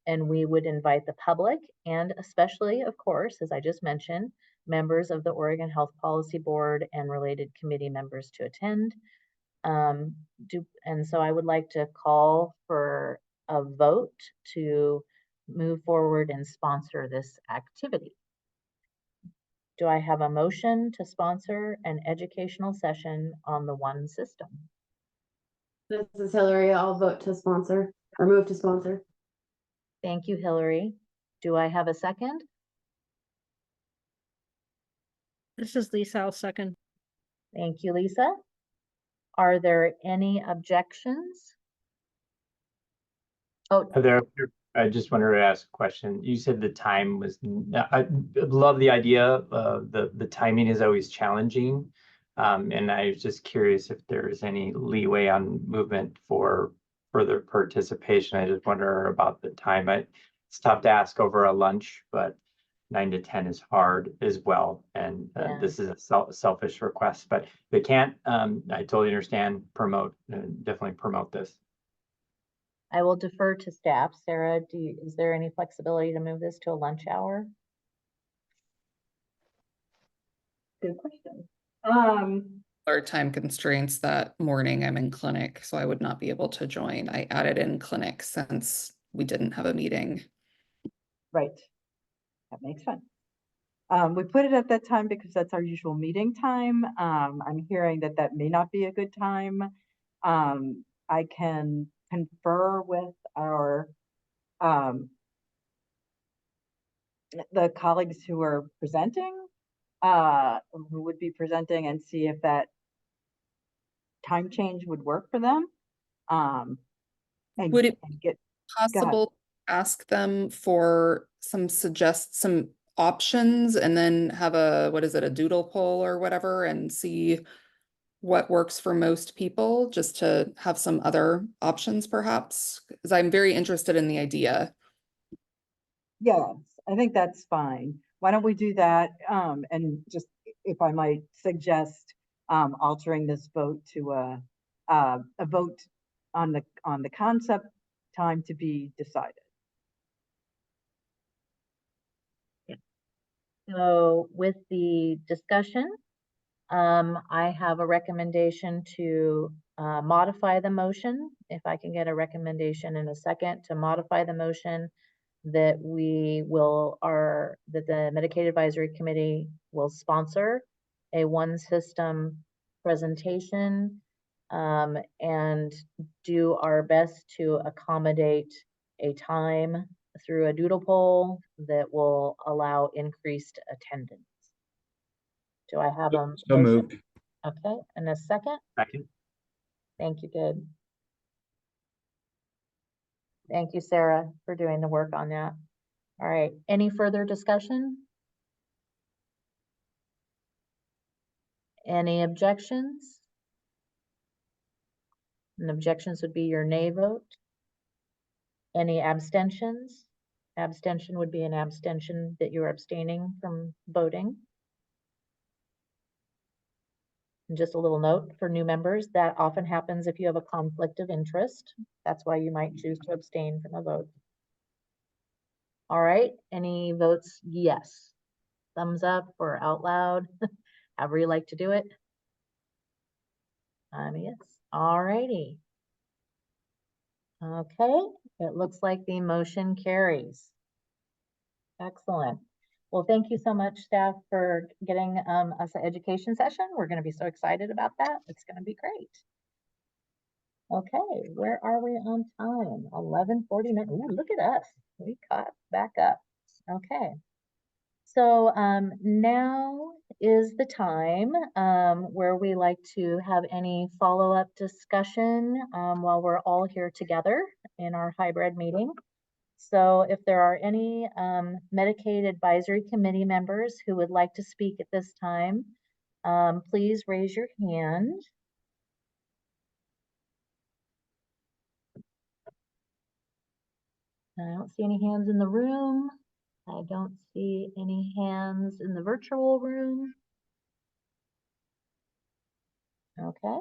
And we would invite the public and especially, of course, as I just mentioned, members of the Oregon Health Policy Board and related committee members to attend. And so I would like to call for a vote to move forward and sponsor this activity. Do I have a motion to sponsor an educational session on the ONE system? This is Hillary. I'll vote to sponsor or move to sponsor. Thank you, Hillary. Do I have a second? This is Lisa, I'll second. Thank you, Lisa. Are there any objections? Oh, Heather, I just wanted to ask a question. You said the time was, I love the idea. The timing is always challenging. And I was just curious if there's any leeway on movement for further participation. I just wonder about the time. It's tough to ask over a lunch, but 9 to 10 is hard as well. And Yeah. this is a selfish request, but if they can't, I totally understand, definitely promote this. I will defer to staff. Sarah, is there any flexibility to move this to a lunch hour? Good question. Our time constraints that morning, I'm in clinic, so I would not be able to join. I added in clinic since we didn't have a meeting. Right. That makes sense. We put it at that time because that's our usual meeting time. I'm hearing that that may not be a good time. I can confer with our the colleagues who are presenting, who would be presenting, and see if that time change would work for them. And Would it and be go ahead. possible to ask them for some options and then have a doodle poll or whatever and see what works for most people, just to have some other options perhaps? Because I'm very interested in the idea. Yes, I think that's fine. Why don't we do that? And just if I might suggest altering this vote to a vote on the concept, time to be decided. So with the discussion, I have a recommendation to modify the motion. If I can get a recommendation in a second to modify the motion, that that the Medicaid Advisory Committee will sponsor a one system presentation, and do our best to accommodate a time through a doodle poll that will allow increased attendance. Do I have a So motion? moved. Okay, and a second? Second. Thank you, good. Thank you, Sarah, for doing the work on that. All right, any further discussion? Any objections? And objections would be your nay vote. Any abstentions? Abstention would be an abstention that you're abstaining from voting. And just a little note for new members, that often happens if you have a conflict of interest. That's why you might choose to abstain from a vote. All right, any votes? Yes. Thumbs up or out loud, however you like to do it. Yes, all righty. Okay, it looks like the motion carries. Excellent. Well, thank you so much, staff, for getting us an education session. We're going to be so excited about that. It's going to be great. Okay, where are we on time? 11:49. Ooh, look at us. We caught back up. Okay. So now is the time where we like to have any follow-up discussion while we're all here together in our hybrid meeting. So if there are any Medicaid Advisory Committee members who would like to speak at this time, please raise your hand. I don't see any hands in the room. I don't see any hands in the virtual room. Okay.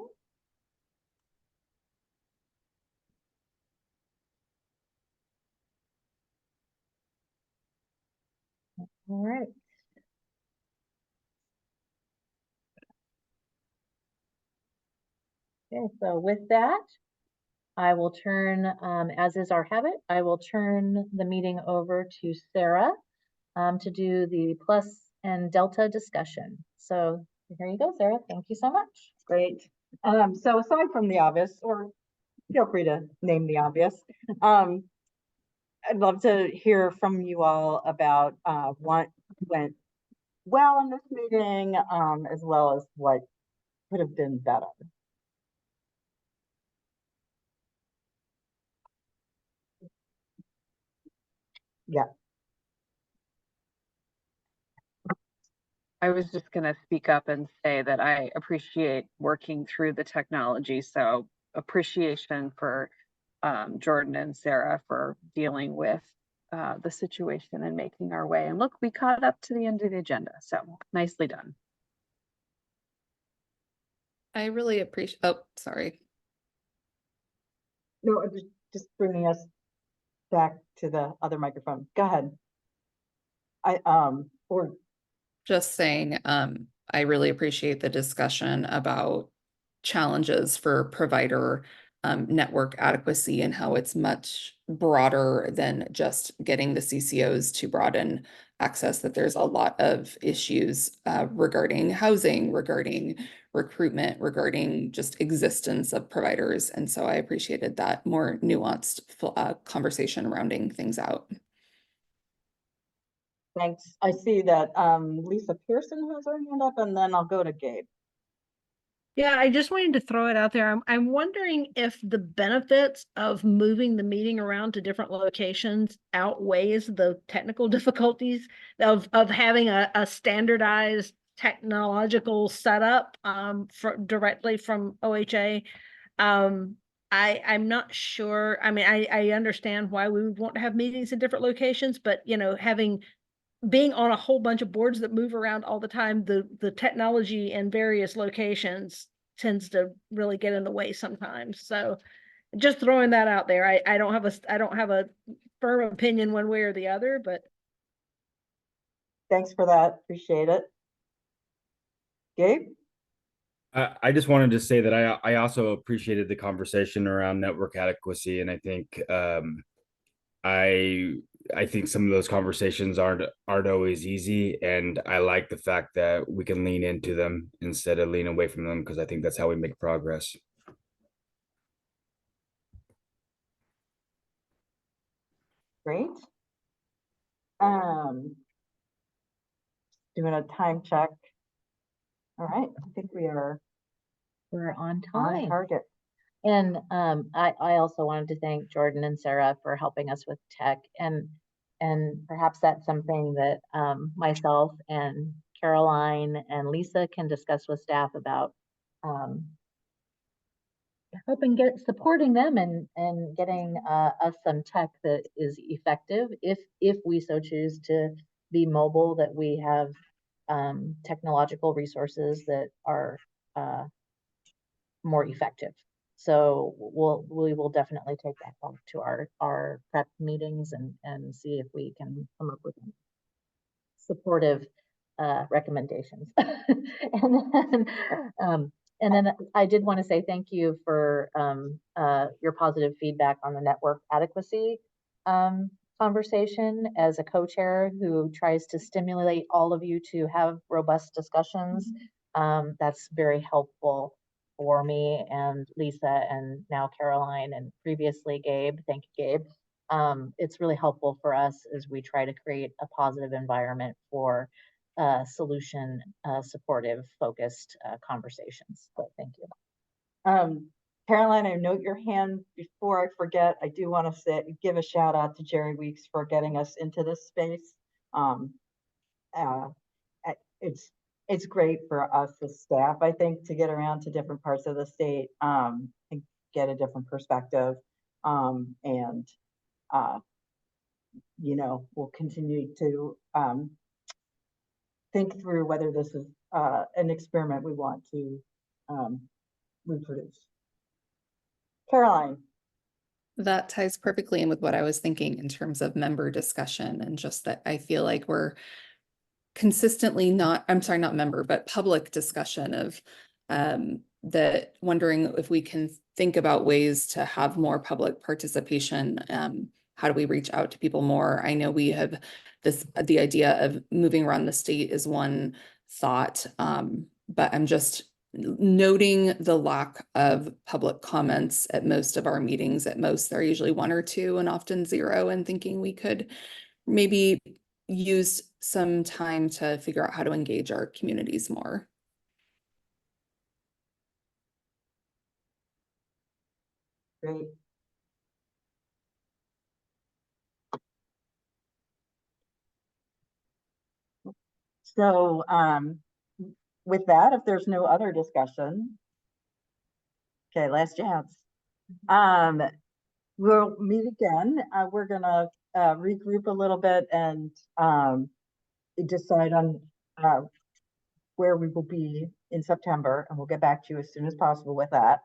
All right. Okay, so with that, I will turn, as is our habit, I will turn the meeting over to Sarah to do the plus and delta discussion. So here you go, Sarah. Thank you so much. Great. So aside from the obvious, or feel free to name the obvious, I'd love to hear from you all about what went well in this meeting, as well as what could have been better. Yeah. I was just going to speak up and say that I appreciate working through the technology. So appreciation for Jordan and Sarah for dealing with the situation and making our way. And look, we caught up to the end of the agenda, so nicely done. I really appreciate, oh, sorry. No, just bringing us back to the other microphone. Go ahead. Or Just saying, I really appreciate the discussion about challenges for provider network adequacy and how it's much broader than just getting the CCOs to broaden access, that there's a lot of issues regarding housing, regarding recruitment, regarding just existence of providers. And so I appreciated that more nuanced conversation rounding things out. thanks. I see that Lisa Pearson has her hand up, and then I'll go to Gabe. Yeah, I just wanted to throw it out there. I'm wondering if the benefits of moving the meeting around to different locations outweighs the technical difficulties of having a standardized technological setup directly from OHA. I'm not sure. I mean, I understand why we would want to have meetings in different locations, but you know, being on a whole bunch of boards that move around all the time, the technology in various locations tends to really get in the way sometimes. So just throwing that out there. I don't have a firm opinion one way or the other, but Thanks for that. Appreciate it. Gabe? I just wanted to say that I also appreciated the conversation around network adequacy, and I think I think some of those conversations aren't always easy, and I like the fact that we can lean into them instead of lean away from them, because I think that's how we make progress. Great. Doing a time check. All right, I think we're on on time. target. And I also wanted to thank Jordan and Sarah for helping us with tech, and perhaps that's something that myself and Caroline and Lisa can discuss with staff about supporting them and getting us some tech that is effective if we so choose to be mobile, that we have technological resources that are more effective. So we will definitely take that back to our prep meetings and see if we can come up with supportive recommendations. And then I did want to say thank you for your positive feedback on the network adequacy conversation. As a co-chair who tries to stimulate all of you to have robust discussions, that's very helpful for me and Lisa, and now Caroline, and previously Gabe. Thank you, Gabe. It's really helpful for us as we try to create a positive environment for solution supportive focused conversations. So thank you. Caroline, I note your hand. Before I forget, I do want to give a shout out to Jerry Weeks for getting us into this space. It's great for us as staff, I think, to get around to different parts of the state and get a different perspective. You know, we'll continue to think through whether this is an experiment we want to reproduce. Caroline. That ties perfectly in with what I was thinking in terms of member discussion, and just that I feel like we're consistently not member, but public discussion of that, wondering if we can think about ways to have more public participation. How do we reach out to people more? I know we have the idea of moving around the state is one thought, but I'm just noting the lack of public comments at most of our meetings. At most, there are usually one or two and often zero, and thinking we could maybe use some time to figure out how to engage our communities more. Great. So with that, if there's no other discussion, okay, last chance. We'll meet again. We're gonna regroup a little bit and decide on where we will be in September, and we'll get back to you as soon as possible with that.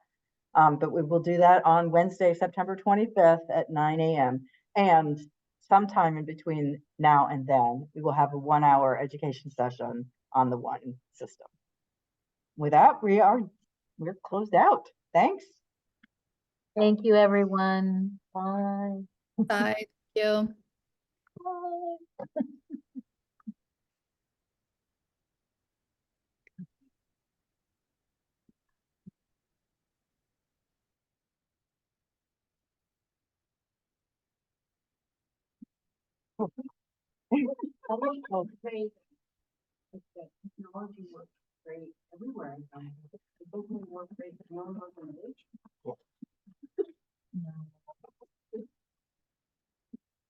But we will do that on Wednesday, September 25th at 9 a.m. And sometime in between now and then, we will have a 1-hour education session on the one system. With that, we're closed out. Thanks. Thank you, everyone. Bye. Bye. Thank you. Bye. Oh, great. Technology works great everywhere. It doesn't work great in one organization.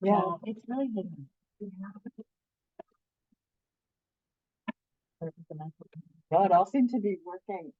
Yeah, it's really hidden. No, it all seemed to be working